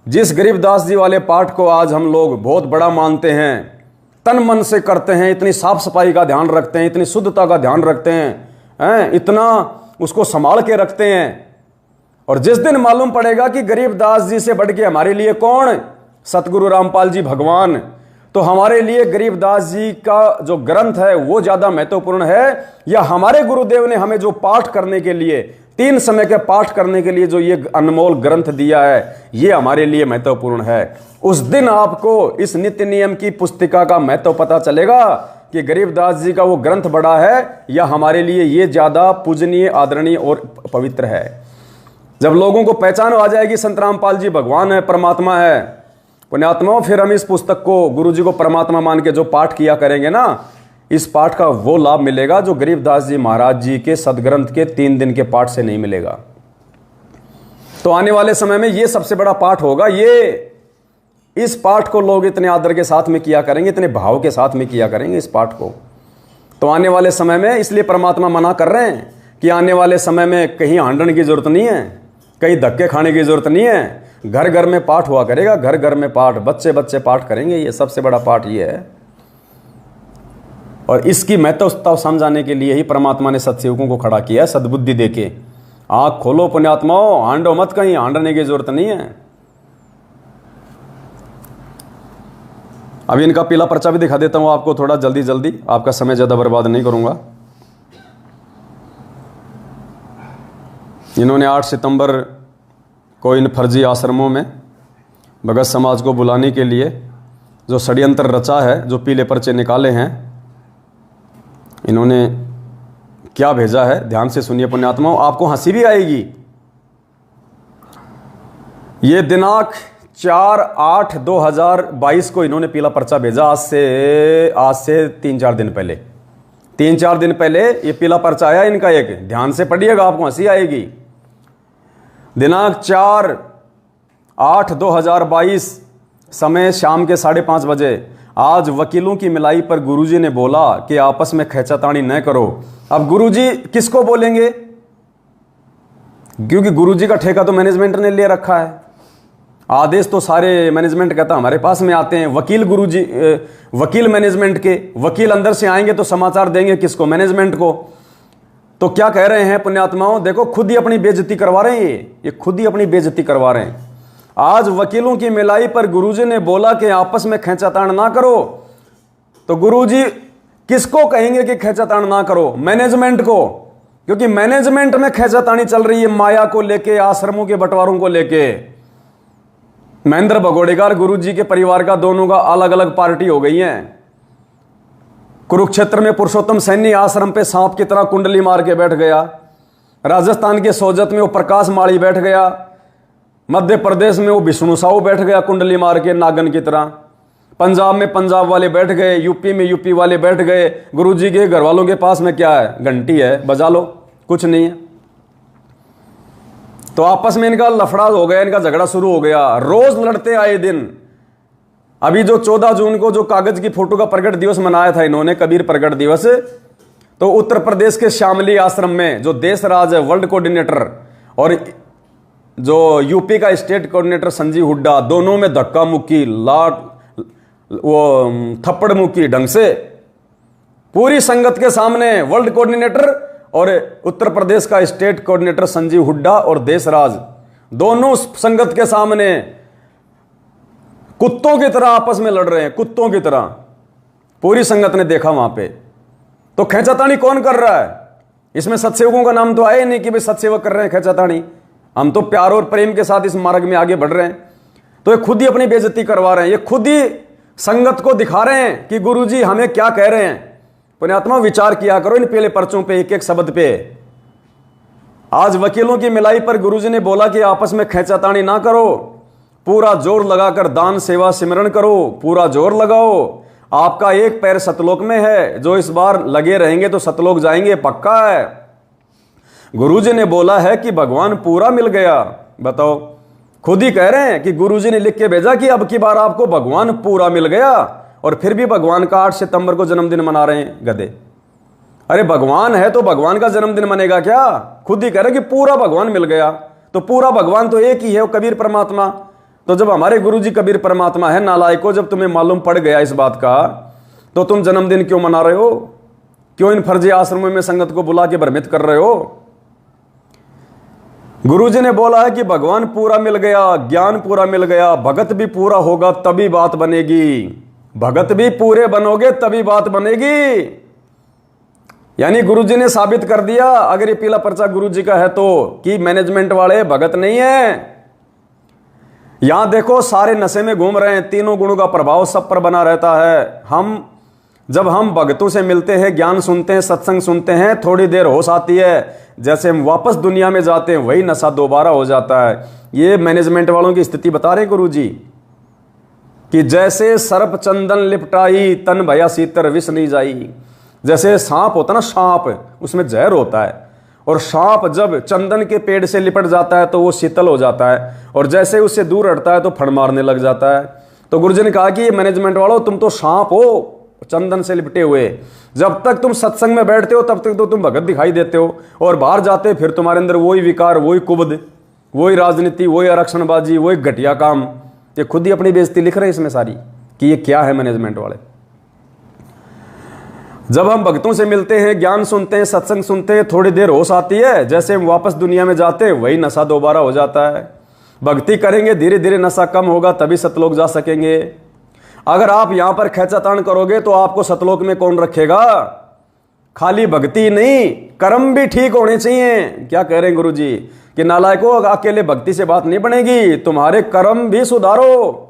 जिस गरीबदास जी वाले पाठ को आज हम लोग बहुत बड़ा मानते हैं, तन मन से करते हैं, इतनी साफ सफाई का ध्यान रखते हैं, इतनी शुद्धता का ध्यान रखते हैं, इतना उसको संभाल के रखते हैं, और जिस दिन मालूम पड़ेगा कि गरीबदास जी से बढ़ के हमारे लिए कौन, सतगुरु रामपाल जी भगवान, तो हमारे लिए गरीबदास जी का जो ग्रंथ है वो ज्यादा महत्वपूर्ण है, या हमारे गुरुदेव ने हमें जो पाठ करने के लिए, 3 समय के पाठ करने के लिए जो ये अनमोल ग्रंथ दिया है, ये हमारे लिए महत्वपूर्ण है। उस दिन आपको इस नित्य नियम की पुस्तिका का महत्व पता चलेगा कि गरीबदास जी का वो ग्रंथ बड़ा है या हमारे लिए ये ज्यादा पूजनीय, आदरणीय और पवित्र है। जब लोगों को पहचान आ जाएगी संत रामपाल जी भगवान है, परमात्मा है, पुण्यात्माओं, फिर हम इस पुस्तक को, गुरु जी को परमात्मा मान के जो पाठ किया करेंगे ना, इस पाठ का वो लाभ मिलेगा जो गरीबदास जी महाराज जी के सदग्रंथ के 3 दिन के पाठ से नहीं मिलेगा। तो आने वाले समय में ये सबसे बड़ा पाठ होगा। ये इस पाठ को लोग इतने आदर के साथ में किया करेंगे, इतने भाव के साथ में किया करेंगे इस पाठ को। तो आने वाले समय में, इसलिए परमात्मा मना कर रहे हैं कि आने वाले समय में कहीं हांडने की जरूरत नहीं है, कहीं धक्के खाने की जरूरत नहीं है। घर घर में पाठ हुआ करेगा, घर घर में पाठ, बच्चे बच्चे पाठ करेंगे। ये सबसे बड़ा पाठ ये है, और इसकी महत्वता समझाने के लिए ही परमात्मा ने सत्सेवकों को खड़ा किया है, सद्बुद्धि देके। आंख खोलो पुण्यात्माओं, हांडो मत, कहीं हांडने की जरूरत नहीं है। अभी इनका पीला पर्चा भी दिखा देता हूँ आपको थोड़ा जल्दी जल्दी, आपका समय ज़्यादा बर्बाद नहीं करूँगा। इन्होंने 8 सितंबर को इन फर्जी आश्रमों में भगत समाज को बुलाने के लिए जो षड्यंत्र रचा है, जो पीले पर्चे निकाले हैं, इन्होंने क्या भेजा है ध्यान से सुनिए पुण्यात्माओं, आपको हंसी भी आएगी। ये दिनांक 4/8/2022 को इन्होंने पीला पर्चा भेजा, आज से 3-4 दिन पहले, 3-4 दिन पहले ये पीला पर्चा आया इनका। एक ध्यान से पढ़िएगा, आपको हंसी आएगी। दिनांक 4/8/2022 समय शाम के 5:30 बजे, आज वकीलों की मिलाई पर गुरुजी ने बोला कि आपस में खींचातानी न करो। अब गुरुजी किसको बोलेंगे, क्योंकि गुरुजी का ठेका तो मैनेजमेंट ने ले रखा है, आदेश तो सारे मैनेजमेंट कहता हमारे पास में आते हैं। वकील गुरुजी, वकील मैनेजमेंट के, वकील अंदर से आएंगे तो समाचार देंगे किसको, मैनेजमेंट को। तो क्या कह रहे हैं पुण्यात्माओं, देखो खुद ही अपनी बेइज्जती करवा रहे हैं, ये खुद ही अपनी बेइज्जती करवा रहे हैं। आज वकीलों की मिलाई पर गुरुजी ने बोला कि आपस में खींचातान ना करो, तो गुरुजी किसको कहेंगे कि खींचातान ना करो, मैनेजमेंट को, क्योंकि मैनेजमेंट में खींचातानी चल रही है माया को लेके, आश्रमों के बंटवारों को लेके। महेंद्र भगोड़ेकर गुरुजी के परिवार का, दोनों का अलग अलग पार्टी हो गई है। कुरुक्षेत्र में पुरुषोत्तम सैनी आश्रम पे सांप की तरह कुंडली मार के बैठ गया, राजस्थान के सोजत में वो प्रकाश माली बैठ गया, मध्य प्रदेश में वो विष्णु साहू बैठ गया कुंडली मार के नागन की तरह, पंजाब में पंजाब वाले बैठ गए, यूपी में यूपी वाले बैठ गए। गुरुजी के घर वालों के पास में क्या है, घंटी है, बजा लो, कुछ नहीं है। तो आपस में इनका लफड़ा हो गया, इनका झगड़ा शुरू हो गया, रोज लड़ते आए दिन। अभी जो 14 जून को जो कागज की फोटो का प्रकट दिवस मनाया था इन्होंने, कबीर प्रकट दिवस, तो उत्तर प्रदेश के शामली आश्रम में जो देशराज वर्ल्ड कोऑर्डिनेटर और जो यूपी का स्टेट कोऑर्डिनेटर संजीव हुड्डा, दोनों में धक्का मुक्की, लाट, वो थप्पड़ मुक्की ढंग से पूरी संगत के सामने। वर्ल्ड कोऑर्डिनेटर और उत्तर प्रदेश का स्टेट कोऑर्डिनेटर संजीव हुड्डा और देशराज, दोनों संगत के सामने कुत्तों की तरह आपस में लड़ रहे हैं, कुत्तों की तरह। पूरी संगत ने देखा वहां पे। तो खींचातानी कौन कर रहा है, इसमें सत्सेवकों का नाम तो आया नहीं कि भाई सत्सेवक कर रहे हैं खींचातानी। हम तो प्यार और प्रेम के साथ इस मार्ग में आगे बढ़ रहे हैं। तो ये खुद ही अपनी बेइज्जती करवा रहे हैं, ये खुद ही संगत को दिखा रहे हैं कि गुरुजी हमें क्या कह रहे हैं। पुण्यात्मा विचार किया करो इन पीले पर्चों पे, एक एक शब्द पे। आज वकीलों की मिलाई पर गुरुजी ने बोला कि आपस में खींचातानी ना करो, पूरा जोर लगाकर दान सेवा सिमरण करो, पूरा जोर लगाओ। आपका एक पैर सतलोक में है, जो इस बार लगे रहेंगे तो सतलोक जाएंगे, पक्का है। गुरुजी ने बोला है कि भगवान पूरा मिल गया। बताओ, खुद ही कह रहे हैं कि गुरुजी ने लिख के भेजा कि अब की बार आपको भगवान पूरा मिल गया, और फिर भी भगवान का 8 सितंबर को जन्मदिन मना रहे हैं गधे। अरे भगवान है तो भगवान का जन्मदिन मनेगा क्या? खुद ही कह रहे कि पूरा भगवान मिल गया। तो पूरा भगवान तो एक ही है, वो कबीर परमात्मा। तो जब हमारे गुरुजी कबीर परमात्मा है, नालायको, जब तुम्हें मालूम पड़ गया इस बात का, तो तुम जन्मदिन क्यों मना रहे हो? क्यों इन फर्जी आश्रमों में संगत को बुला के भ्रमित कर रहे हो? गुरुजी ने बोला है कि भगवान पूरा मिल गया, ज्ञान पूरा मिल गया, भगत भी पूरा होगा तभी बात बनेगी। भगत भी पूरे बनोगे तभी बात बनेगी। यानी गुरुजी ने साबित कर दिया, अगर ये पीला पर्चा गुरुजी का है तो, कि मैनेजमेंट वाले भगत नहीं है। यहां देखो सारे नशे में घूम रहे हैं, तीनों गुणों का प्रभाव सब पर बना रहता है। जब हम भगतों से मिलते हैं, ज्ञान सुनते हैं, सत्संग सुनते हैं, थोड़ी देर होश आती है, जैसे हम वापस दुनिया में जाते हैं वही नशा दोबारा हो जाता है। ये मैनेजमेंट वालों की स्थिति बता रहे गुरुजी कि जैसे सर्प चंदन लिपटाई, तन भया सीतर विष नहीं जाई। जैसे सांप होता ना, सांप, उसमें जहर होता है, और सांप जब चंदन के पेड़ से लिपट जाता है तो वो शीतल हो जाता है, और जैसे उससे दूर हटता है तो फड़ मारने लग जाता है। तो गुरुजी ने कहा कि ये मैनेजमेंट वालों, तुम तो सांप हो चंदन से लिपटे हुए। जब तक तुम सत्संग में बैठते हो तब तक तो तुम भगत दिखाई देते हो, और बाहर जाते फिर तुम्हारे अंदर वही विकार, वही कुबद, वही राजनीति, वही आरक्षणबाजी, वही घटिया काम। ये खुद ही अपनी बेइज्जती लिख रहे हैं इसमें सारी कि ये क्या है मैनेजमेंट वाले। जब हम भक्तों से मिलते हैं, ज्ञान सुनते हैं, सत्संग सुनते हैं, थोड़ी देर होश आती है, जैसे हम वापस दुनिया में जाते हैं वही नशा दोबारा हो जाता है। भक्ति करेंगे, धीरे धीरे नशा कम होगा, तभी सतलोक जा सकेंगे। अगर आप यहां पर खेचातान करोगे तो आपको सतलोक में कौन रखेगा? खाली भक्ति नहीं, कर्म भी ठीक होने चाहिए। क्या कह रहे हैं गुरु जी कि नालायकों, अकेले भक्ति से बात नहीं बनेगी, तुम्हारे कर्म भी सुधारो।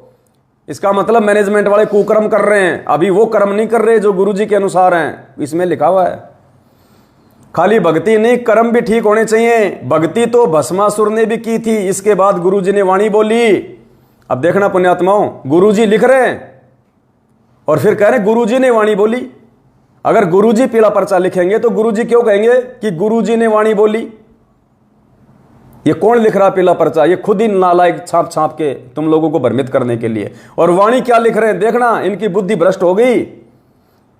इसका मतलब मैनेजमेंट वाले कुकर्म कर रहे हैं, अभी वो कर्म नहीं कर रहे जो गुरु जी के अनुसार हैं, इसमें लिखा हुआ है। खाली भक्ति नहीं, कर्म भी ठीक होने चाहिए। भक्ति तो भस्मासुर ने भी की थी, इसके बाद गुरु जी ने वाणी बोली। अब देखना पुण्यात्माओं, गुरु जी लिख रहे हैं और फिर कह रहे हैं गुरु जी ने वाणी बोली। अगर गुरु जी पीला पर्चा लिखेंगे तो गुरु जी क्यों कहेंगे कि गुरु जी ने वाणी बोली? ये कौन लिख रहा पीला पर्चा? ये खुद ही नालायक छाप छाप के तुम लोगों को भ्रमित करने के लिए। और वाणी क्या लिख रहे हैं देखना, इनकी बुद्धि भ्रष्ट हो गई।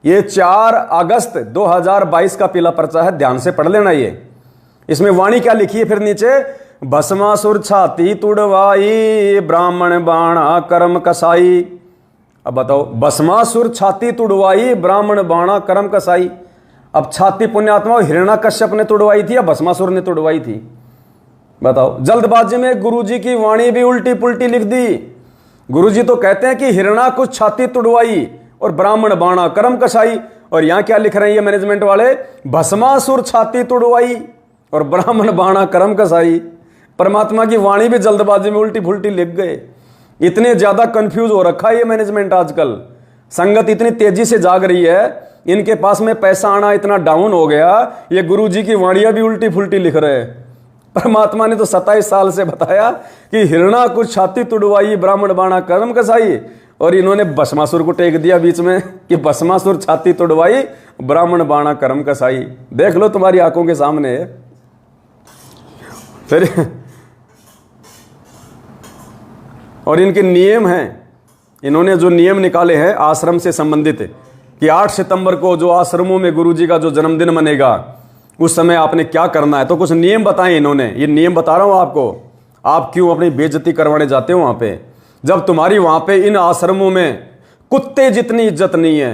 ये 4 अगस्त 2022 का पीला पर्चा है, ध्यान से पढ़ लेना। ये इसमें वाणी क्या लिखी है फिर नीचे, भस्मासुर छाती तुड़वाई, ब्राह्मण बाणा कर्म कसाई। अब बताओ, भस्मासुर छाती तुड़वाई, ब्राह्मण बाणा कर्म कसाई। अब छाती पुण्यात्मा हिरण्याकश्यप ने तुड़वाई थी या भस्मासुर ने तुड़वाई थी? बताओ। जल्दबाजी में गुरुजी की वाणी भी उल्टी पुल्टी लिख दी। गुरुजी तो कहते हैं कि हिरण्याकुश छाती तुड़वाई और ब्राह्मण बाणा कर्म कसाई, और यहां क्या लिख रहे हैं ये मैनेजमेंट वाले, भस्मासुर छाती तुड़वाई और ब्राह्मण बाणा कर्म कसाई। परमात्मा की वाणी भी जल्दबाजी में उल्टी फुल्टी लिख गए। इतने ज्यादा कंफ्यूज हो रखा है ये मैनेजमेंट आजकल। संगत इतनी तेजी से जाग रही है, इनके पास में पैसा आना इतना डाउन हो गया, ये गुरुजी की वाणियां भी उल्टी फुल्टी लिख रहे हैं। परमात्मा ने तो 27 साल से बताया कि हिरण्याकुश छाती तुड़वाई, ब्राह्मण बाणा कर्म कसाई, और इन्होंने भस्मासुर को टेक दिया बीच में कि भस्मासुर छाती तुड़वाई, ब्राह्मण बाणा कर्म कसाई। देख लो तुम्हारी आंखों के सामने। फिर और इनके नियम हैं, इन्होंने जो नियम निकाले हैं आश्रम से संबंधित कि 8 सितंबर को जो आश्रमों में गुरुजी का जो जन्मदिन मनेगा उस समय आपने क्या करना है, तो कुछ नियम बताए इन्होंने। ये नियम बता रहा हूं आपको। आप क्यों अपनी बेइज्जती करवाने जाते हो वहां पे, जब तुम्हारी वहां पे इन आश्रमों में कुत्ते जितनी इज्जत नहीं है,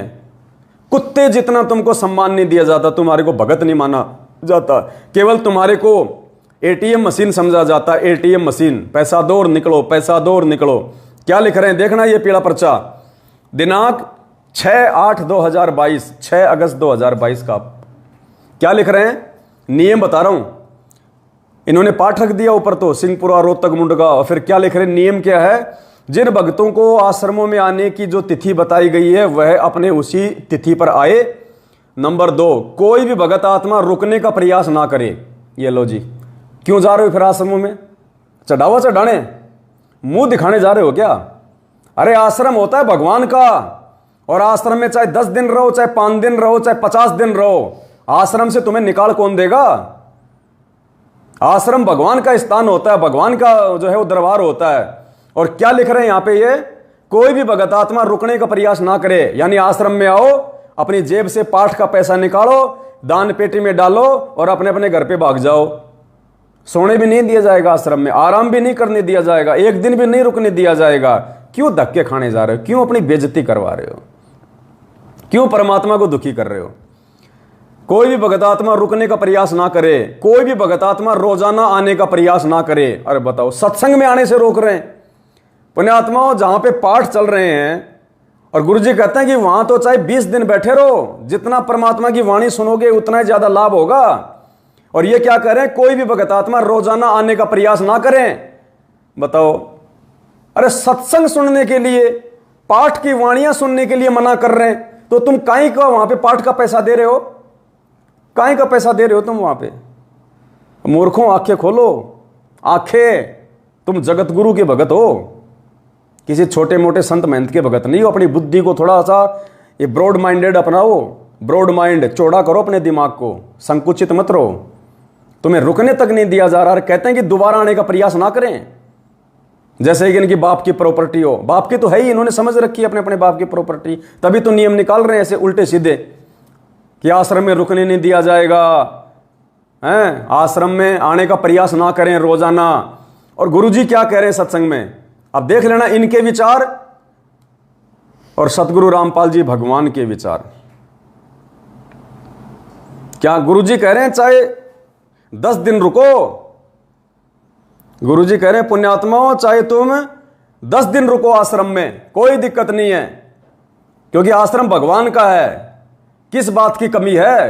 कुत्ते जितना तुमको सम्मान नहीं दिया जाता, तुम्हारे को भगत नहीं माना जाता, केवल तुम्हारे को एटीएम मशीन समझा जाता। एटीएम मशीन, पैसा दो और निकलो, पैसा दो और निकलो। क्या लिख रहे हैं देखना ये पीला पर्चा, दिनांक 6/8/2022, 6 अगस्त 2022 का। क्या लिख रहे हैं, नियम बता रहा हूं। इन्होंने पाठ रख दिया ऊपर तो, सिंहपुरा रोहतक मुंडका। और फिर क्या लिख रहे हैं, नियम क्या है, जिन भक्तों को आश्रमों में आने की जो तिथि बताई गई है वह अपने उसी तिथि पर आए। नंबर 2, कोई भी भगत आत्मा रुकने का प्रयास ना करे। ये लो जी, क्यों जा रहे हो फिर आश्रमों में? चढ़ावा चढ़ाने, मुंह दिखाने जा रहे हो क्या? अरे आश्रम होता है भगवान का, और आश्रम में चाहे 10 दिन रहो, चाहे 5 दिन रहो, चाहे 50 दिन रहो, आश्रम से तुम्हें निकाल कौन देगा? आश्रम भगवान का स्थान होता है, भगवान का जो है वो दरबार होता है। और क्या लिख रहे हैं यहां पे, ये कोई भी भगत आत्मा रुकने का प्रयास ना करे। यानी आश्रम में आओ, अपनी जेब से पाठ का पैसा निकालो, दान पेटी में डालो और अपने अपने घर पे भाग जाओ। सोने भी नहीं दिया जाएगा आश्रम में, आराम भी नहीं करने दिया जाएगा, एक दिन भी नहीं रुकने दिया जाएगा। क्यों धक्के खाने जा रहे हो? क्यों अपनी बेइज्जती करवा रहे हो? क्यों परमात्मा को दुखी कर रहे हो? कोई भी भगत आत्मा रुकने का प्रयास ना करे, कोई भी भगत आत्मा रोजाना आने का प्रयास ना करे। अरे बताओ, सत्संग में आने से रोक रहे हैं। पुण्यात्माओं, जहां पे पाठ चल रहे हैं और गुरुजी कहते हैं कि वहां तो चाहे 20 दिन बैठे रहो, जितना परमात्मा की वाणी सुनोगे उतना ही ज्यादा लाभ होगा। और ये क्या कह रहे हैं, कोई भी भगत आत्मा रोजाना आने का प्रयास ना करें। बताओ, अरे सत्संग सुनने के लिए, पाठ की वाणियां सुनने के लिए मना कर रहे हैं, तो तुम काहे का वहां पे पाठ का पैसा दे रहे हो? काहे का पैसा दे रहे हो तुम वहां पे? मूर्खों, आंखें खोलो, आंखें। तुम जगत गुरु के भगत हो, किसी छोटे मोटे संत महंत के भगत नहीं हो। अपनी बुद्धि को थोड़ा सा ये ब्रॉड माइंडेड अपनाओ, ब्रॉड माइंड, चौड़ा करो अपने दिमाग को, संकुचित मत रहो। तुम्हें रुकने तक नहीं दिया जा रहा। कहते हैं कि दोबारा आने का प्रयास ना करें, जैसे कि इनकी बाप की प्रॉपर्टी हो। बाप की तो है ही, इन्होंने समझ रखी है अपने अपने बाप की प्रॉपर्टी, तभी तो नियम निकाल रहे हैं ऐसे उल्टे सीधे कि आश्रम में रुकने नहीं दिया जाएगा, हैं? आश्रम में आने का प्रयास ना करें रोजाना। और गुरुजी क्या कह रहे हैं सत्संग में, अब देख लेना इनके विचार और सतगुरु रामपाल जी भगवान के विचार। क्या गुरुजी कह रहे हैं चाहे 10 दिन रुको, गुरुजी कह रहे हैं पुण्यात्माओं चाहे तुम 10 दिन रुको आश्रम में, कोई दिक्कत नहीं है। क्योंकि आश्रम भगवान का है। किस बात की कमी है?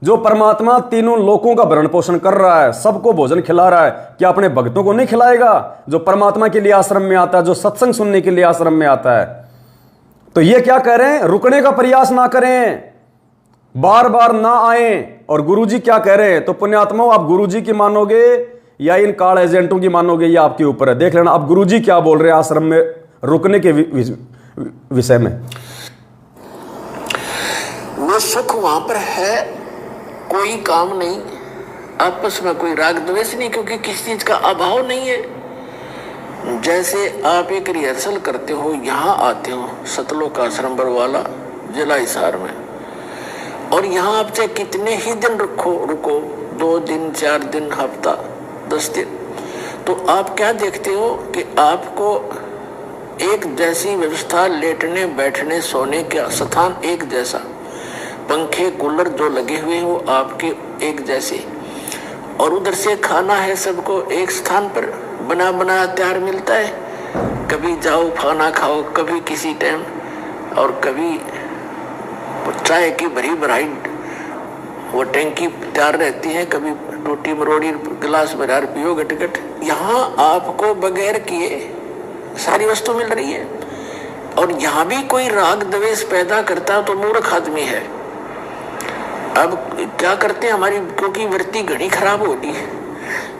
जो परमात्मा तीनों लोकों का भरण पोषण कर रहा है, सबको भोजन खिला रहा है, क्या अपने भक्तों को नहीं खिलाएगा? जो परमात्मा के लिए आश्रम में आता है, जो सत्संग सुनने के लिए आश्रम में आता है। तो ये क्या कह रहे हैं? रुकने का प्रयास ना करें, बार बार ना आए। और गुरुजी क्या कह रहे हैं? तो पुण्यात्माओं, आप गुरुजी की मानोगे या इन कार्ड एजेंटों की मानोगे, ये आपके ऊपर है। देख लेना अब गुरुजी क्या बोल रहे हैं आश्रम में रुकने के विषय में। वो सुख वहां पर है, कोई काम नहीं, आपस में कोई राग द्वेष नहीं, क्योंकि किसी चीज का अभाव नहीं है। जैसे आप एक रिहर्सल करते हो, यहाँ आते हो सतलोक आश्रम बरवाला जिला हिसार में, और यहाँ आप चाहे कितने ही दिन रुको 2 दिन 4 दिन हफ्ता 10 दिन, तो आप क्या देखते हो कि आपको एक जैसी व्यवस्था, लेटने बैठने सोने का स्थान एक जैसा, पंखे कूलर जो लगे हुए हो आपके एक जैसे, और उधर से खाना है सबको एक स्थान पर बना बनाया तैयार मिलता है। कभी जाओ खाना खाओ, कभी किसी टाइम, और कभी चाय की भरी भराई वो टैंकी तैयार रहती है, कभी टूटी मरोड़ी गिलास भरा पियो गटगट। यहाँ आपको बगैर किए सारी वस्तु मिल रही है, और यहाँ भी कोई राग द्वेष पैदा करता तो मूर्ख आदमी है। अब क्या करते हैं हमारी, क्योंकि वृत्ति घड़ी खराब होती है।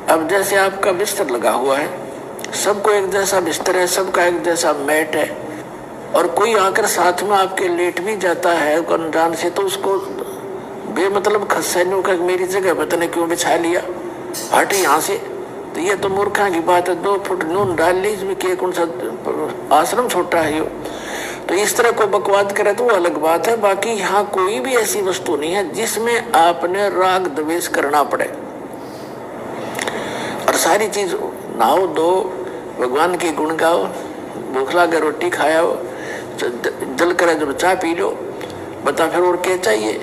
अब जैसे आपका बिस्तर लगा हुआ है, सबको एक जैसा बिस्तर है, सबका एक जैसा मैट है, और कोई आकर साथ में आपके लेट भी जाता है अनजान से, तो उसको बेमतलब खस्सेनों का मेरी जगह पता नहीं क्यों बिछा लिया, हट यहाँ से, तो ये तो मूर्खा की बात है। 2 फुट नून डाल ली, इसमें के कौन सा आश्रम छोटा है यो। तो इस तरह को बकवाद करे तो वो अलग बात है। बाकी यहाँ कोई भी ऐसी वस्तु नहीं है जिसमें आपने राग द्वेष करना पड़े, और सारी चीज नहाओ दो, भगवान के गुण गाओ, भूख लगे रोटी खाओ, जल करे जब चाय पी लो, बता फिर और क्या चाहिए।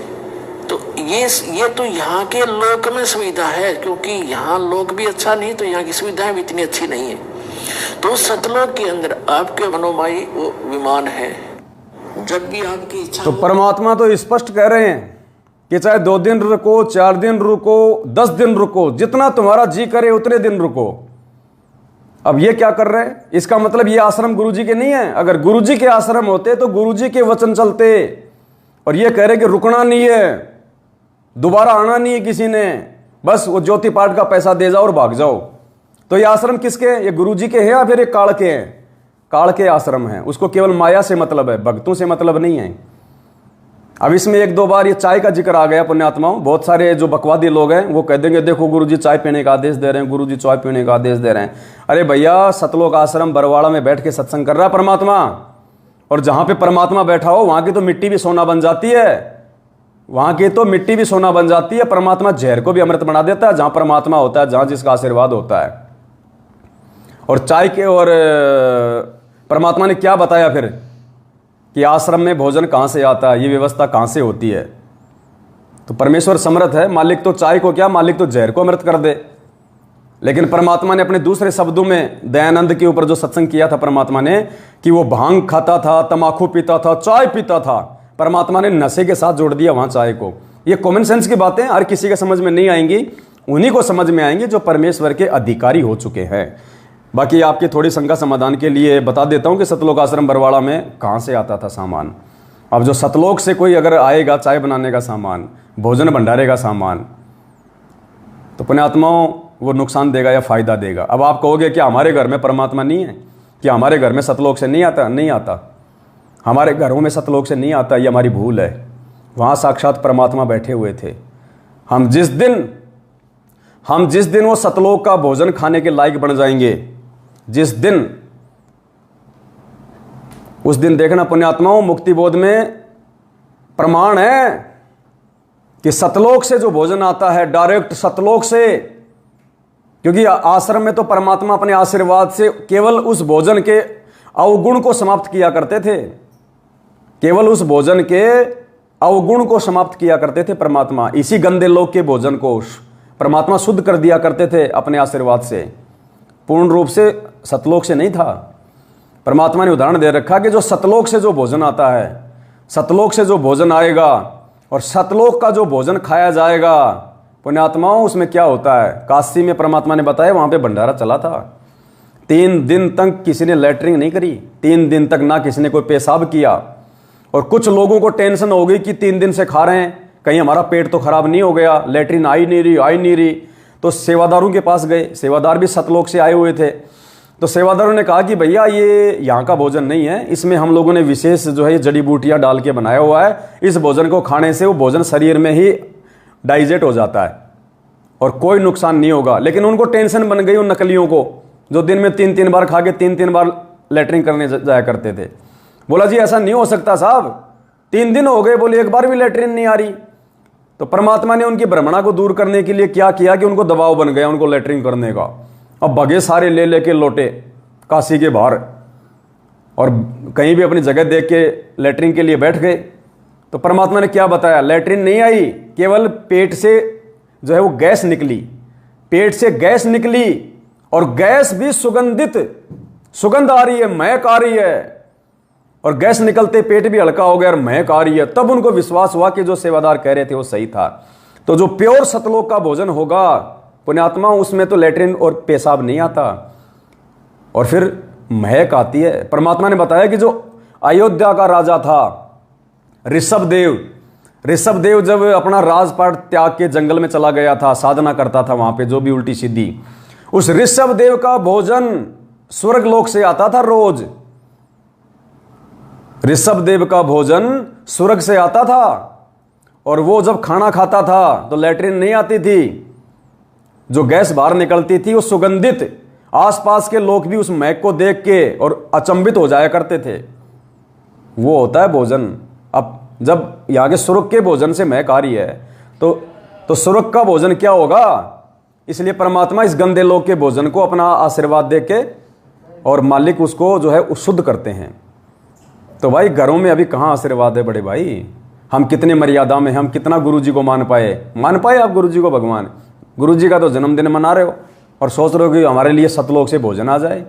तो ये तो यहाँ के लोक में सुविधा है, क्योंकि यहाँ लोक भी अच्छा नहीं, तो यहाँ की सुविधाएं भी इतनी अच्छी नहीं है। तो सतलोक के अंदर आपके मनोमयी वो विमान है, जब भी आपकी इच्छा। तो परमात्मा तो स्पष्ट कह रहे हैं कि चाहे 2 दिन रुको, 4 दिन रुको, 10 दिन रुको, जितना तुम्हारा जी करे उतने दिन रुको। अब ये क्या कर रहे हैं? इसका मतलब ये आश्रम गुरुजी के नहीं है। अगर गुरुजी के आश्रम होते तो गुरुजी के वचन चलते, और ये कह रहे कि रुकना नहीं है, दोबारा आना नहीं है किसी ने, बस वो ज्योति पाठ का पैसा दे जाओ और भाग जाओ। तो ये आश्रम किसके हैं? ये गुरुजी के हैं या फिर ये काल के हैं? काल के आश्रम हैं। उसको केवल माया से मतलब है, भक्तों से मतलब नहीं है। अब इसमें 1-2 बार ये चाय का जिक्र आ गया पुण्यात्माओं। बहुत सारे जो बकवादी लोग हैं वो कह देंगे देखो गुरुजी चाय पीने का आदेश दे रहे हैं, गुरुजी चाय पीने का आदेश दे रहे हैं। अरे भैया, सतलोक आश्रम बरवाड़ा में बैठ के सत्संग कर रहा है परमात्मा, और जहां पे परमात्मा बैठा हो वहां की तो मिट्टी भी सोना बन जाती है, वहां की तो मिट्टी भी सोना बन जाती है। परमात्मा जहर को भी अमृत बना देता है जहां परमात्मा होता है, जहां जिसका आशीर्वाद होता है। और चाय के, और परमात्मा ने क्या बताया फिर कि आश्रम में भोजन कहां से आता है, ये व्यवस्था कहां से होती है। तो परमेश्वर समर्थ है, मालिक तो चाय को क्या, मालिक तो जहर को अमृत कर दे। लेकिन परमात्मा ने अपने दूसरे शब्दों में दयानंद के ऊपर जो सत्संग किया था परमात्मा ने, कि वो भांग खाता था, तमाकू पीता था, चाय पीता था, परमात्मा ने नशे के साथ जोड़ दिया वहां चाय को। ये कॉमन सेंस की बातें हर किसी के समझ में नहीं आएंगी, उन्हीं को समझ में आएंगी जो परमेश्वर के अधिकारी हो चुके हैं। बाकी आपकी थोड़ी शंका समाधान के लिए बता देता हूं कि सतलोक आश्रम बरवाड़ा में कहां से आता था सामान। अब जो सतलोक से कोई अगर आएगा चाय बनाने का सामान, भोजन भंडारे का सामान, तो पुण्यात्माओं वो नुकसान देगा या फायदा देगा। अब आप कहोगे कि हमारे घर में परमात्मा नहीं है, कि हमारे घर में सतलोक से नहीं आता? नहीं आता, हमारे घरों में सतलोक से नहीं आता, ये हमारी भूल है। वहाँ साक्षात परमात्मा बैठे हुए थे। हम जिस दिन वो सतलोक का भोजन खाने के लायक बन जाएंगे, जिस दिन, उस दिन देखना पुण्यात्माओं, मुक्ति बोध में प्रमाण है कि सतलोक से जो भोजन आता है, डायरेक्ट सतलोक से, क्योंकि आश्रम में तो परमात्मा अपने आशीर्वाद से केवल उस भोजन के अवगुण को समाप्त किया करते थे, केवल उस भोजन के अवगुण को समाप्त किया करते थे परमात्मा। इसी गंदे लोक के भोजन को परमात्मा शुद्ध कर दिया करते थे अपने आशीर्वाद से, पूर्ण रूप से सतलोक से नहीं था। परमात्मा ने उदाहरण दे रखा कि जो सतलोक से जो भोजन आता है, सतलोक से जो भोजन आएगा और सतलोक का जो भोजन खाया जाएगा पुण्यात्माओं, उसमें क्या होता है। काशी में परमात्मा ने बताया, वहां पे भंडारा चला था। 3 दिन तक किसी ने लैट्रिन नहीं करी, 3 दिन तक ना किसी ने कोई पेशाब किया। और कुछ लोगों को टेंशन हो गई कि 3 दिन से खा रहे हैं, कहीं हमारा पेट तो खराब नहीं हो गया, लैट्रिन आई नहीं रही। तो सेवादारों के पास गए, सेवादार भी सतलोक से आए हुए थे। तो सेवादारों ने कहा कि भैया ये यहाँ का भोजन नहीं है, इसमें हम लोगों ने विशेष जो है जड़ी बूटियाँ डाल के बनाया हुआ है, इस भोजन को खाने से वो भोजन शरीर में ही डाइजेस्ट हो जाता है और कोई नुकसान नहीं होगा। लेकिन उनको टेंशन बन गई उन नकलियों को, जो दिन में 3-3 बार खा के 3-3 बार लैट्रिन करने जाया करते थे। बोला जी ऐसा नहीं हो सकता साहब, 3 दिन हो गए, बोले एक बार भी लैट्रिन नहीं आ रही। तो परमात्मा ने उनकी भ्रमणा को दूर करने के लिए क्या किया कि उनको दबाव बन गया उनको लैट्रिन करने का। अब भगे सारे ले लेके लौटे काशी के बाहर और कहीं भी अपनी जगह देख के लैट्रिन के लिए बैठ गए। तो परमात्मा ने क्या बताया, लैट्रिन नहीं आई, केवल पेट से जो है वो गैस निकली, पेट से गैस निकली और गैस भी सुगंधित, सुगंध आ रही है, महक आ रही है। और गैस निकलते पेट भी हल्का हो गया और महक आ रही है। तब उनको विश्वास हुआ कि जो सेवादार कह रहे थे वो सही था। तो जो प्योर सतलोक का भोजन होगा पुण्यात्मा, उसमें तो लैट्रिन और पेशाब नहीं आता और फिर महक आती है। परमात्मा ने बताया कि जो अयोध्या का राजा था ऋषभदेव जब अपना राजपाट त्याग के जंगल में चला गया था, साधना करता था वहां पे जो भी उल्टी सीधी, उस ऋषभदेव का भोजन स्वर्ग लोक से आता था रोज। ऋषभदेव का भोजन स्वर्ग से आता था और वो जब खाना खाता था तो लैट्रिन नहीं आती थी, जो गैस बाहर निकलती थी वो सुगंधित, आसपास के लोग भी उस महक को देख के और अचंभित हो जाया करते थे। वो होता है भोजन। अब जब यहाँ के स्वर्ग के भोजन से महक आ रही है तो स्वर्ग का भोजन क्या होगा। इसलिए परमात्मा इस गंदे लोग के भोजन को अपना आशीर्वाद दे के और मालिक उसको जो है शुद्ध करते हैं। तो भाई घरों में अभी कहाँ आशीर्वाद है बड़े भाई, हम कितने मर्यादा में, हम कितना गुरु जी को मान पाए आप गुरु जी को भगवान। गुरु जी का तो जन्मदिन मना रहे हो और सोच रहे हो कि हमारे लिए सतलोक से भोजन आ जाए,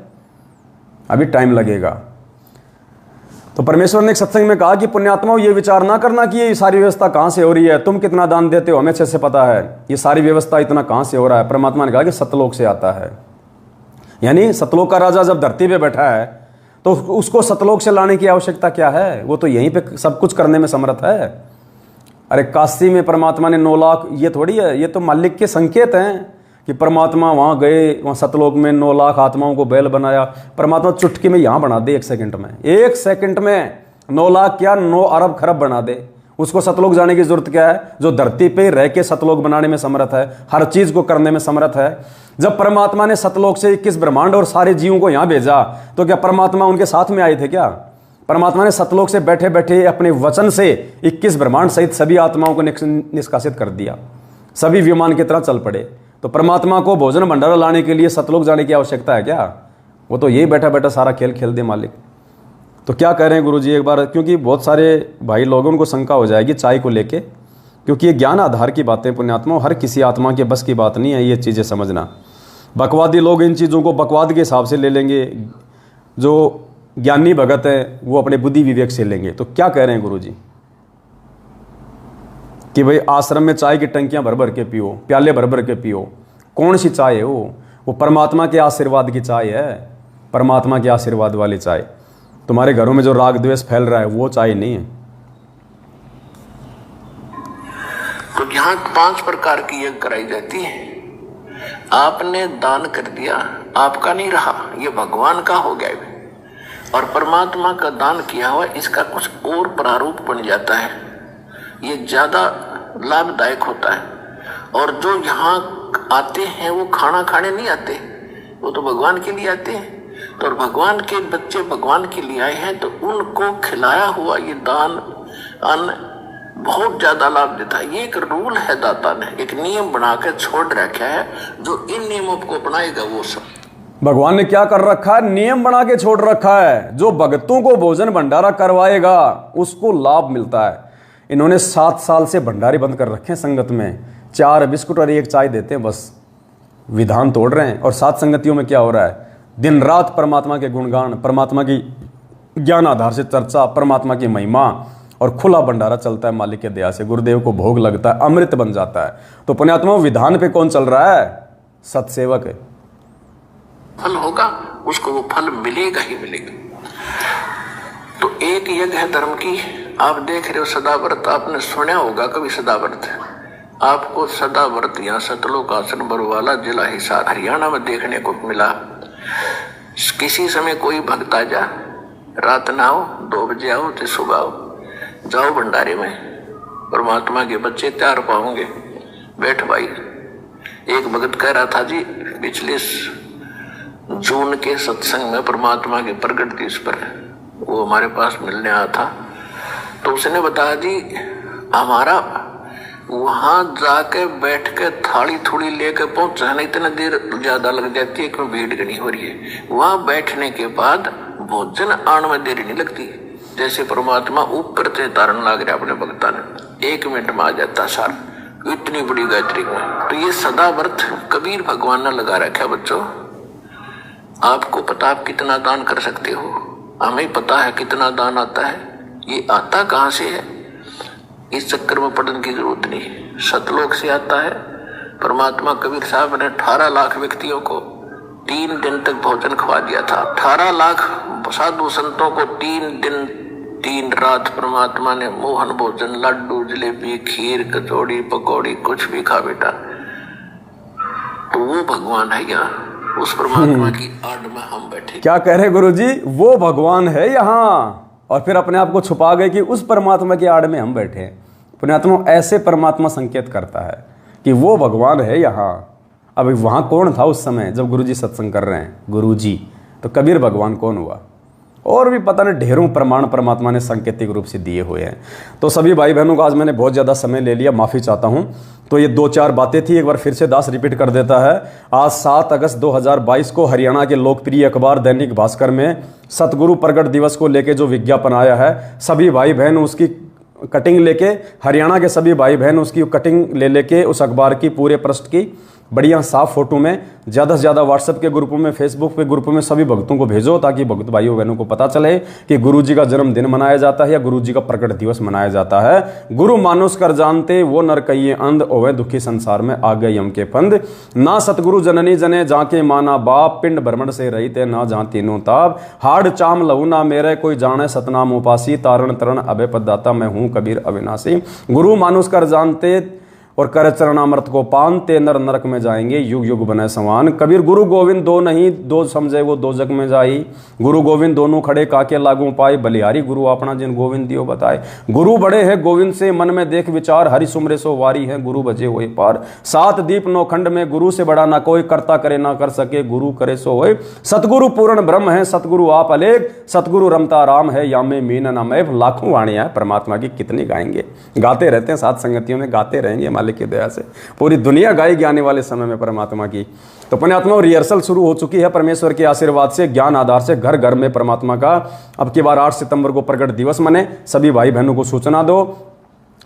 अभी टाइम लगेगा। तो परमेश्वर ने एक सत्संग में कहा कि पुण्यात्माओं ये विचार ना करना कि ये सारी व्यवस्था कहाँ से हो रही है, तुम कितना दान देते हो हमें अच्छे से पता है, ये सारी व्यवस्था इतना कहाँ से हो रहा है। परमात्मा ने कहा कि सतलोक से आता है। यानी सतलोक का राजा जब धरती पे बैठा है तो उसको सतलोक से लाने की आवश्यकता क्या है, वो तो यहीं पे सब कुछ करने में समर्थ है। अरे काशी में परमात्मा ने 9 लाख, ये थोड़ी है, ये तो मालिक के संकेत हैं कि परमात्मा वहाँ गए, वहाँ सतलोक में 9 लाख आत्माओं को बैल बनाया। परमात्मा चुटकी में यहाँ बना दे 1 सेकंड में, 1 सेकंड में 9 लाख क्या 9 अरब खरब बना दे। उसको सतलोक जाने की जरूरत क्या है, जो धरती पे रह के सतलोक बनाने में समर्थ है, हर चीज को करने में समर्थ है। जब परमात्मा ने सतलोक से 21 ब्रह्मांड और सारे जीवों को यहाँ भेजा तो क्या परमात्मा उनके साथ में आए थे क्या। परमात्मा ने सतलोक से बैठे बैठे अपने वचन से 21 ब्रह्मांड सहित सभी आत्माओं को निष्कासित कर दिया, सभी विमान की तरह चल पड़े। तो परमात्मा को भोजन भंडारा लाने के लिए सतलोक जाने की आवश्यकता है क्या, वो तो यही बैठा बैठा सारा खेल खेल दे मालिक। तो क्या कह रहे हैं गुरु जी एक बार, क्योंकि बहुत सारे भाई लोगों उनको शंका हो जाएगी चाय को लेके, क्योंकि ये ज्ञान आधार की बातें पुण्यात्मा, हर किसी आत्मा के बस की बात नहीं है ये चीज़ें समझना। बकवादी लोग इन चीज़ों को बकवाद के हिसाब से ले लेंगे, जो ज्ञानी भगत है वो अपने बुद्धि विवेक से लेंगे। तो क्या कह रहे हैं गुरु जी कि भाई आश्रम में चाय की टंकियां भर भर के पियो, प्याले भर भर के पियो। कौन सी चाय है वो परमात्मा के आशीर्वाद की चाय है, परमात्मा के आशीर्वाद वाली चाय। तुम्हारे घरों में जो राग द्वेष फैल रहा है वो चाय नहीं है। तो यहाँ 5 प्रकार की यज्ञ कराई जाती है। आपने दान कर दिया, आपका नहीं रहा, ये भगवान का हो गया और परमात्मा का दान किया हुआ इसका कुछ और प्रारूप बन जाता है, ये ज्यादा लाभदायक होता है। और जो यहाँ आते हैं वो खाना खाने नहीं आते, वो तो भगवान के लिए आते हैं। तो भगवान के बच्चे भगवान के लिए आए हैं तो उनको खिलाया हुआ ये दान अन्न बहुत ज्यादा लाभ देता है। ये एक रूल है, दाता ने एक नियम बनाकर छोड़ रखा है, जो इन नियमों को अपनाएगा वो सब। भगवान ने क्या कर रखा है, नियम बना के छोड़ रखा है। जो भक्तों को भोजन भंडारा करवाएगा उसको लाभ मिलता है। इन्होंने 7 साल से भंडारे बंद कर रखे हैं संगत में, 4 बिस्कुट और 1 चाय देते हैं, बस विधान तोड़ रहे हैं। और 7 संगतियों में क्या हो रहा है, दिन रात परमात्मा के गुणगान, परमात्मा की ज्ञान आधार से चर्चा, परमात्मा की महिमा, और खुला भंडारा चलता है मालिक के दया से, गुरुदेव को भोग लगता है, अमृत बन जाता है। तो पुण्यात्माओं, विधान पे कौन चल रहा है? सत्सेवक है। फल होगा उसको, वो फल मिलेगा ही मिलेगा। तो एक यज्ञ है धर्म की, आप देख रहे हो सदाव्रत, आपने सुना होगा कभी सदाव्रत? आपको सदाव्रत यहाँ सतलोक आश्रम बरवाला जिला हिसार हरियाणा में देखने को मिला। किसी समय कोई भक्त आ जा, रात ना आओ, 2 बजे आओ तो सुबह आओ, जाओ भंडारे में, परमात्मा के बच्चे तैयार पाओगे, बैठ भाई। एक भगत कह रहा था जी, पिछले जून के सत्संग में परमात्मा के प्रकट दिवस पर वो हमारे पास मिलने आया था, तो उसने बताया जी हमारा वहां जाके बैठ के थाली थोड़ी लेके पहुंचाने इतना देर ज्यादा लग जाती है, क्यों भीड़ घनी हो रही है। वहां बैठने के बाद भोजन आने में देरी नहीं लगती, जैसे परमात्मा ऊपर से तारण लाग रहे अपने भक्ता ने, 1 मिनट में आ जाता सार, इतनी बड़ी गायत्री में। तो ये सदा व्रत कबीर भगवान ने लगा रखा बच्चों। आपको पता आप कितना दान कर सकते हो, हमें पता है कितना दान आता है, ये आता कहाँ से है, इस चक्कर में पढ़ने की जरूरत नहीं, सतलोक से आता है। परमात्मा कबीर साहब ने 18 लाख व्यक्तियों को 3 दिन तक भोजन खवा दिया था। 18 लाख साधु संतों को 3 दिन 3 रात परमात्मा ने मोहन भोजन, लड्डू, जलेबी, खीर, कचौड़ी, पकौड़ी, कुछ भी खा बेटा। तो वो भगवान है यहाँ, उस परमात्मा की आड़ में हम बैठे। क्या कह रहे गुरुजी? वो भगवान है यहाँ, और फिर अपने आप को छुपा गए कि उस परमात्मा की आड़ में हम बैठे हैं। पुण्यात्मा, ऐसे परमात्मा संकेत करता है कि वो भगवान है यहाँ। अब वहाँ कौन था उस समय जब गुरुजी सत्संग कर रहे हैं? गुरुजी। तो कबीर भगवान कौन हुआ? और भी पता नहीं ढेरों प्रमाण परमात्मा ने सांकेतिक रूप से दिए हुए हैं। तो सभी भाई बहनों को आज मैंने बहुत ज़्यादा समय ले लिया, माफ़ी चाहता हूँ। तो ये 2-4 बातें थी, एक बार फिर से दास रिपीट कर देता है। आज 7 अगस्त 2022 को हरियाणा के लोकप्रिय अखबार दैनिक भास्कर में सतगुरु प्रगट दिवस को लेके जो विज्ञापन आया है, सभी भाई बहन उसकी कटिंग लेके, हरियाणा के सभी भाई बहन उसकी कटिंग ले लेके उस अखबार की पूरे पृष्ठ की बढ़िया साफ फोटो में ज़्यादा से ज़्यादा व्हाट्सएप के ग्रुपों में, फेसबुक के ग्रुपों में सभी भक्तों को भेजो, ताकि भक्त भाइयों बहनों को पता चले कि गुरुजी का जन्मदिन मनाया जाता है या गुरुजी का प्रकट दिवस मनाया जाता है। गुरु मानुष कर जानते वो नर कहिए अंध, ओवे दुखी संसार में आ गए यम के फंद। ना सतगुरु जननी जने जाके माना बाप, पिंड भ्रमण से रही थे ना जहाँ तीनों ताप। हाड़ चाम लहू ना मेरे कोई जाने सतनाम उपासी, तारण तरण अभय पददाता मैं हूँ कबीर अविनाशी। गुरु मानुष कर जानते और कर चरणामृत को पान, ते नर नरक में जाएंगे युग युग बने समान। कबीर गुरु गोविंद दो नहीं, दो समझे वो दो जग में जाई। गुरु गोविंद दोनों खड़े काके लागू पाए, बलिहारी गुरु अपना जिन गोविंद दियो बताए। गुरु बड़े है गोविंद से मन में देख विचार, हरि सुमरे सो वारी है गुरु बजे हुए पार। 7 दीप 9 खंड में गुरु से बड़ा ना कोई, करता करे ना कर सके गुरु करे सो होए। सतगुरु पूर्ण ब्रह्म है सतगुरु आप अलेख, सतगुरु रमता राम है या में मीन ना मैं। लाखों वाणियां परमात्मा की कितनी गाएंगे, गाते रहते हैं, साथ संगतियों में गाते रहेंगे मालिक की दया से। पूरी दुनिया गाएगी आने वाले समय में परमात्मा की। तो पुण्यात्मा, रिहर्सल शुरू हो चुकी है परमेश्वर के आशीर्वाद से, ज्ञान आधार से घर घर में परमात्मा का अब की बार 8 सितंबर को प्रकट दिवस मने। सभी भाई बहनों को सूचना दो।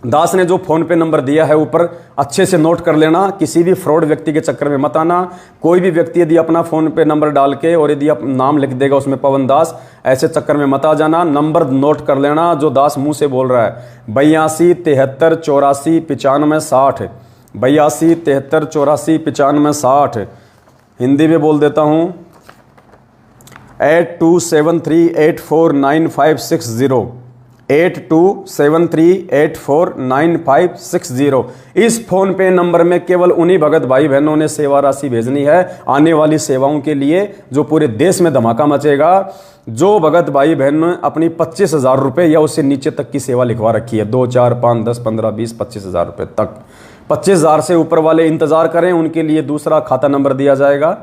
दास ने जो फोन पे नंबर दिया है ऊपर अच्छे से नोट कर लेना, किसी भी फ्रॉड व्यक्ति के चक्कर में मत आना। कोई भी व्यक्ति यदि अपना फोन पे नंबर डाल के और यदि आप नाम लिख देगा उसमें पवन दास, ऐसे चक्कर में मत आ जाना। नंबर नोट कर लेना जो दास मुंह से बोल रहा है, 82 73 84 95 60, 82 73 84 95 60। हिंदी में बोल देता हूँ, 8273849560, 8273849560। इस फोन पे नंबर में केवल उन्हीं भगत भाई बहनों ने सेवा राशि भेजनी है आने वाली सेवाओं के लिए, जो पूरे देश में धमाका मचेगा। जो भगत भाई बहन ने अपनी 25,000 रुपये या उससे नीचे तक की सेवा लिखवा रखी है, 2 4 5 10 15 20 25,000 रुपये तक, 25,000 से ऊपर वाले इंतजार करें, उनके लिए दूसरा खाता नंबर दिया जाएगा।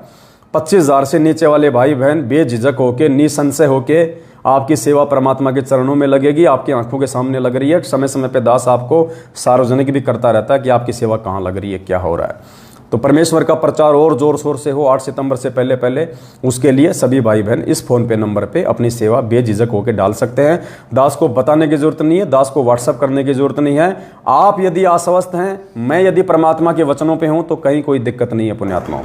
25,000 से नीचे वाले भाई बहन बेझिझक होके, निसंशय होके आपकी सेवा परमात्मा के चरणों में लगेगी, आपकी आंखों के सामने लग रही है। समय समय पे दास आपको सार्वजनिक भी करता रहता है कि आपकी सेवा कहाँ लग रही है, क्या हो रहा है। तो परमेश्वर का प्रचार और जोर शोर से हो 8 सितंबर से पहले पहले, उसके लिए सभी भाई बहन इस फोन पे नंबर पे अपनी सेवा बेझिझक होकर डाल सकते हैं। दास को बताने की जरूरत नहीं है, दास को व्हाट्सअप करने की जरूरत नहीं है। आप यदि आश्वस्त हैं, मैं यदि परमात्मा के वचनों पे हूं, तो कहीं कोई दिक्कत नहीं है पुण्यात्माओं।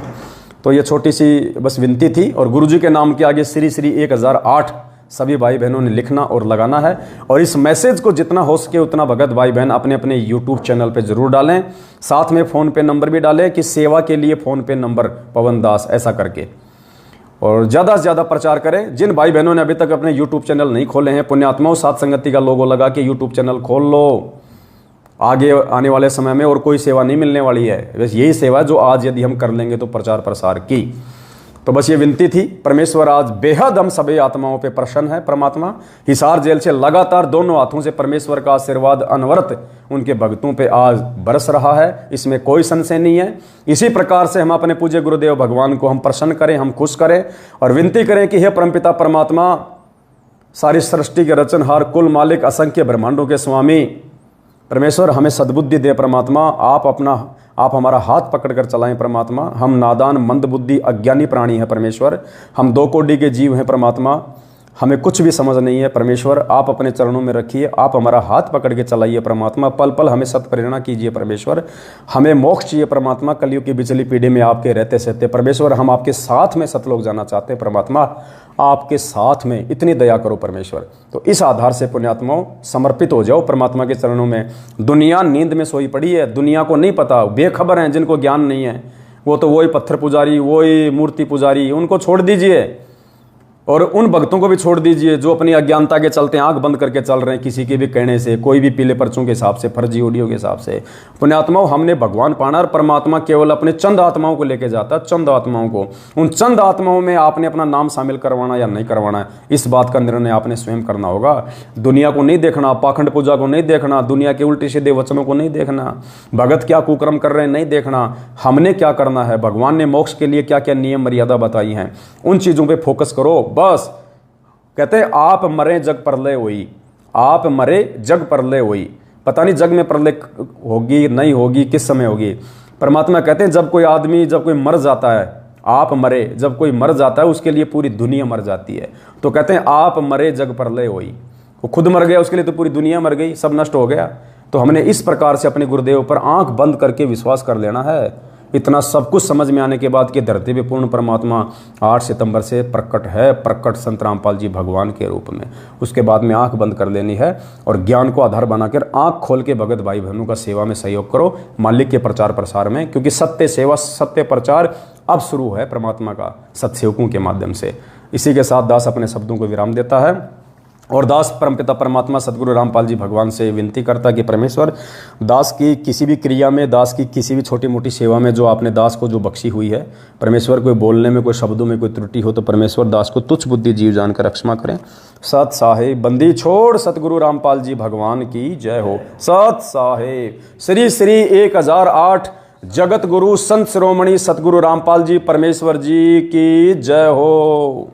तो ये छोटी सी बस विनती थी। और गुरुजी के नाम के आगे श्री श्री 1008 सभी भाई बहनों ने लिखना और लगाना है। और इस मैसेज को जितना हो सके उतना भगत भाई बहन अपने अपने यूट्यूब चैनल पे ज़रूर डालें। साथ में फ़ोन पे नंबर भी डालें कि सेवा के लिए फ़ोन पे नंबर पवन दास ऐसा करके, और ज़्यादा से ज़्यादा प्रचार करें। जिन भाई बहनों ने अभी तक अपने यूट्यूब चैनल नहीं खोले हैं, पुण्यात्माओं साथ संगति का लोगो लगा के यूट्यूब चैनल खोल लो। आगे आने वाले समय में और कोई सेवा नहीं मिलने वाली है, बस यही सेवा जो आज यदि हम कर लेंगे तो प्रचार प्रसार की। तो बस ये विनती थी। परमेश्वर आज बेहद हम सभी आत्माओं पे प्रसन्न है। परमात्मा हिसार जेल से लगातार दोनों हाथों से परमेश्वर का आशीर्वाद अनवरत उनके भक्तों पे आज बरस रहा है, इसमें कोई संशय नहीं है। इसी प्रकार से हम अपने पूज्य गुरुदेव भगवान को हम प्रसन्न करें, हम खुश करें और विनती करें कि हे परमपिता परमात्मा, सारी सृष्टि के रचनहार, कुल मालिक, असंख्य ब्रह्मांडों के स्वामी परमेश्वर, हमें सद्बुद्धि दे परमात्मा। आप हमारा हाथ पकड़कर चलाएं परमात्मा। हम नादान, मंद बुद्धि, अज्ञानी प्राणी हैं परमेश्वर। हम 2 कोटि के जीव हैं परमात्मा, हमें कुछ भी समझ नहीं है परमेश्वर। आप अपने चरणों में रखिए, आप हमारा हाथ पकड़ के चलाइए परमात्मा। पल पल हमें सत्प्रेरणा कीजिए परमेश्वर। हमें मोक्ष चाहिए परमात्मा, कलयुग की बिचली पीढ़ी में आपके रहते सहते परमेश्वर। हम आपके साथ में सतलोक जाना चाहते हैं परमात्मा, आपके साथ में इतनी दया करो परमेश्वर। तो इस आधार से पुण्यात्माओं समर्पित हो जाओ परमात्मा के चरणों में। दुनिया नींद में सोई पड़ी है, दुनिया को नहीं पता, बेखबर हैं, जिनको ज्ञान नहीं है वो तो वही पत्थर पुजारी, वही मूर्ति पुजारी, उनको छोड़ दीजिए। और उन भक्तों को भी छोड़ दीजिए जो अपनी अज्ञानता के चलते आंख बंद करके चल रहे हैं, किसी के भी कहने से, कोई भी पीले पर्चों के हिसाब से, फर्जी ऑडियो के हिसाब से। पुण्यात्माओं, हमने भगवान पाना और परमात्मा केवल अपने चंद आत्माओं को लेके जाता है, चंद आत्माओं को। उन चंद आत्माओं में आपने अपना नाम शामिल करवाना या नहीं करवाना, इस बात का निर्णय आपने स्वयं करना होगा। दुनिया को नहीं देखना, पाखंड पूजा को नहीं देखना, दुनिया के उल्टे सीधे वचनों को नहीं देखना, भगत क्या कुकर्म कर रहे हैं नहीं देखना। हमने क्या करना है, भगवान ने मोक्ष के लिए क्या क्या नियम मर्यादा बताई हैं, उन चीज़ों पर फोकस करो बस। कहते हैं आप मरे जग प्रलय हुई, आप मरे जग प्रलय हुई। पता नहीं जग में प्रलय होगी नहीं होगी, किस समय होगी। परमात्मा कहते हैं जब कोई आदमी, जब कोई मर जाता है, आप मरे, जब कोई मर जाता है उसके लिए पूरी दुनिया मर जाती है। तो कहते हैं आप मरे जग प्रलय हुई, वो खुद मर गया, उसके लिए तो पूरी दुनिया मर गई, सब नष्ट हो गया। तो हमने इस प्रकार से अपने गुरुदेव पर आंख बंद करके विश्वास कर लेना है। इतना सब कुछ समझ में आने के बाद कि धरती पे पूर्ण परमात्मा 8 सितंबर से प्रकट है, प्रकट संत रामपाल जी भगवान के रूप में। उसके बाद में आंख बंद कर लेनी है और ज्ञान को आधार बनाकर आंख खोल के भगत भाई बहनों का सेवा में सहयोग करो, मालिक के प्रचार प्रसार में। क्योंकि सत्य सेवा, सत्य प्रचार अब शुरू है परमात्मा का सत्सेवकों के माध्यम से। इसी के साथ दास अपने शब्दों को विराम देता है और दास परमपिता परमात्मा सदगुरु रामपाल जी भगवान से विनती करता कि परमेश्वर, दास की किसी भी क्रिया में, दास की किसी भी छोटी मोटी सेवा में जो आपने दास को जो बख्शी हुई है परमेश्वर, कोई बोलने में, कोई शब्दों में कोई त्रुटि हो तो परमेश्वर दास को तुच्छ बुद्धि जीव जानकर क्षमा करें। सत साहेब बंदी छोड़ सतगुरु रामपाल जी भगवान की जय हो। सत साहेब श्री श्री 1008 जगत गुरु संत शिरोमणि सतगुरु रामपाल जी परमेश्वर जी की जय हो।